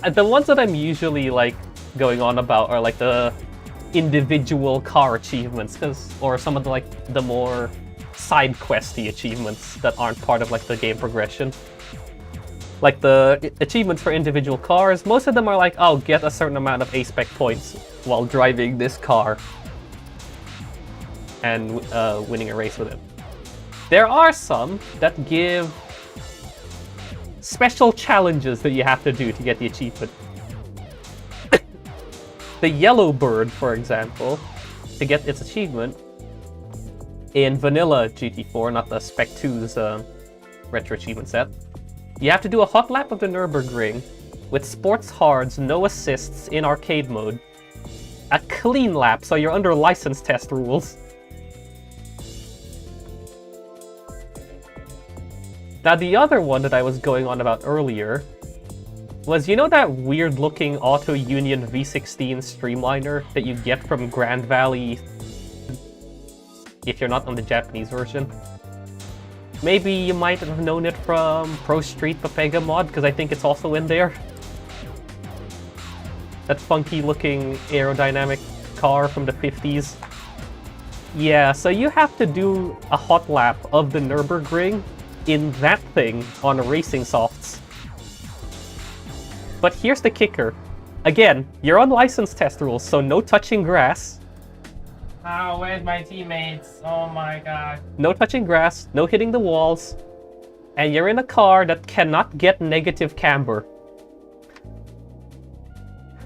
The ones that I'm usually like going on about are like the individual car achievements, or some of the more side questy achievements that aren't part of like the game progression. Like the achievements for individual cars, most of them are like, oh, get a certain amount of A-spec points while driving this car and winning a race with it. There are some that give special challenges that you have to do to get the achievement. The yellow bird, for example, to get its achievement in vanilla GT4, not the Spec 2's retro achievement set, you have to do a hot lap of the Nürburgring with sports hards, no assists in arcade mode. A clean lap, so you're under license test rules. Now the other one that I was going on about earlier was, that weird-looking Auto Union V16 streamliner that you get from Grand Valley if you're not on the Japanese version? Maybe you might have known it from Pro Street Papega mod, because I think it's also in there. That funky-looking aerodynamic car from the 50s. Yeah, so you have to do a hot lap of the Nürburgring in that thing on racing softs. But here's the kicker. Again, you're on license test rules, so no touching grass. Oh, where's my teammates? Oh my god. No touching grass, no hitting the walls, and you're in a car that cannot get negative camber.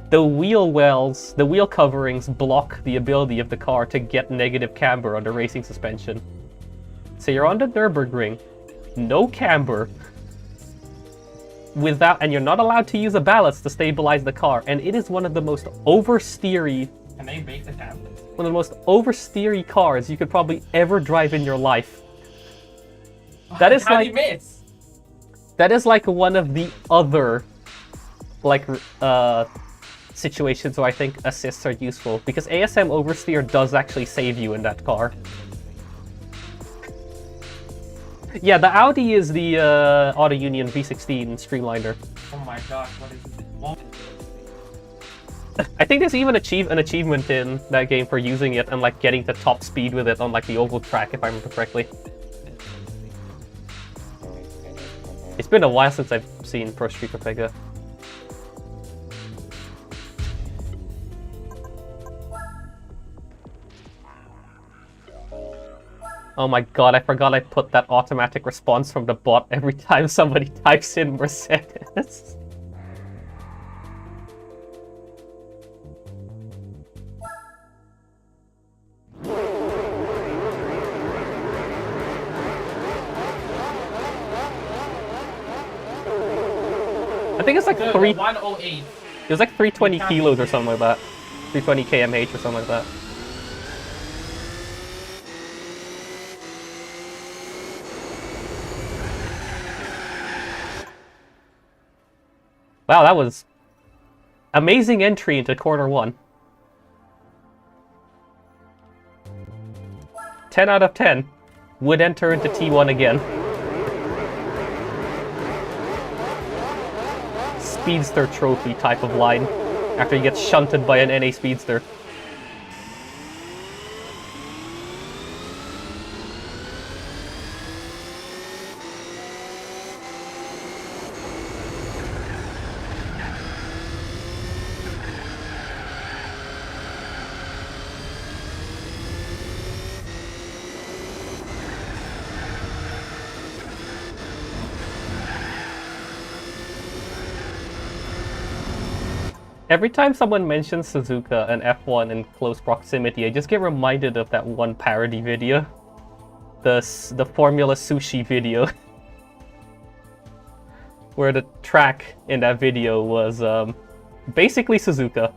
The wheel wells, the wheel coverings block the ability of the car to get negative camber under racing suspension. So you're on the Nürburgring, no camber, and you're not allowed to use a ballast to stabilize the car, and it is one of the most oversteery... Can they make the camber? One of the most oversteery cars you could probably ever drive in your life. That is How do you miss? That is like one of the other situations where I think assists are useful, because ASM oversteer does actually save you in that car. Yeah, the Audi is the Auto Union V16 streamliner. Oh my gosh, what is this? I think there's even an achievement in that game for using it and like getting to top speed with it on like the oval track, if I remember correctly. It's been a while since I've seen Pro Street Papega. Oh my god, I forgot I put that automatic response from the bot every time somebody types in Mercedes. I think it's like 108. It was like 320 kilos or something like that. 320 kmh or something like that. Wow, that was amazing entry into corner 1. 10 out of 10. Would enter into T1 again. Speedster trophy type of line after he gets shunted by an NA Speedster. Every time someone mentions Suzuka and F1 in close proximity, I just get reminded of that one parody video. The Formula Sushi video. Where the track in that video was basically Suzuka.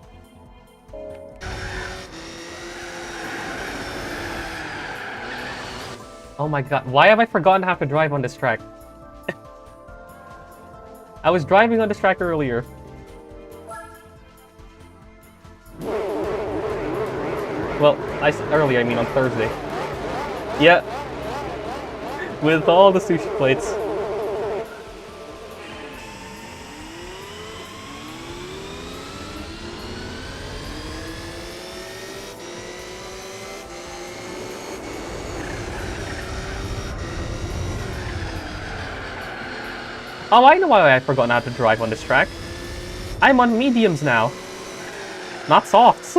Oh my god, why have I forgotten how to drive on this track? I was driving on this track earlier. Well, early, I mean on Thursday. Yeah. With all the sushi plates. Oh, I know why I forgot how to drive on this track. I'm on mediums now. Not softs.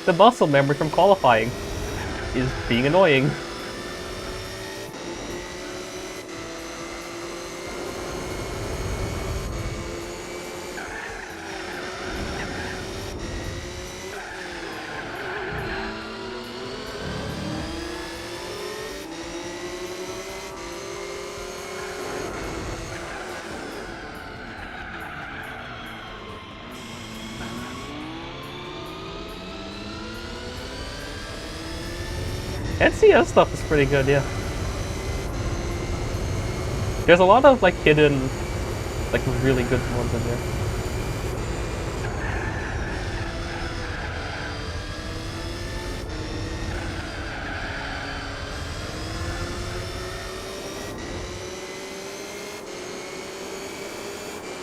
The muscle memory from qualifying is being annoying. NCS stuff is pretty good, yeah. There's a lot of like hidden, like really good ones in there.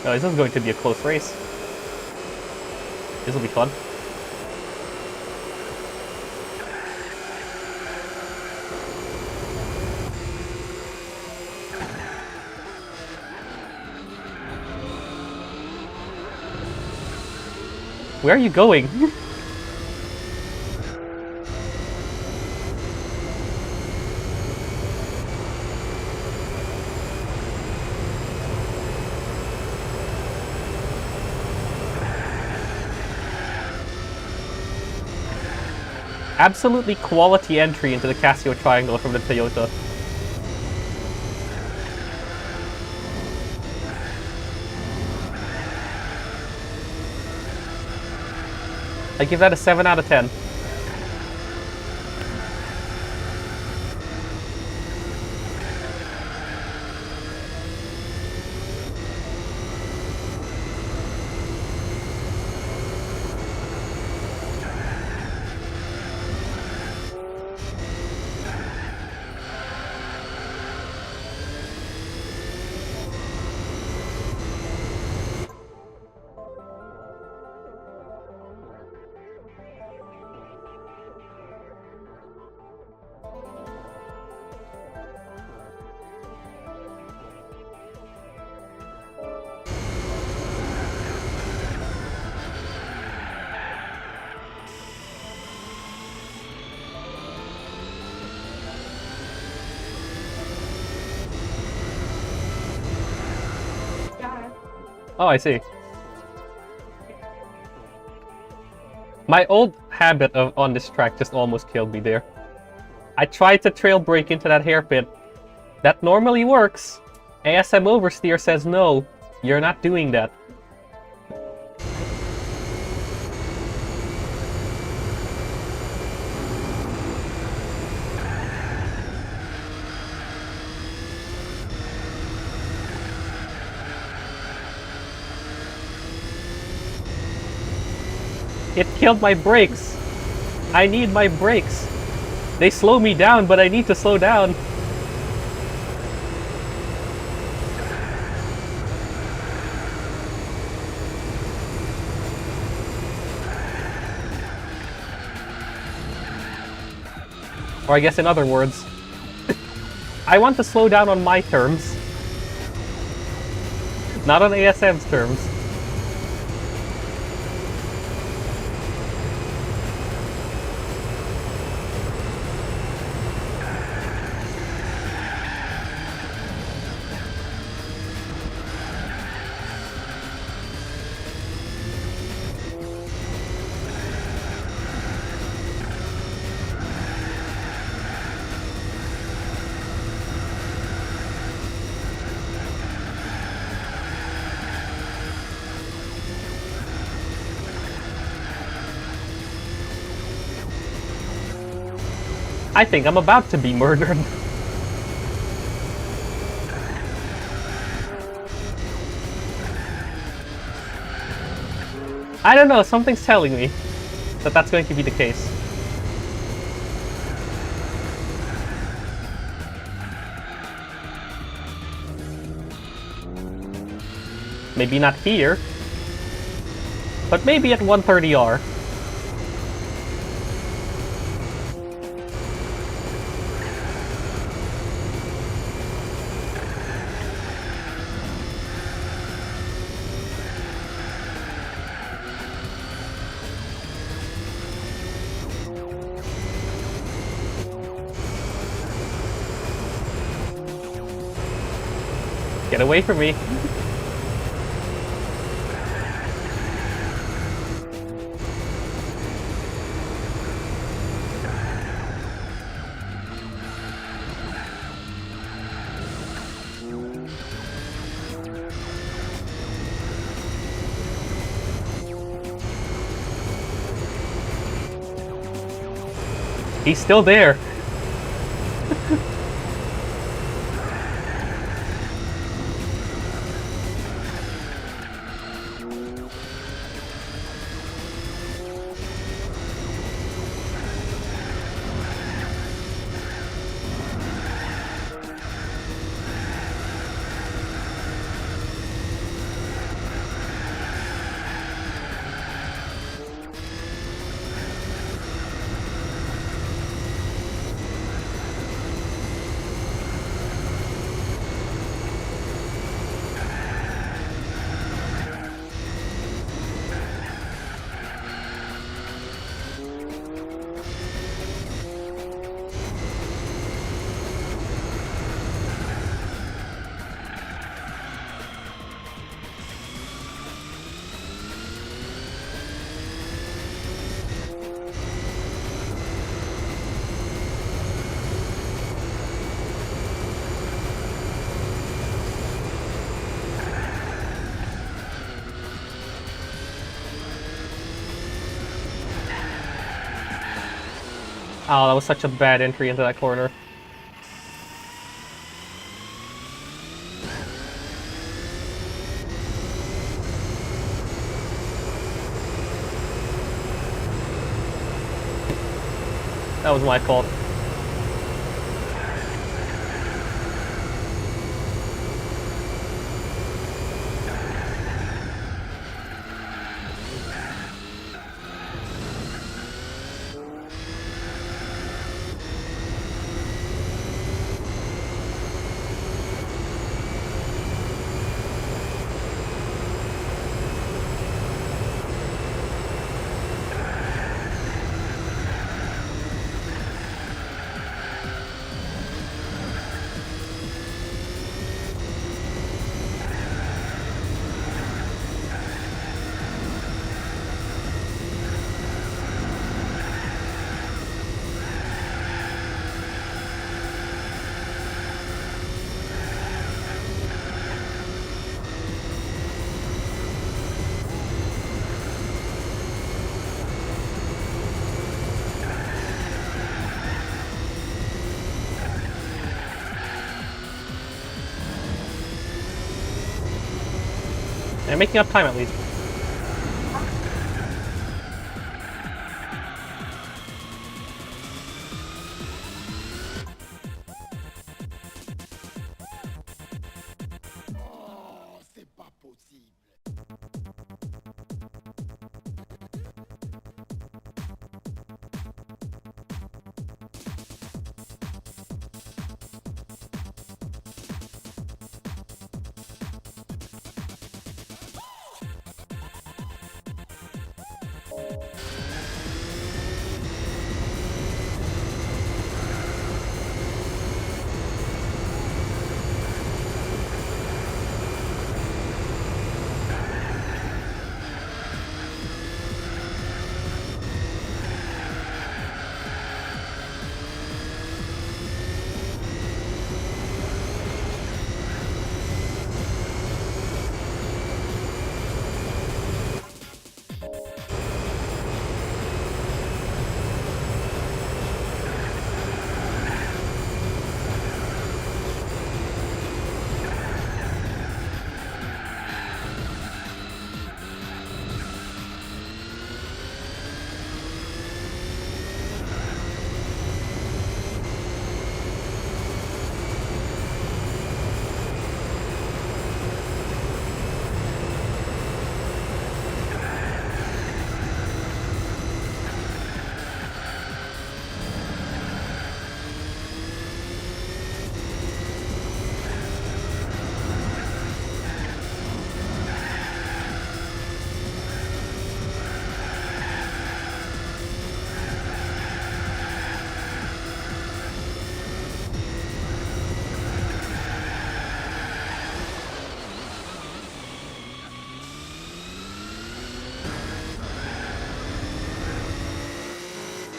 Oh, this is going to be a close race. This will be fun. Where are you going? Absolutely quality entry into the Casio Triangle from the Toyota. I give that a 7 out of 10. Oh, I see. My old habit on this track just almost killed me there. I tried to trail brake into that hairpin. That normally works. ASM oversteer says no, you're not doing that. It killed my brakes. I need my brakes. They slow me down, but I need to slow down. Or I guess in other words, I want to slow down on my terms, not on ASM's terms. I think I'm about to be murdered. I don't know, something's telling me that that's going to be the case. Maybe not here, but maybe at 130R. Get away from me. He's still there. Oh, that was such a bad entry into that corner. That was my fault. And making up time at least.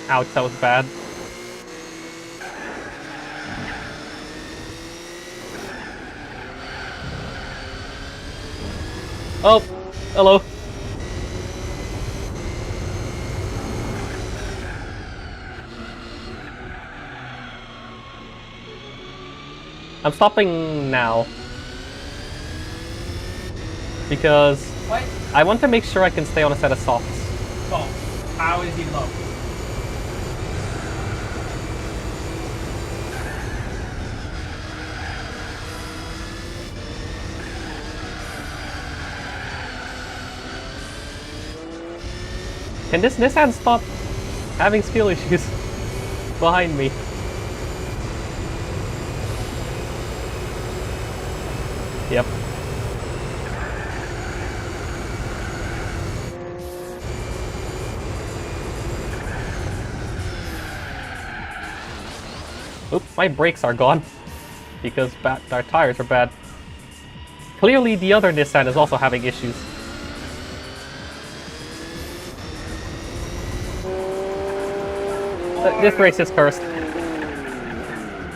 Ouch, that was bad. Oh, hello. I'm stopping now. Because What? I want to make sure I can stay on a set of softs. Oh, how is he low? Can this Nissan stop having skill issues behind me? Yep. Oops, my brakes are gone because our tires are bad. Clearly the other Nissan is also having issues. This race is cursed.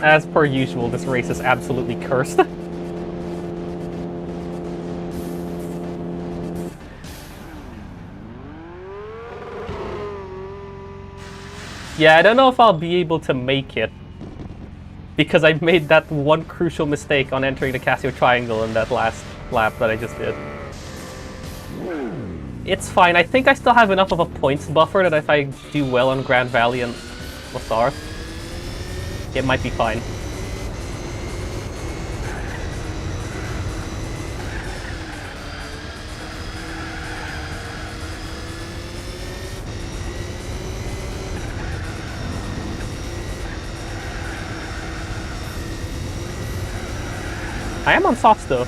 As per usual, this race is absolutely cursed. Yeah, I don't know if I'll be able to make it. Because I made that one crucial mistake on entering the Casio Triangle in that last lap that I just did. It's fine. I think I still have enough of a points buffer that if I do well on Grand Valley and Lassar, it might be fine. I am on softs though.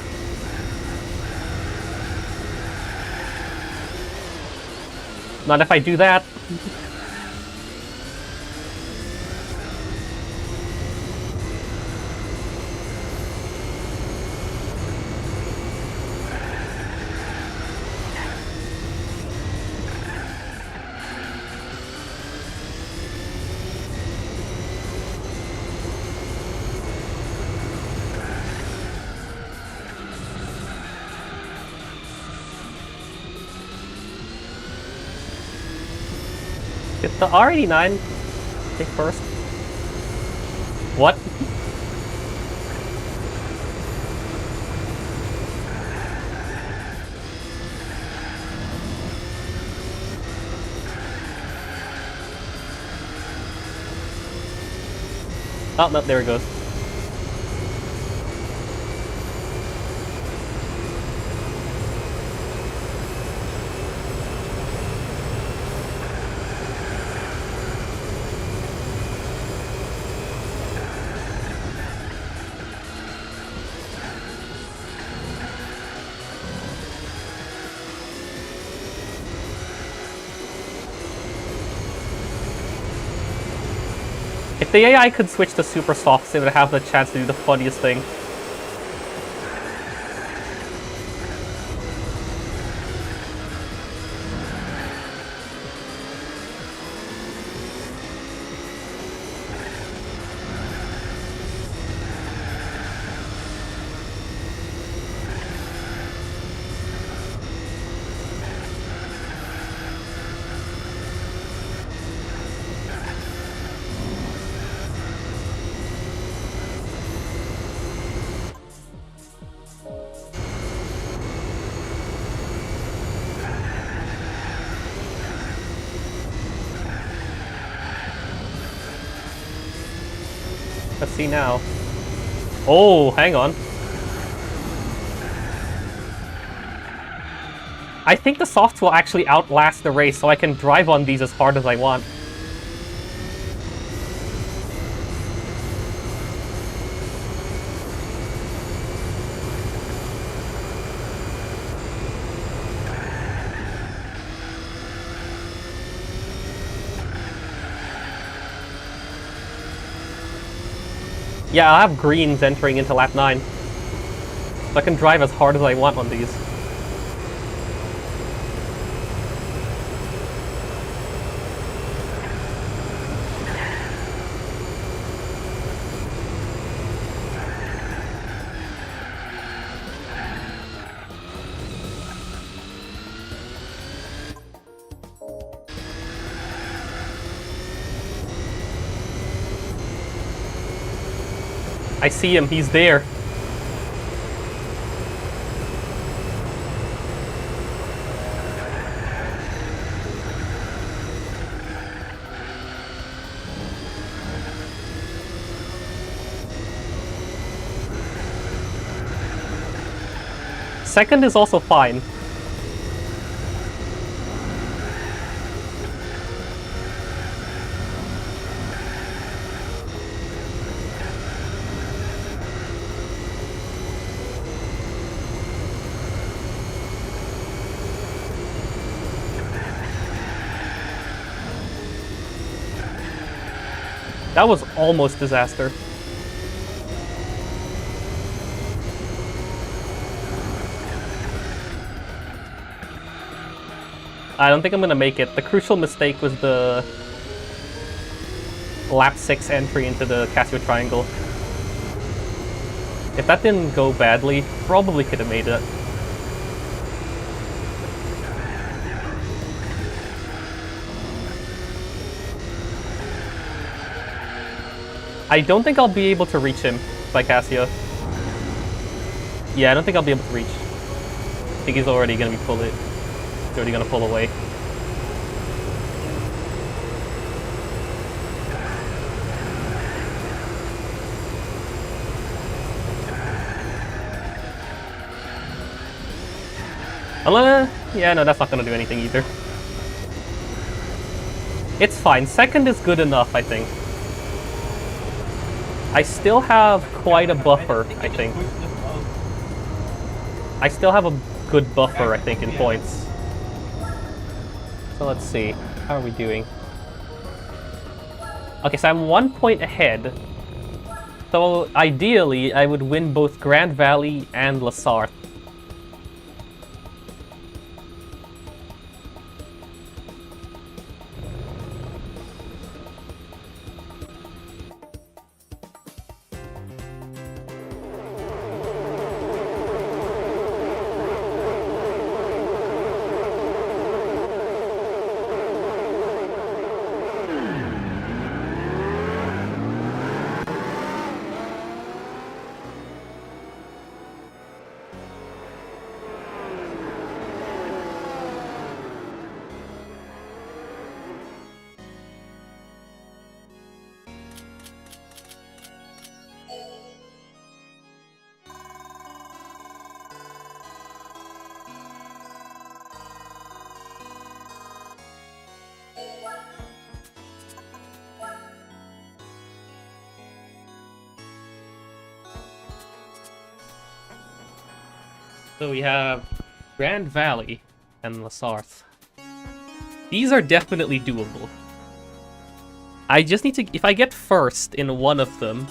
Not if I do that. Get the R89. Take first. What? Oh, no, there it goes. If the AI could switch to super softs, it would have the chance to do the funniest thing. Let's see now. Oh, hang on. I think the softs will actually outlast the race, so I can drive on these as hard as I want. Yeah, I'll have greens entering into lap 9. So I can drive as hard as I want on these. I see him, he's there. Second is also fine. That was almost disaster. I don't think I'm gonna make it. The crucial mistake was the lap 6 entry into the Casio Triangle. If that didn't go badly, probably could have made it. I don't think I'll be able to reach him by Casio. Yeah, I don't think I'll be able to reach. I think he's already gonna be he's already gonna pull away. Yeah, no, that's not gonna do anything either. It's fine. Second is good enough, I think. I still have quite a buffer, I think. I still have a good buffer, I think, in points. So let's see. How are we doing? Okay, so I'm 1 point ahead. So ideally, I would win both Grand Valley and La Sarthe. So we have Grand Valley and La Sarthe. These are definitely doable. I just need to... If I get first in one of them...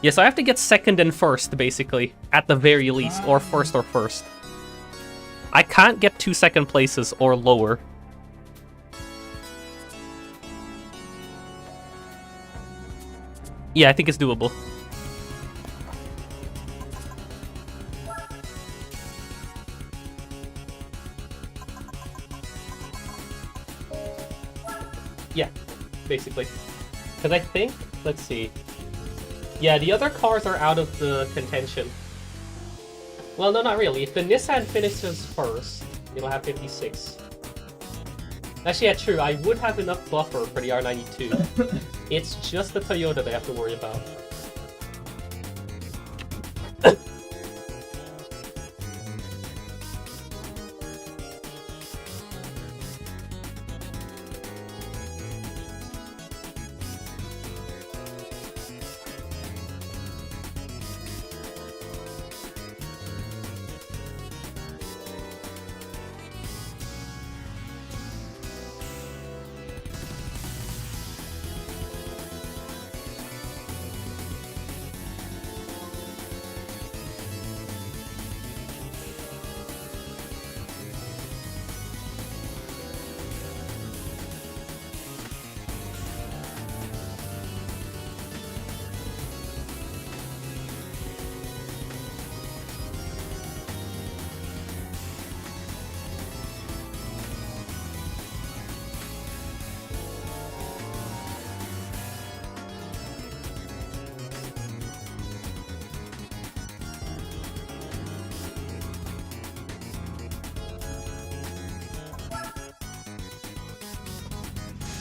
Yeah, so I have to get second and first, basically. At the very least. Or first or first. I can't get 2 second places or lower. Yeah, I think it's doable. Yeah, basically. Because I think, let's see. Yeah, the other cars are out of the contention. Well, no, not really. If the Nissan finishes first, it'll have 56. Actually, yeah, true. I would have enough buffer for the R92. It's just the Toyota they have to worry about.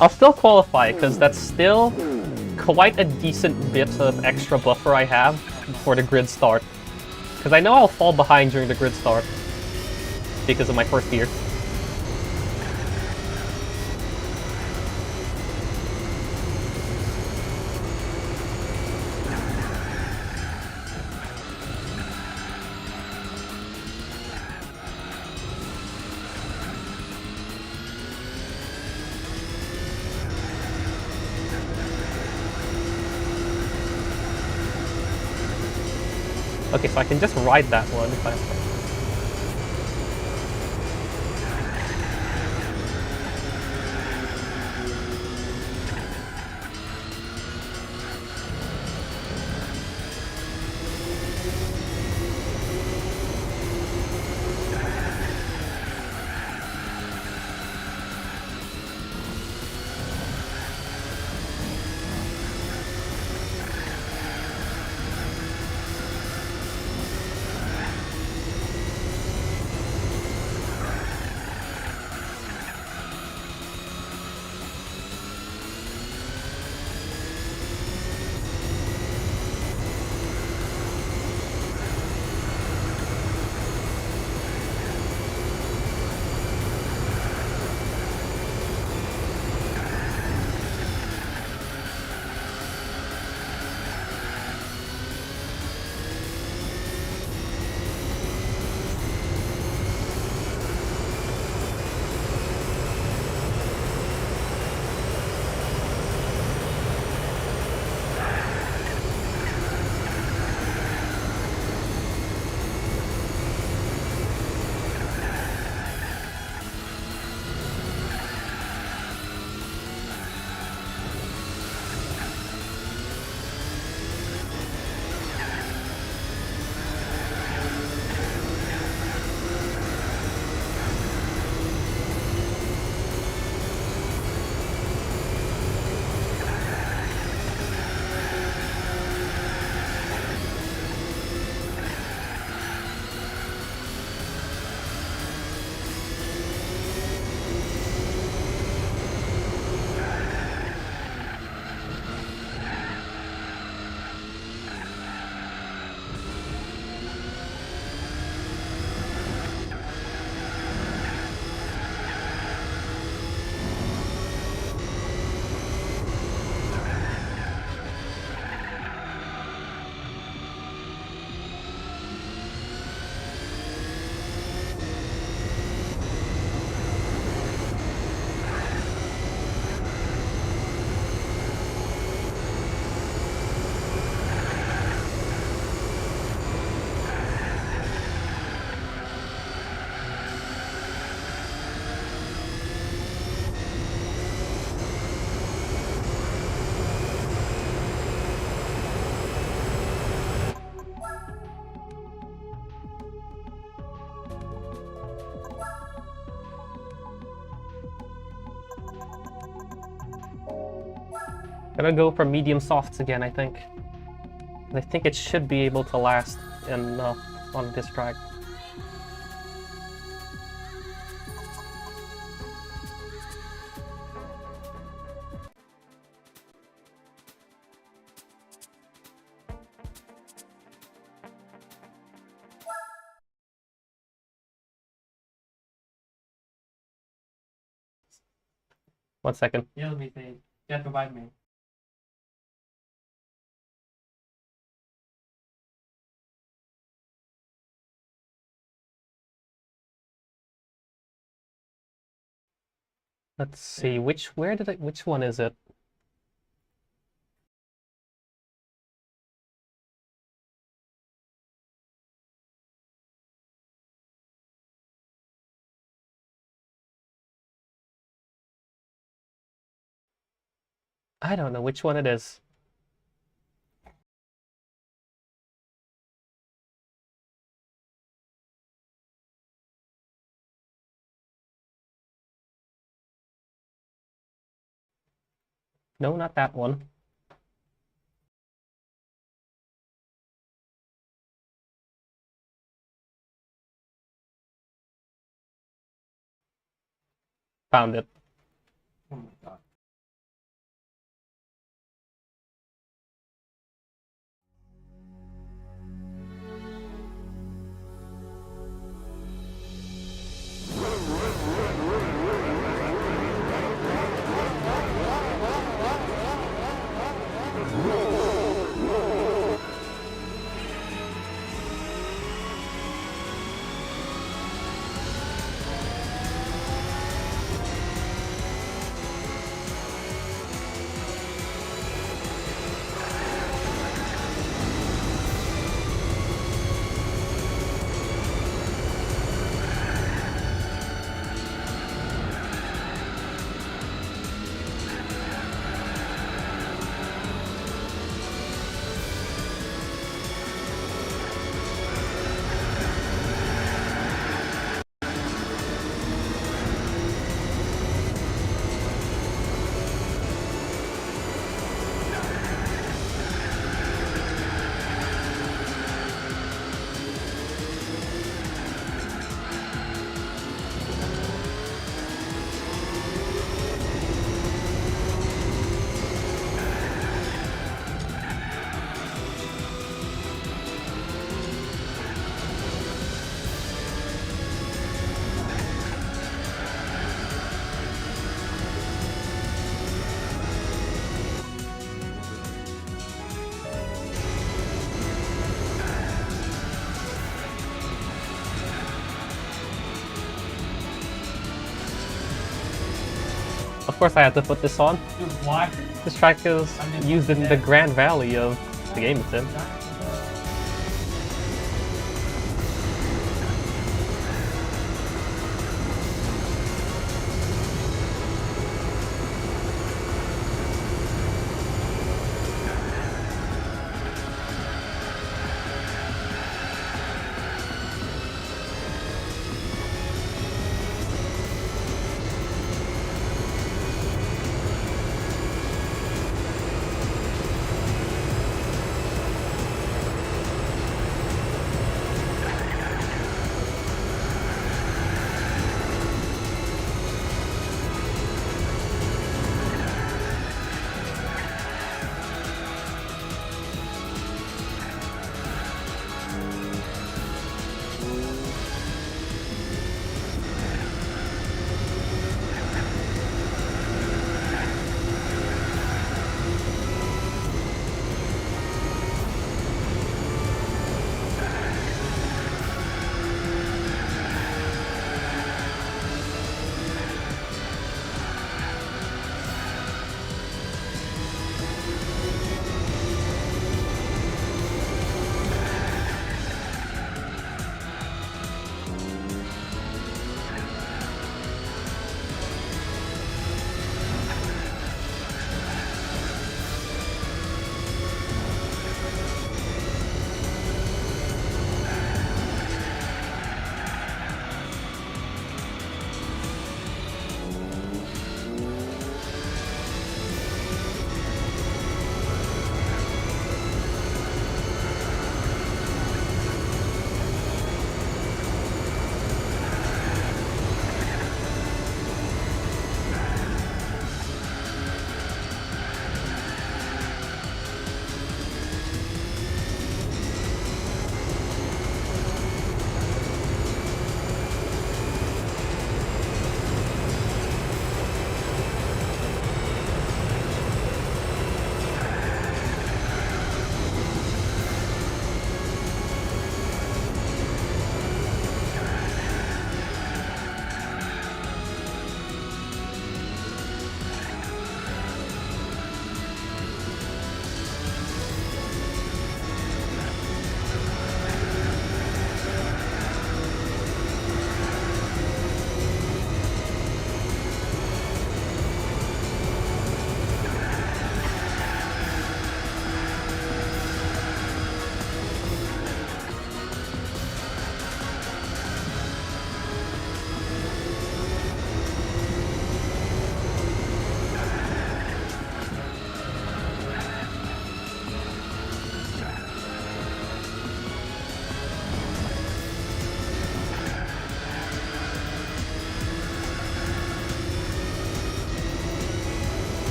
I'll still qualify, because that's still quite a decent bit of extra buffer I have for the grid start. Because I know I'll fall behind during the grid start because of my first gear. Okay, so I can just ride that one if I... Gonna go for medium softs again, I think. I think it should be able to last in on this track. One second. You'll be safe. Just provide me. Let's see, which one is it? I don't know which one it is. No, not that one. Found it. Oh my god. course I had to put this on. Dude, what? This track is used in the Grand Valley of the game it's in.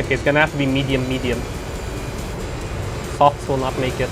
Okay, it's gonna have to be medium, medium. Softs will not make it.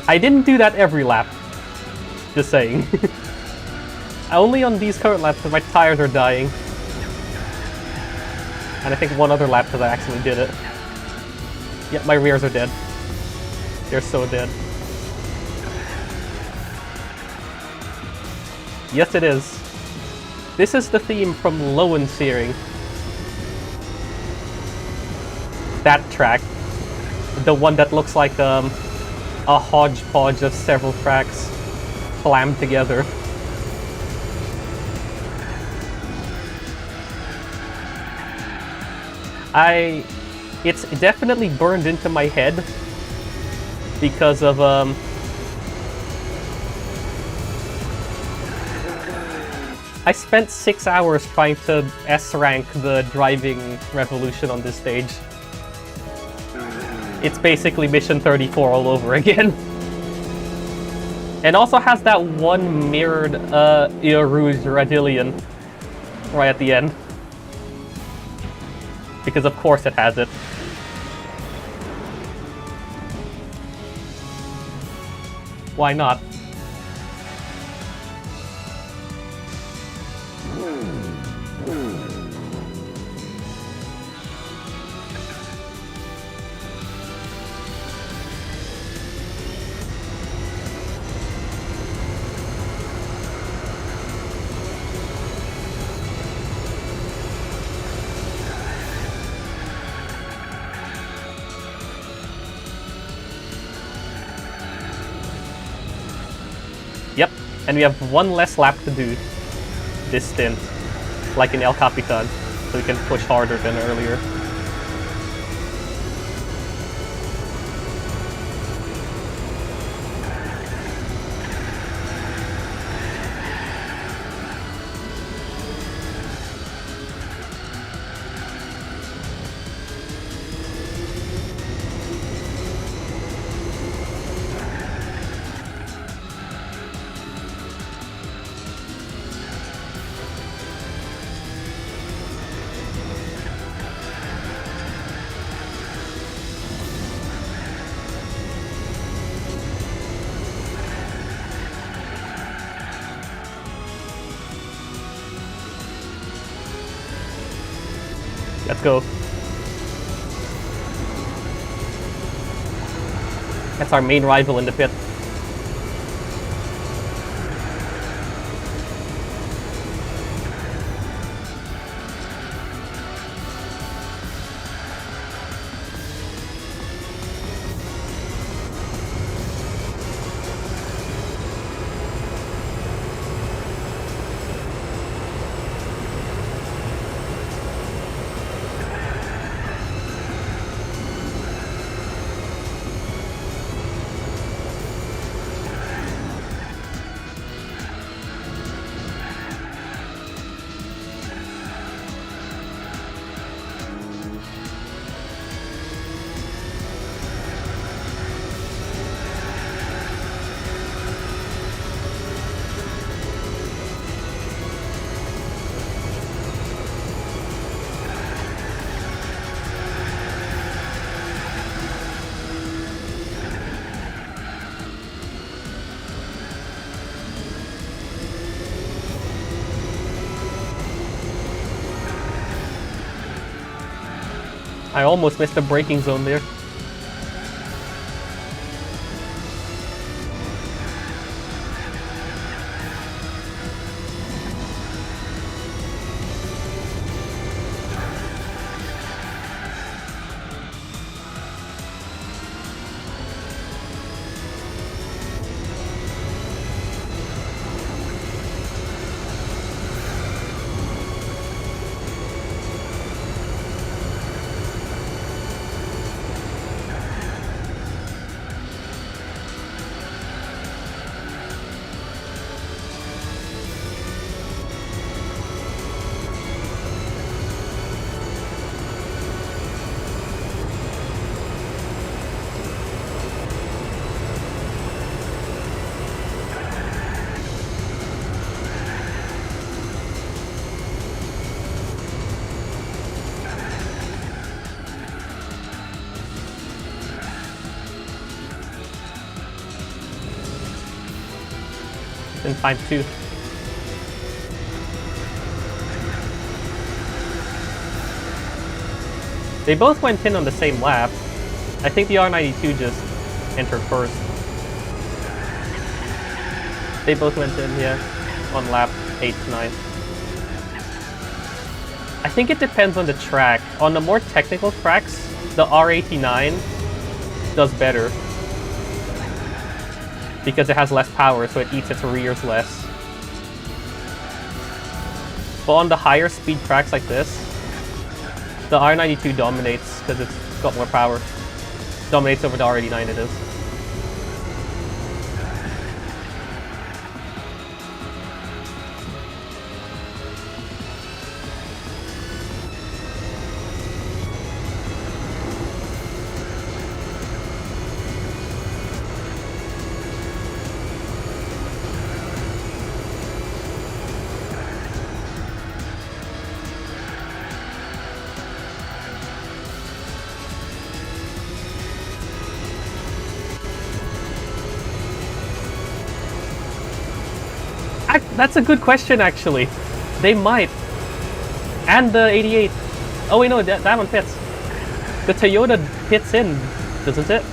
I didn't do that every lap. Just saying. Only on these current laps because my tires are dying. And I think one other lap because I actually did it. Yep, my rears are dead. They're so dead. Yes, it is. This is the theme from Lowen Searing. That track. The one that looks like a hodgepodge of several tracks clammed together. It's definitely burned into my head because of I spent 6 hours trying to S-rank the driving revolution on this stage. It's basically Mission 34 all over again. And also has that one mirrored Eau Rouge Radillion right at the end. Because of course it has it. Why not? Yep, and we have one less lap to do this stint, like in El Capitan, so we can push harder than earlier. Let's go. That's our main rival in the pit. I almost missed the braking zone there. in time too. They both went in on the same lap. I think the R92 just entered first. They both went in, yeah, on lap 8 to 9. I think it depends on the track. On the more technical tracks, the R89 does better. Because it has less power, so it eats its rears less. But on the higher speed tracks like this, the R92 dominates because it's got more power. Dominates over the R89 it is. That's a good question, actually. They might. And the 88. Oh wait, no, that one fits. The Toyota hits in, doesn't it?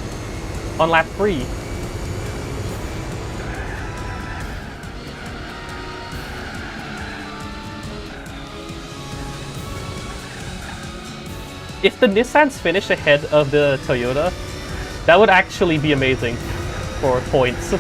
On lap 3. If the Nissans finish ahead of the Toyota, that would actually be amazing for points.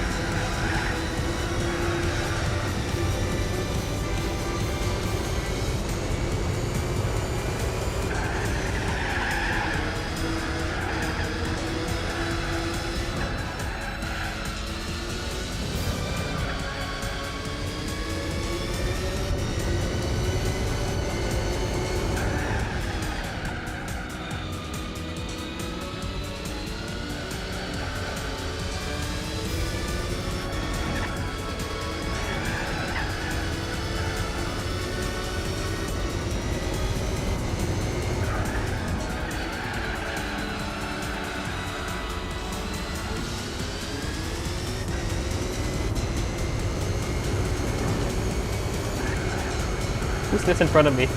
Who's this in front of me?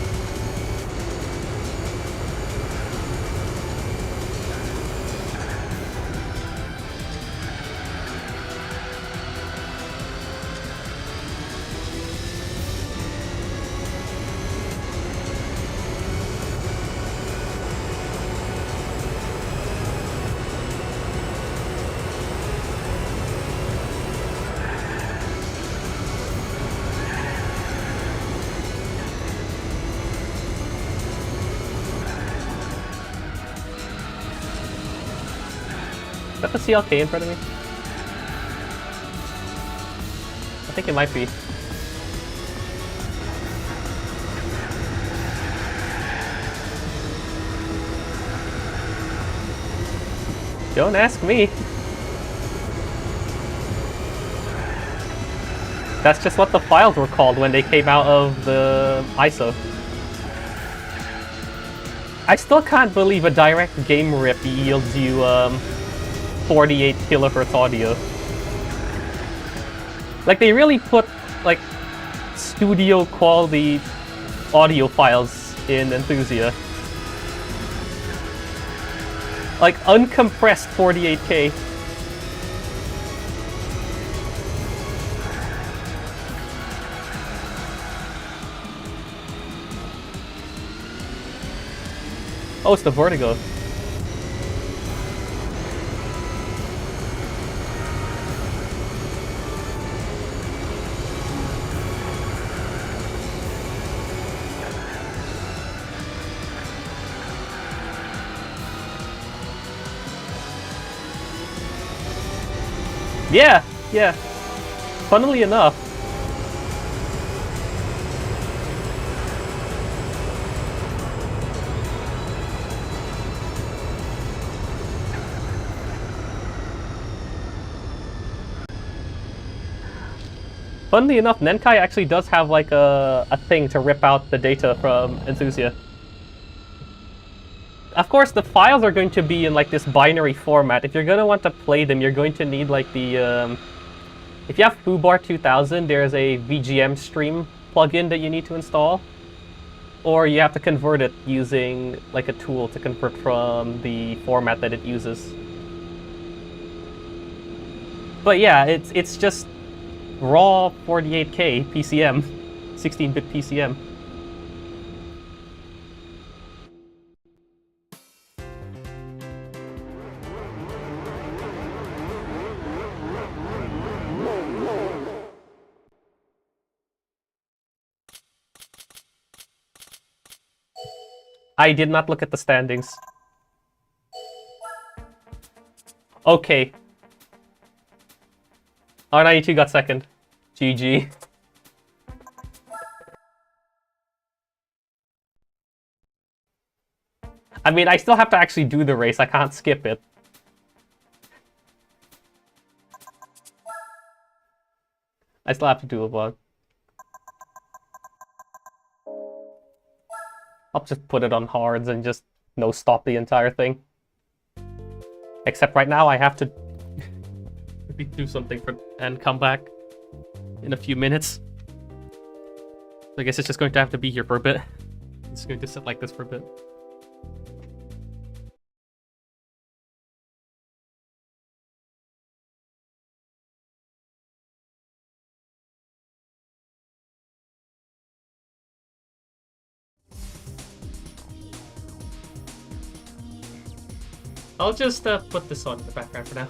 Is that the CLK in front of me? I think it might be. Don't ask me. That's just what the files were called when they came out of the ISO. I still can't believe a direct game rip yields you 48 kilohertz audio. Like, they really put like studio quality audio files in Enthusia. Like uncompressed 48K. Oh, it's the Vertigo. Yeah, yeah. Funnily enough. Funnily enough, Nenkai actually does have like a thing to rip out the data from Enthusia. Of course, the files are going to be in like this binary format. If you're going to want to play them, you're going to need like the If you have Foobar 2000, there's a VGM stream plugin that you need to install. Or you have to convert it using like a tool to convert from the format that it uses. But yeah, it's just raw 48K PCM, 16-bit PCM. I did not look at the standings. Okay. R92 got second. GG. I mean, I still have to actually do the race. I can't skip it. I still have to do a vlog. I'll just put it on hards and just no stop the entire thing. Except right now I have to do something and come back in a few minutes. So I guess it's just going to have to be here for a bit. I'm just going to sit like this for a bit. I'll just put this on in the background for now.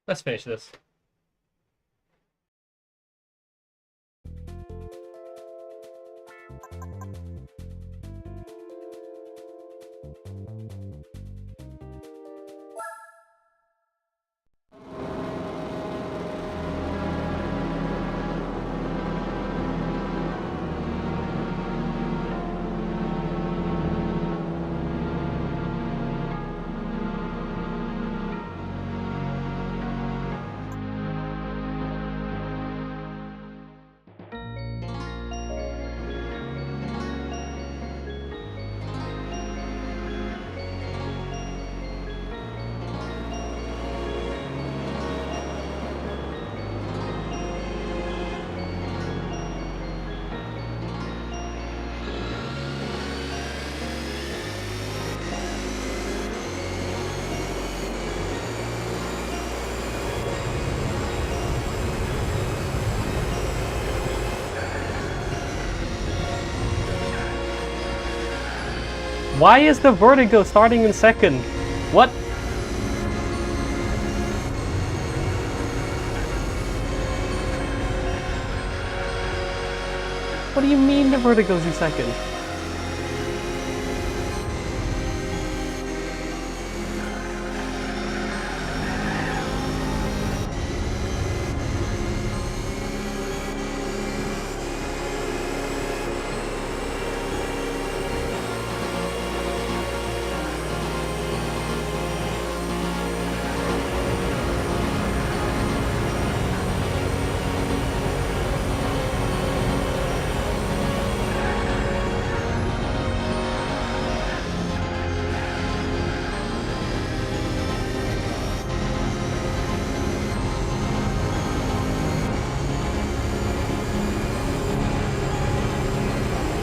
Let's finish this. Why is the vertigo starting in second? What? What do you mean the vertigo's in second?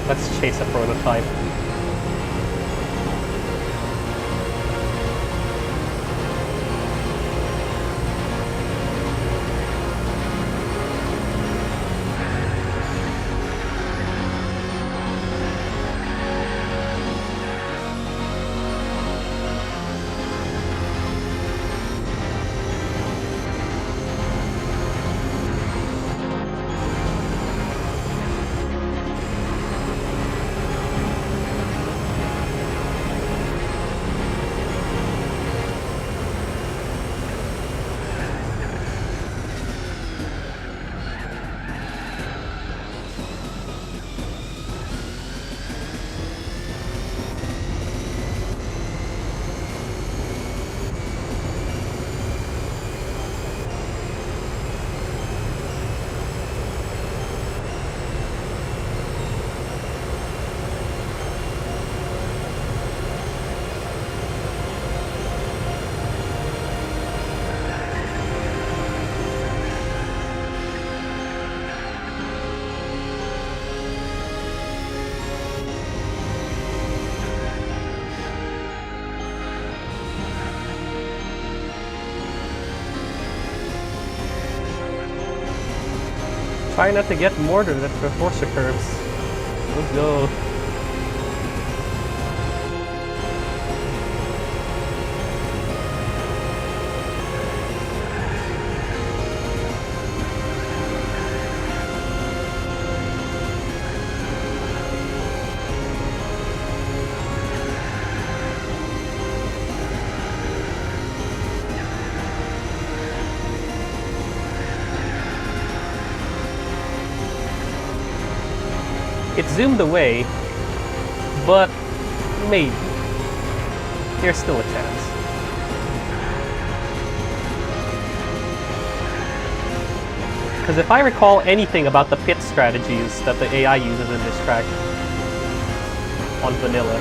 Let's chase a prototype. Try not to get mortared before the curves. Let's go. It zoomed away, but maybe. There's still a chance. Because if I recall anything about the pit strategies that the AI uses in this track on vanilla,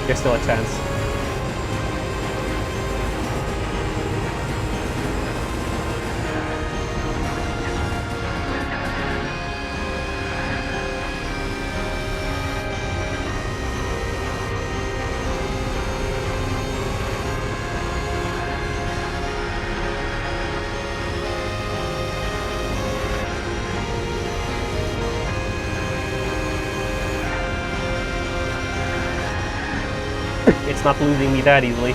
there's still a chance. It's not losing me that easily.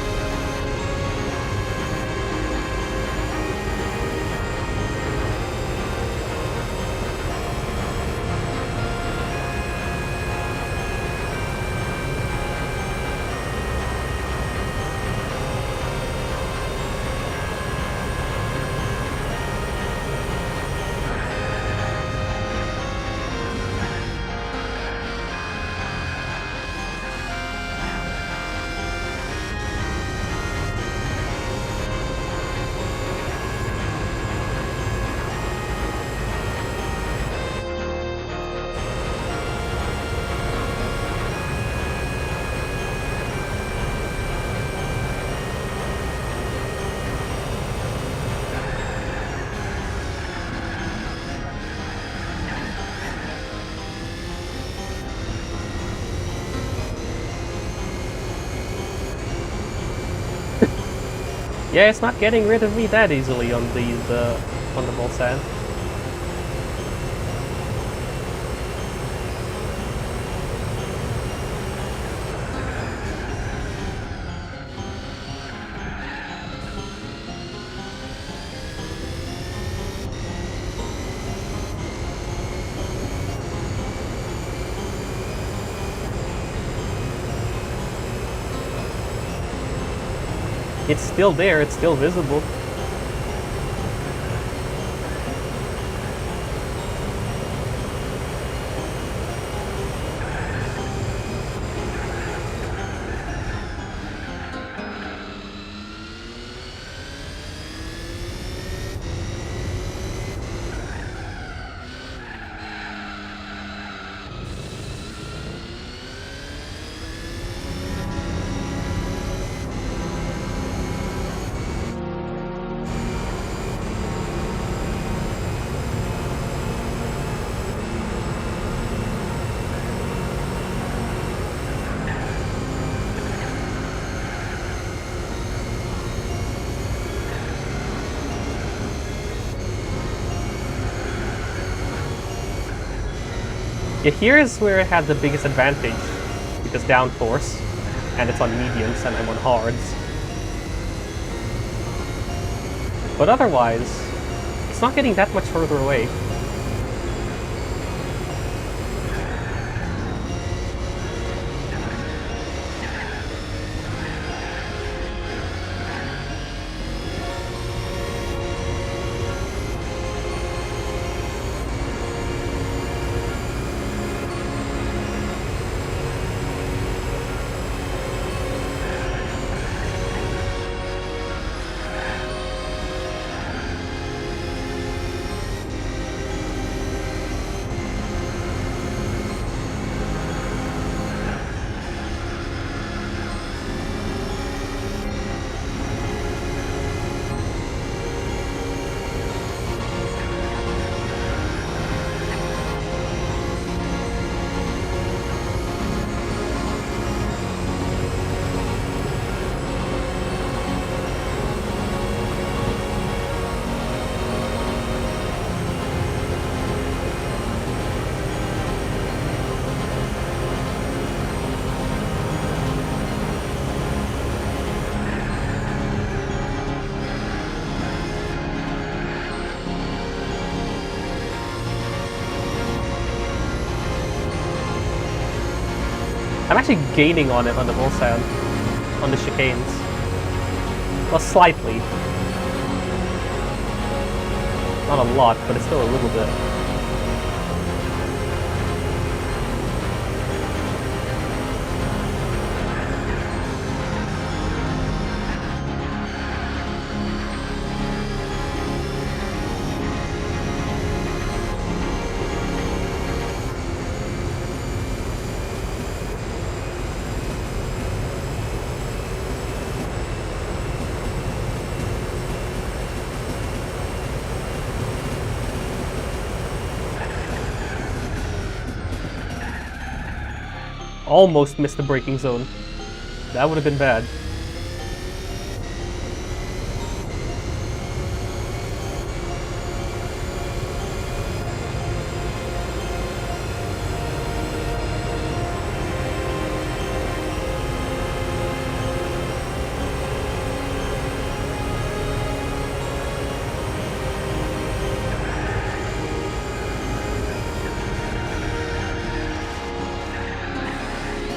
Yeah, it's not getting rid of me that easily on these, on the ball sand. It's still there, it's still visible. Yeah, here is where I had the biggest advantage, because downforce, and it's on mediums and I'm on hards. But otherwise, it's not getting that much further away. I'm actually gaining on it on the bull sand, on the chicanes. Well, slightly. Not a lot, but it's still a little bit. Almost missed the braking zone. That would have been bad.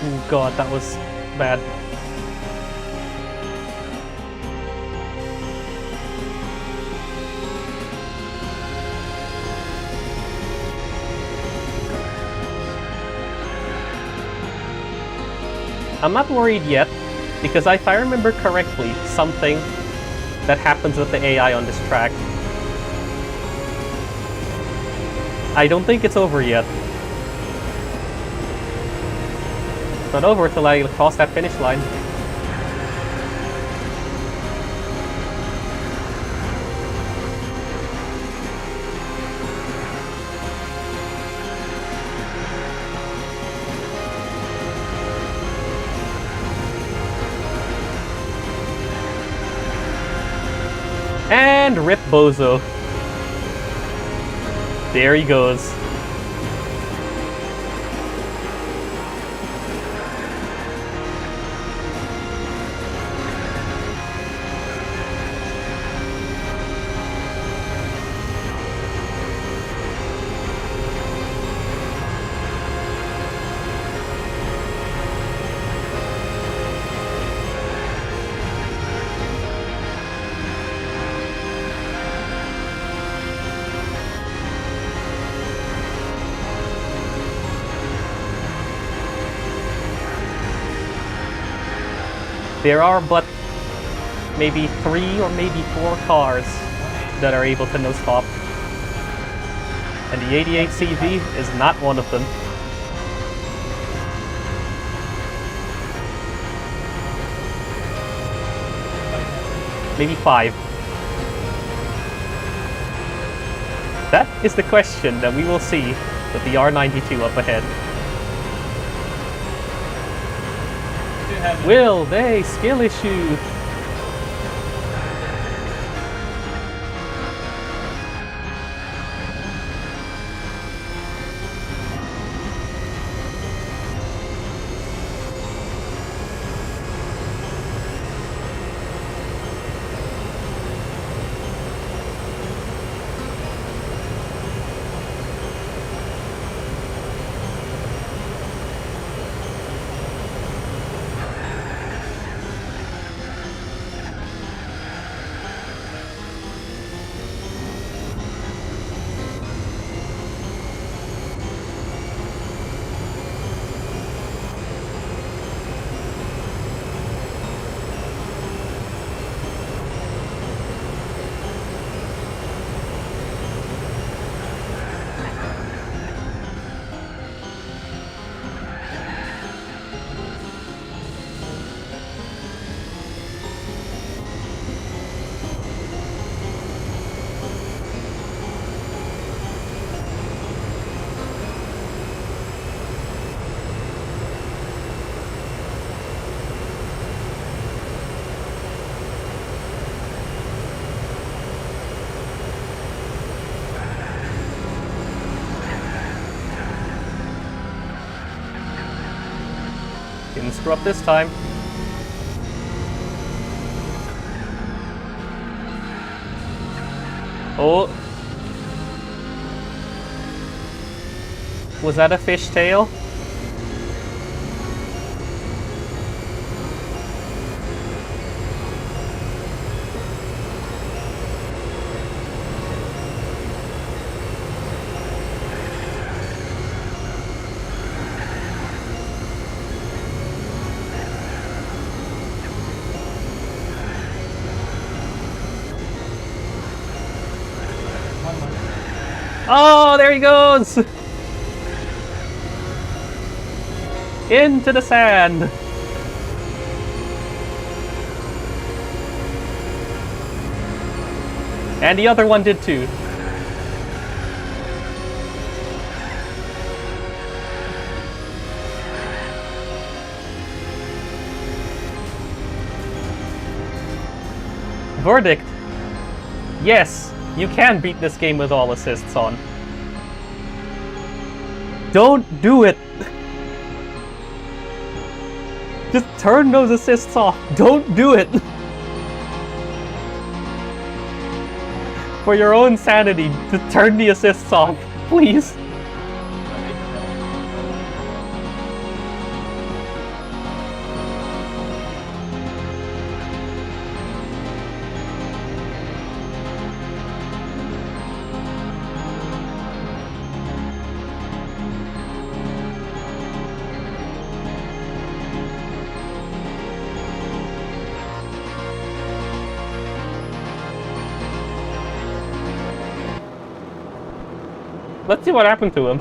Oh god, that was bad. I'm not worried yet, because if I remember correctly, something that happens with the AI on this track. I don't think it's over yet. It's not over till I cross that finish line. And rip Bozo. There he goes. There are but maybe 3 or maybe 4 cars that are able to no stop. And the 88 CV is not one of them. Maybe 5. That is the question that we will see with the R92 up ahead. Will they? Skill issue. Didn't screw up this time. Oh. Was that a fishtail? Oh, there he goes! Into the sand! And the other one did too. Verdict. Yes, you can beat this game with all assists on. Don't do it! Just turn those assists off. Don't do it! For your own sanity, just turn the assists off, please. Let's see what happened to him.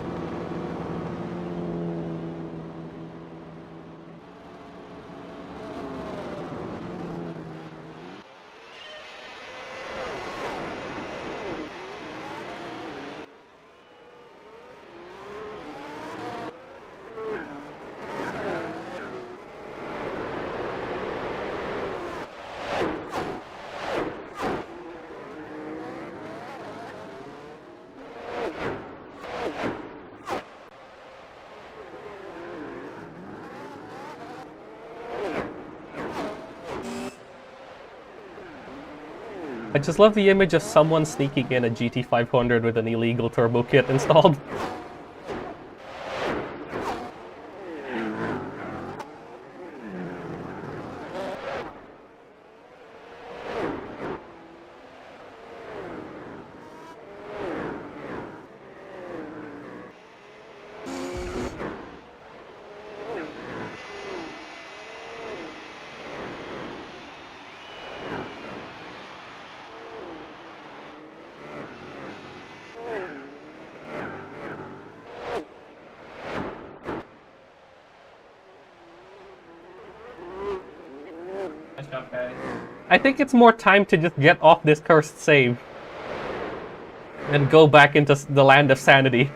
I just love the image of someone sneaking in a GT500 with an illegal turbo kit installed. Nice job, guys. I think it's more time to just get off this cursed save and go back into the land of sanity,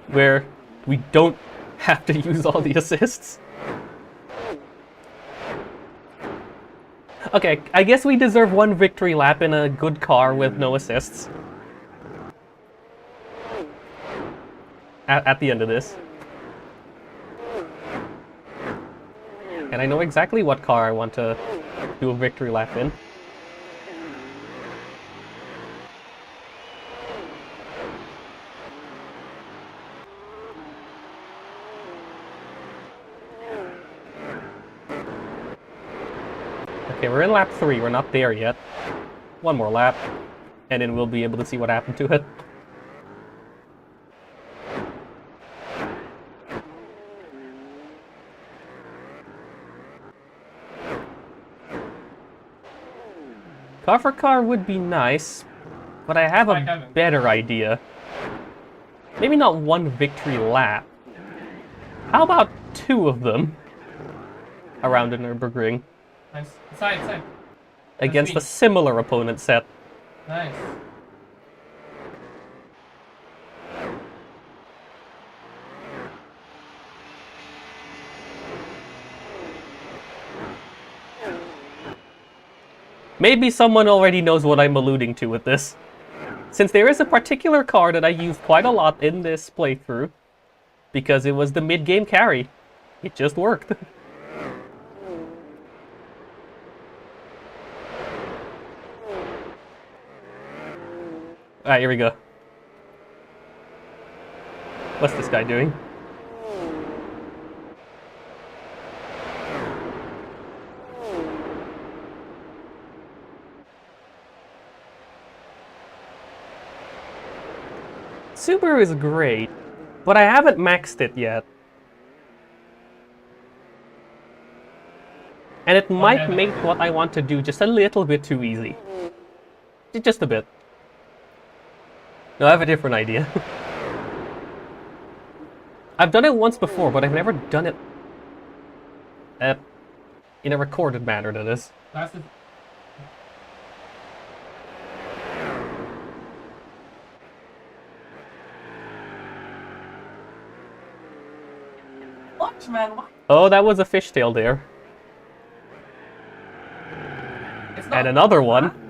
where we don't have to use all the assists. Okay, I guess we deserve one victory lap in a good car with no assists at the end of this. And I know exactly what car I want to do a victory lap in. Okay, we're in lap 3. We're not there yet. One more lap, and then we'll be able to see what happened to it. Car for car would be nice, but I have a better idea. Maybe not one victory lap. How about 2 of them around the Nürburgring? Nice. Side. Against a similar opponent set. Nice. Maybe someone already knows what I'm alluding to with this. Since there is a particular car that I used quite a lot in this playthrough, because it was the mid-game carry. It just worked. Alright, here we go. What's this guy doing? Subaru is great, but I haven't maxed it yet. And it might make what I want to do just a little bit too easy. Just a bit. No, I have a different idea. I've done it once before, but I've never done it in a recorded manner, that is. That's it. What, man? What? Oh, that was a fishtail there. It's not... And another one.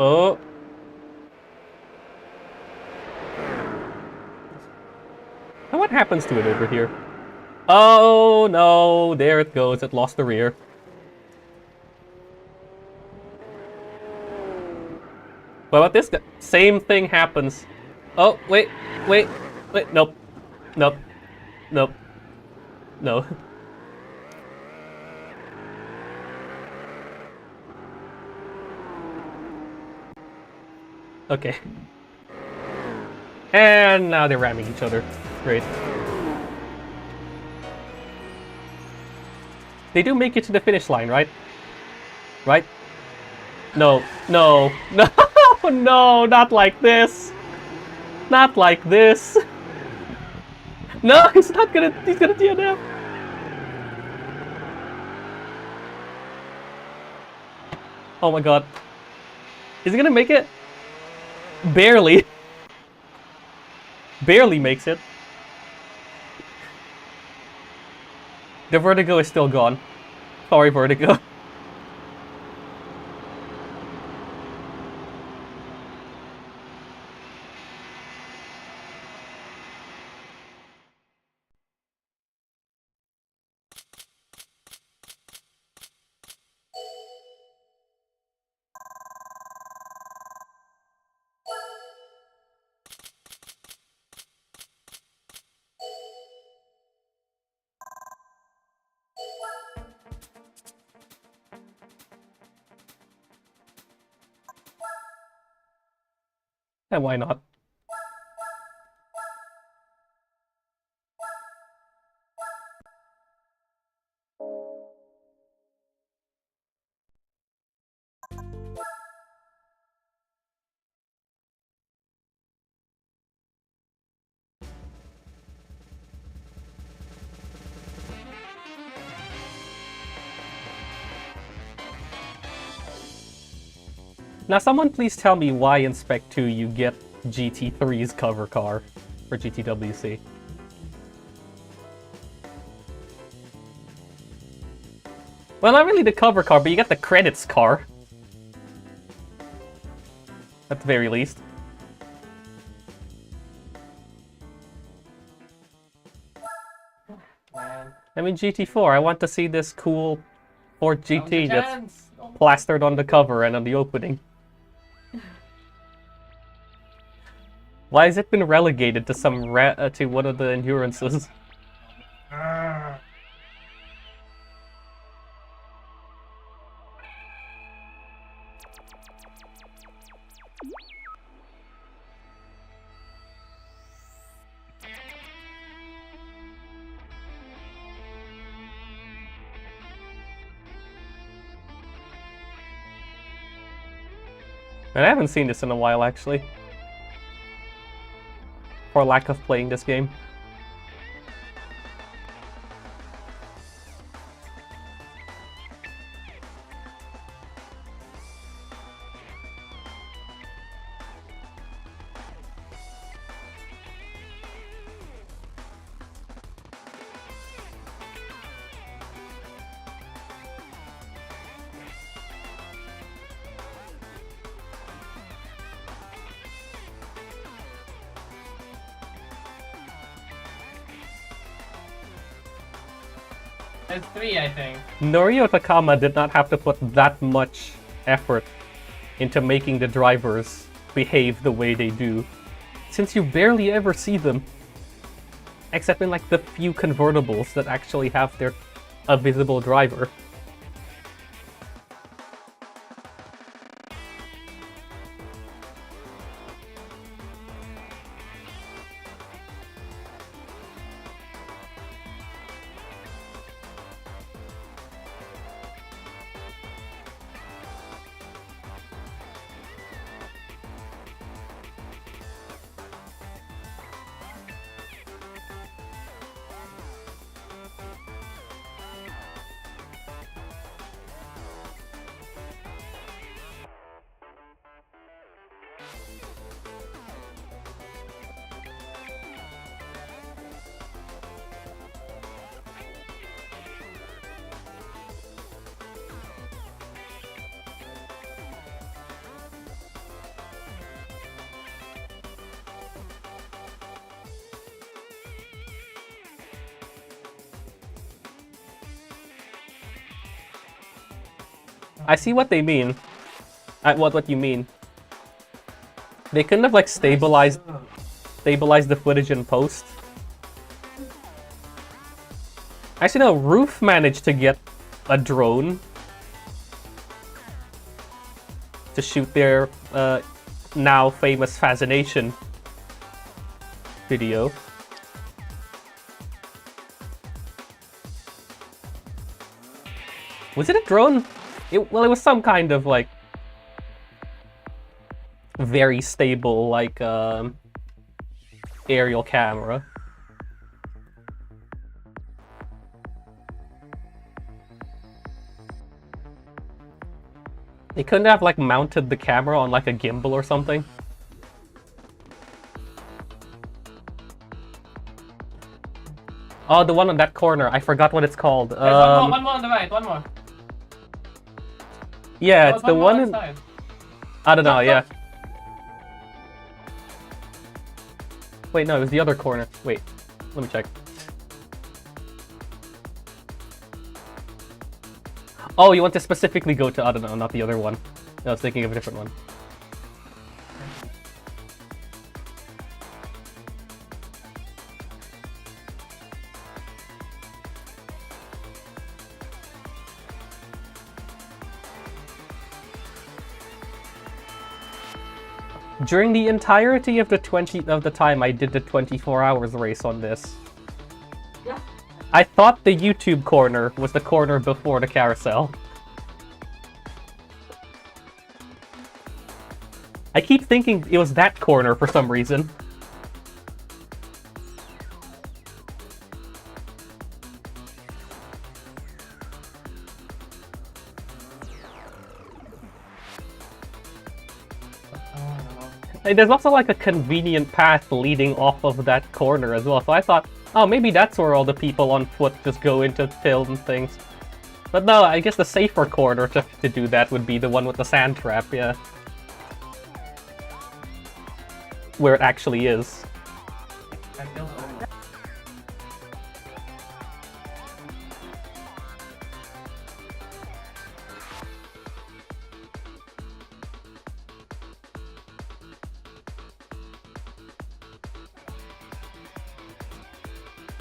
Oh. Now what happens to it over here? Oh no, there it goes. It lost the rear. What about this guy? Same thing happens. Oh, wait. Nope. No. Okay. And now they're ramming each other. Great. They do make it to the finish line, right? Right? No, no, not like this. Not like this. No, he's gonna DNF. Oh my god. Is he gonna make it? Barely. Barely makes it. The vertigo is still gone. Sorry, vertigo. And why not? Now someone please tell me why in Spec 2 you get GT3's cover car for GTWC. Well, not really the cover car, but you get the credits car. At the very least. Man. I mean, GT4, I want to see this cool Ford GT that's plastered on the cover and on the opening. Why has it been relegated to some to one of the endurances? And I haven't seen this in a while, actually. For lack of playing this game. There's 3, I think. Norio Takama did not have to put that much effort into making the drivers behave the way they do, since you barely ever see them. Except in like the few convertibles that actually have a visible driver. I see what they mean. What you mean. They couldn't have like stabilized the footage in post. Actually, no. Roof managed to get a drone to shoot their now famous Fascination video. Was it a drone? Well, it was some kind of like very stable like aerial camera. They couldn't have like mounted the camera on like a gimbal or something. Oh, the one on that corner. I forgot what it's called. There's one more on the right, one more. Yeah, There it's was the one one more in... outside. I don't know, Look, yeah. look. Wait, no, it was the other corner. Wait, let me check. Oh, you want to specifically go to... I don't know, not the other one. I was thinking of a different one. During the entirety of the time I did the 24 hours race on this, I thought the YouTube corner was the corner before the carousel. I keep thinking it was that corner for some reason. And there's also like a convenient path leading off of that corner as well, so I thought, oh, maybe that's where all the people on foot just go into film things. But no, I guess the safer corner to do that would be the one with the sand trap, yeah. Where it actually is.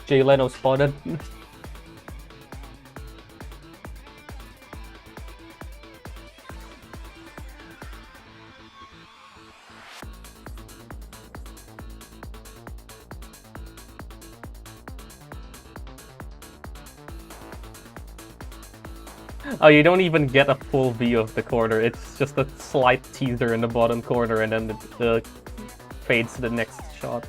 Jay Leno spotted. Oh, you don't even get a full view of the corner. It's just a slight teaser in the bottom corner, and then it fades to the next shot.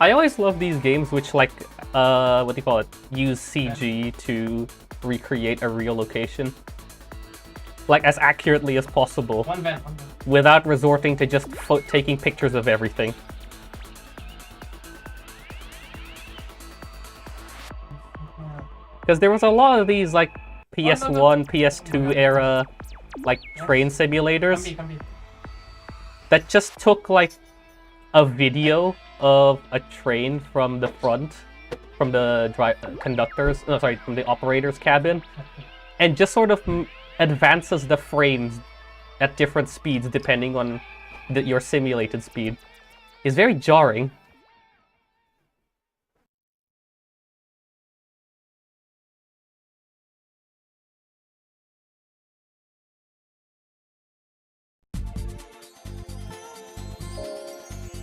I always love these games which, like, what do you call it? Use CG to recreate a real location. Like, as accurately as possible. One vent. Without resorting to just taking pictures of everything. Because there was a lot of these, like, PS1, PS2 era, like, train simulators that just took, like, a video of a train from the front, from the from the operator's cabin, and just sort of advances the frames at different speeds depending on your simulated speed. It's very jarring.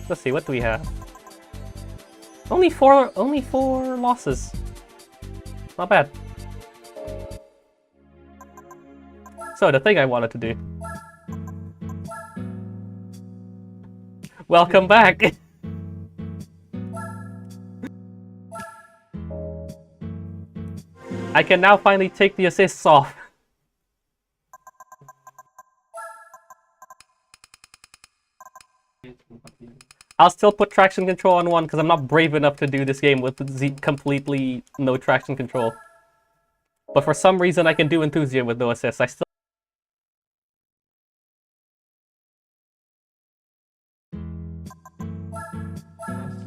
Let's see, what do we have? Only four losses. Not bad. So, the thing I wanted to do. Welcome back! I can now finally take the assists off. I'll still put traction control on one because I'm not brave enough to do this game with completely no traction control. But for some reason I can do Enthusiast with no assists.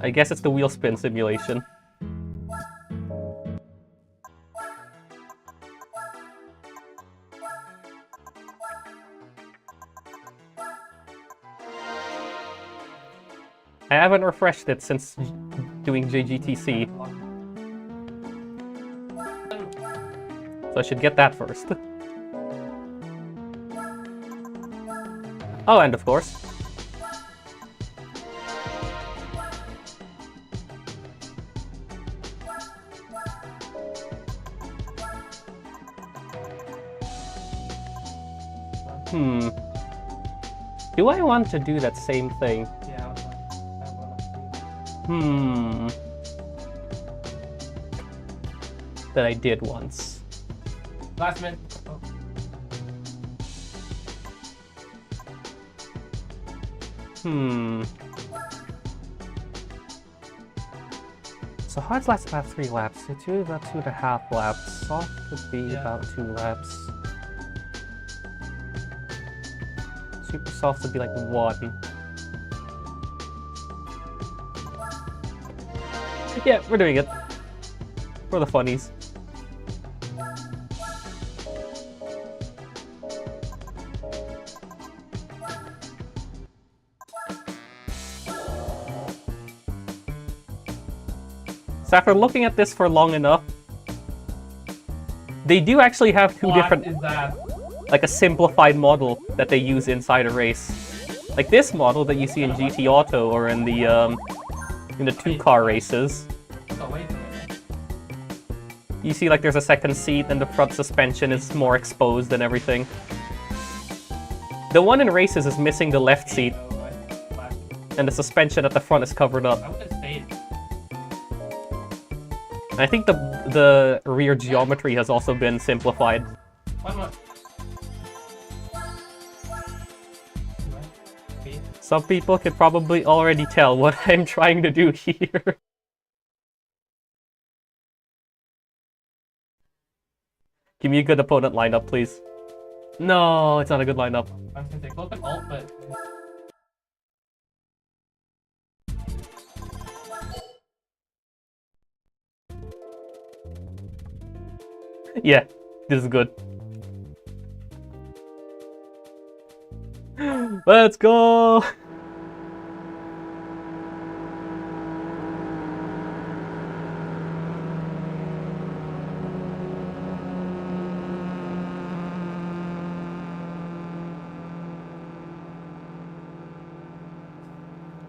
I guess it's the wheel spin simulation. I haven't refreshed it since doing JGTC. So I should get that first. Oh, and of course. Do I want to do that same thing? Yeah, I wanna That I did once. see. Last minute. Oh. So hard's last about 3 laps. It's usually about 2.5 laps. Soft would be about 2 laps. Super soft would be like 1. Yeah, we're doing it. For the funnies. So after looking at this for long enough, they do actually have two different, What is that? like a simplified model that they use inside a race. Like this model that you see in GT Auto or in the 2-car races. So wait a minute. You see like there's a second seat and the front suspension is more exposed and everything. The one in races is missing the left seat and the suspension at the front is covered up. I would have stayed. And I think the rear geometry has also been simplified. One more. Some people could probably already tell what I'm trying to do here. Give me a good opponent lineup, please. No, it's not a good lineup. I was gonna say close and alt, but Yeah, this is good. Let's go!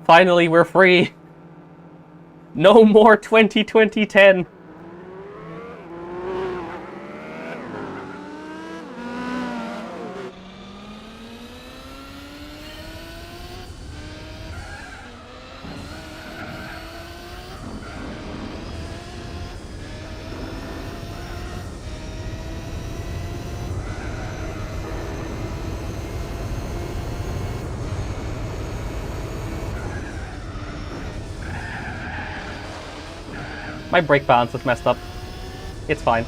Finally, we're free! No more 2020-10! My brake balance is messed up. It's fine.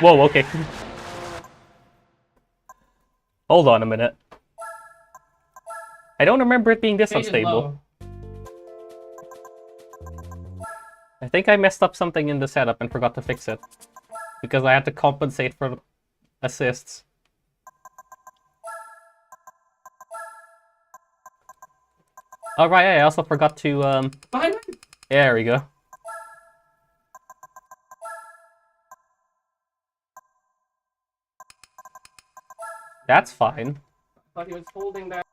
Whoa, okay. Hold on a minute. I don't remember it being this stage is unstable. low. I think I messed up something in the setup and forgot to fix it. Because I had to compensate for assists. Oh right, I also forgot to Behind me. there we go. That's fine. I thought he was holding that.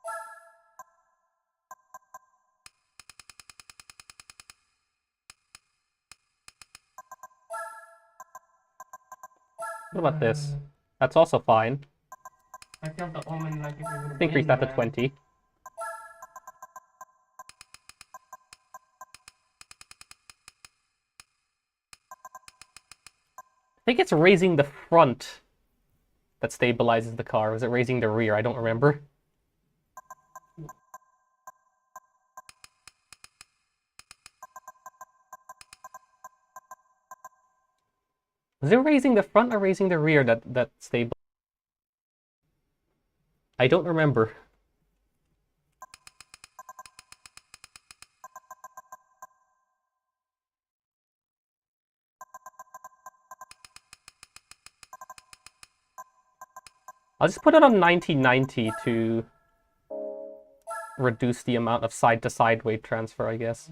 What about this? That's also fine. I killed the omen like if we would have Increase that to 20. I think it's raising the front that stabilizes the car. Was it raising the rear? I don't remember. Was it raising the front or raising the rear that stabilized? I don't remember. I'll just put it on 90-90 to reduce the amount of side-to-side weight transfer, I guess.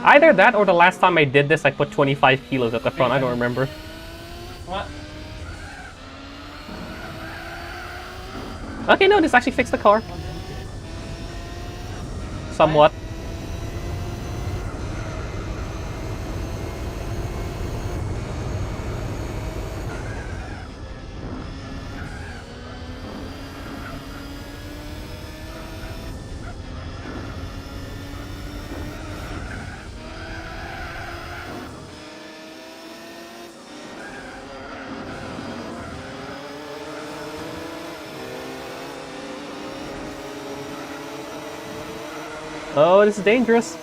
Either that or the last time I did this, I put 25 kilos at the front. I don't remember. What? Okay, no, this actually fixed the car. Somewhat. Oh, this is dangerous.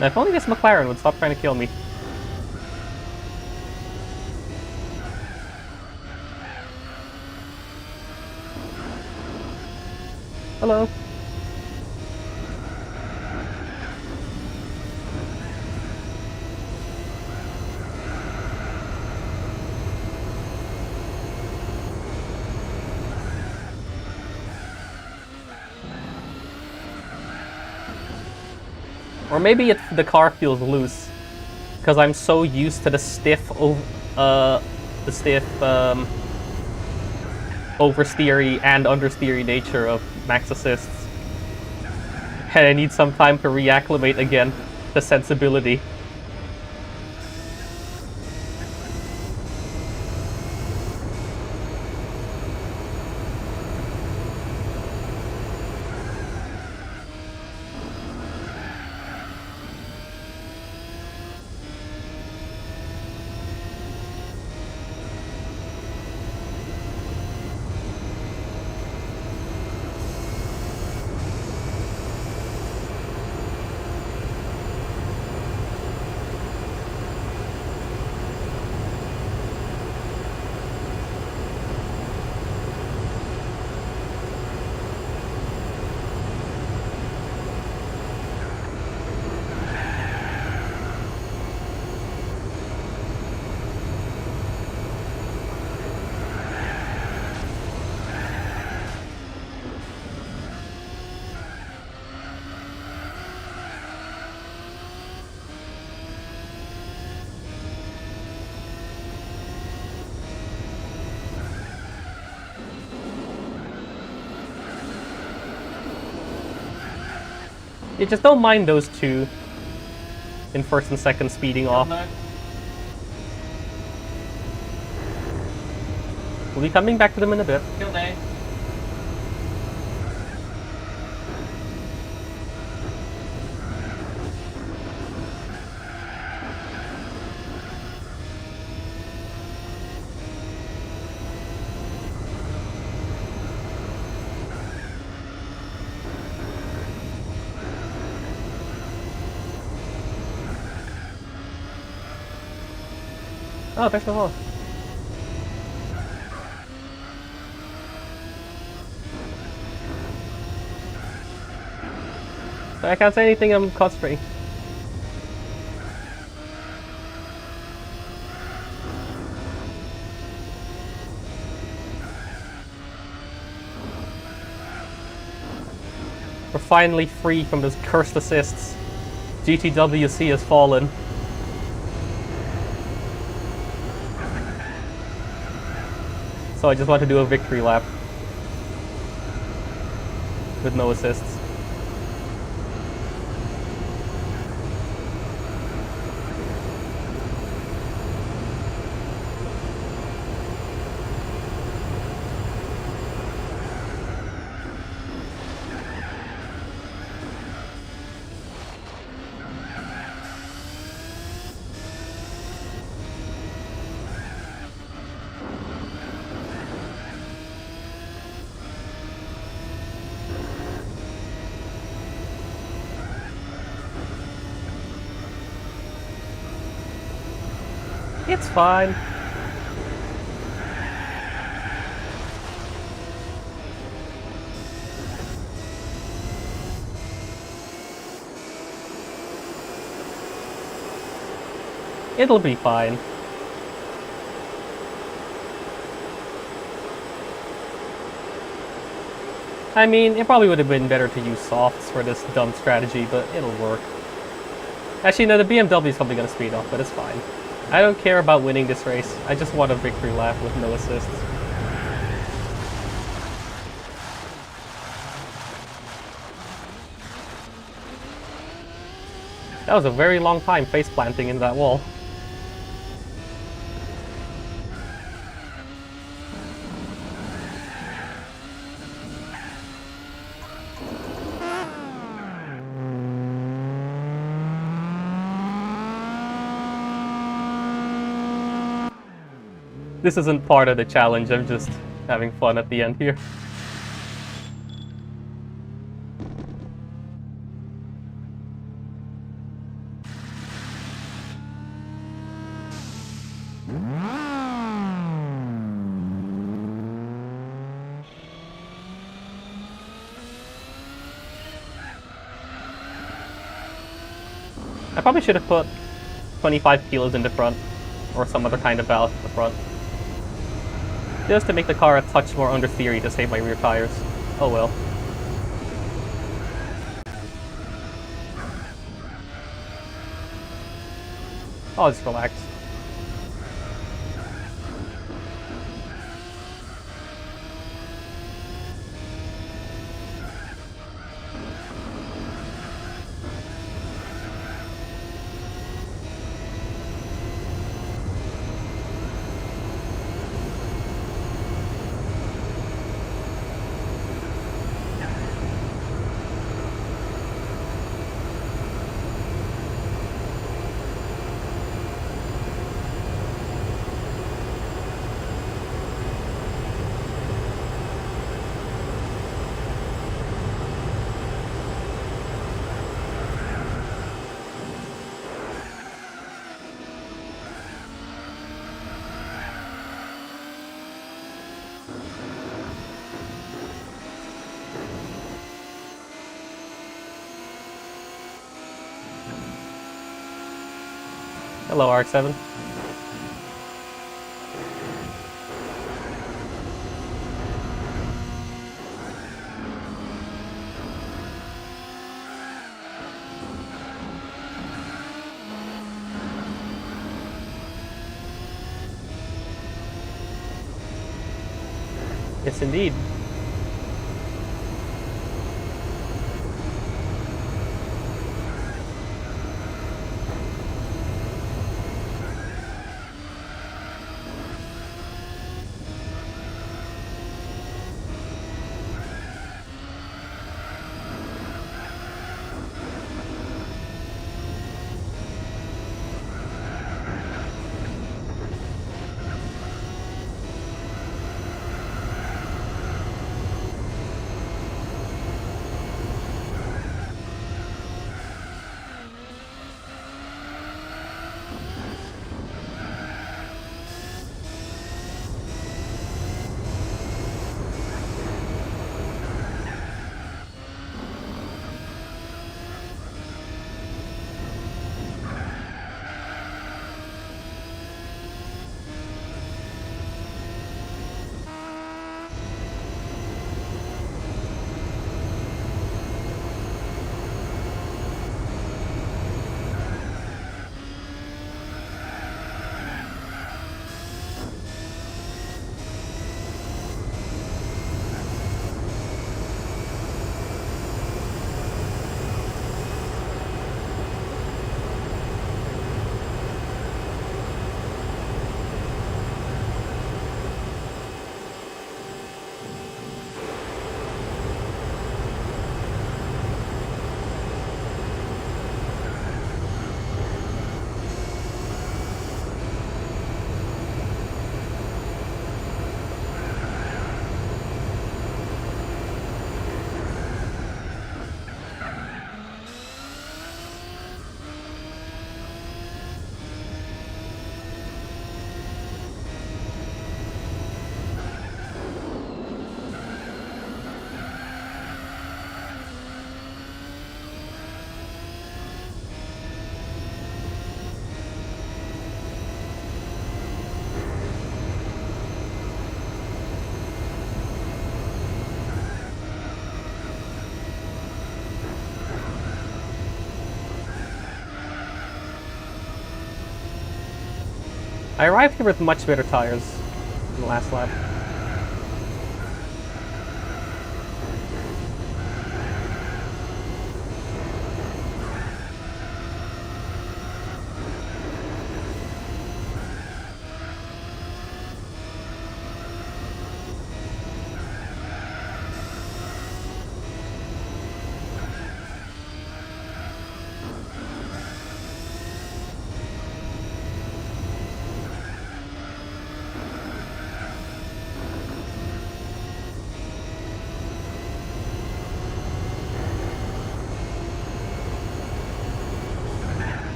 Now, if only this McLaren would stop trying to kill me. Hello. Or maybe the car feels loose, because I'm so used to the stiff, oversteery and understeery nature of max assists, and I need some time to reacclimate again to sensibility. You just don't mind those two in first and second speeding off. We'll be coming back to them in a bit. Kill day. Oh, thanks for the follow. I can't say anything, I'm concentrating. We're finally free from those cursed assists. GTWC has fallen. So I just want to do a victory lap. With no assists. It's fine. It'll be fine. I mean, it probably would have been better to use softs for this dumb strategy, but it'll work. Actually, no, the BMW is probably going to speed up, but it's fine. I don't care about winning this race. I just want a victory lap with no assists. That was a very long time face planting in that wall. This isn't part of the challenge, I'm just having fun at the end here. I probably should have put 25 kilos in the front, or some other kind of valve in the front. Just to make the car a touch more under theory to save my rear tires. Oh well. I'll just relax. Hello, RX-7. Yes, indeed. I arrived here with much better tires than the last lap.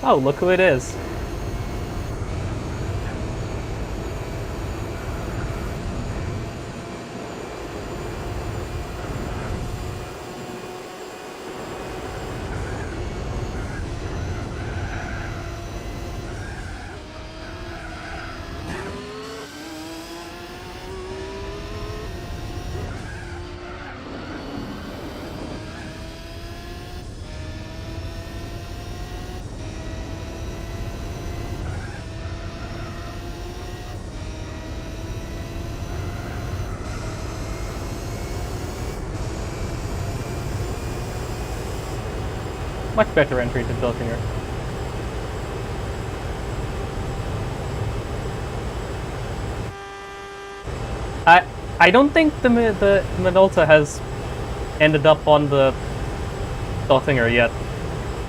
Oh, look who it is. Much better entry to Bilkinger. I don't think the Minolta has ended up on the Bilkinger yet.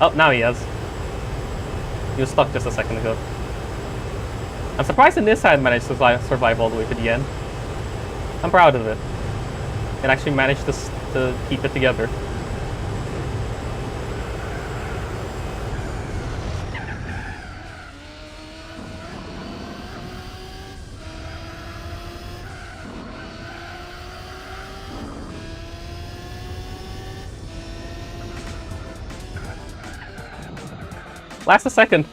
Oh, now he has. He was stuck just a second ago. I'm surprised in this side managed to survive all the way to the end. I'm proud of it. It actually managed to keep it together. Last a second.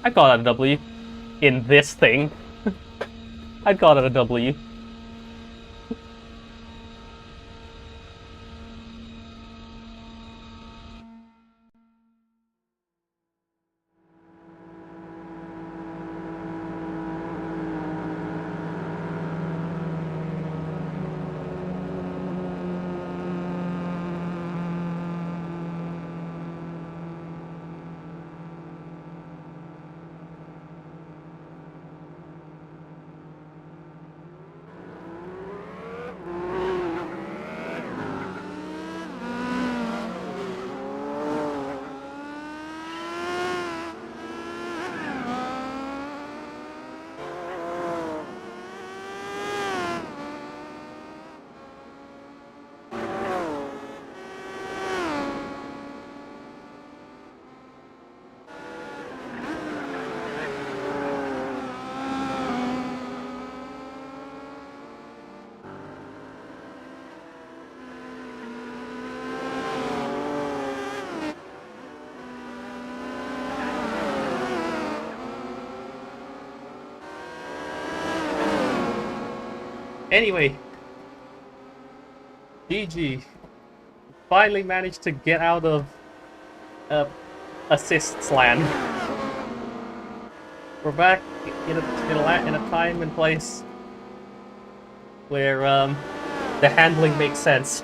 I got it a W. In this thing. I got it a W. Anyway, GG. Finally managed to get out of assists land. We're back in a time and place where the handling makes sense.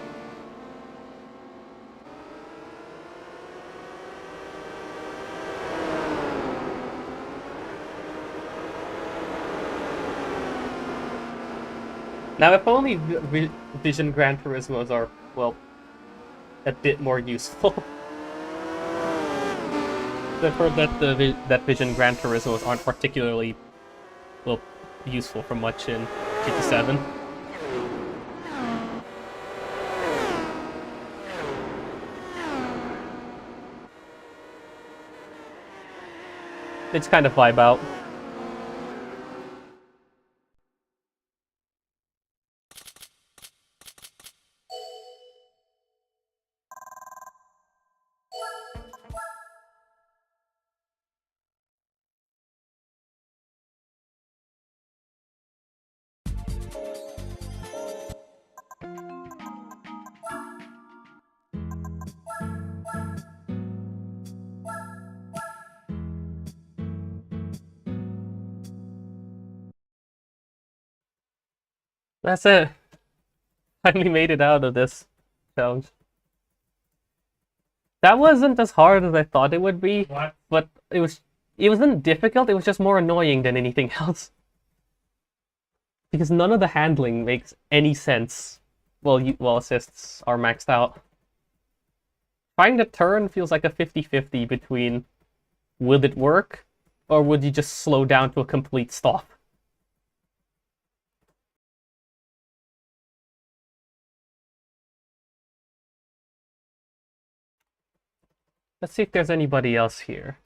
Now, if only Vision Gran Turismos are, well, a bit more useful. I've heard that that Vision Gran Turismos aren't particularly, well, useful for much in GT7. They just kind of vibe out. That's it. Finally made it out of this challenge. That wasn't as hard as I thought it would be, What? but it wasn't difficult, it was just more annoying than anything else. Because none of the handling makes any sense while assists are maxed out. Trying to turn feels like a 50-50 between will it work or would you just slow down to a complete stop? Let's see if there's anybody else here.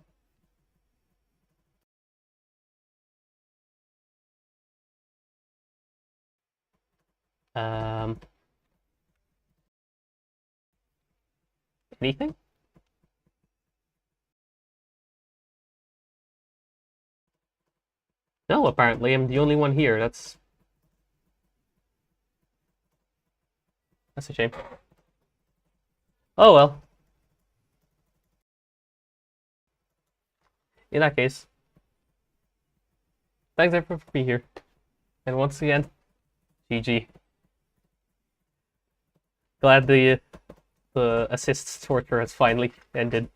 Anything? No, apparently I'm the only one here. That's a shame. Oh well. In that case, thanks everyone for being here. And once again, GG. Glad the assists torture has finally ended.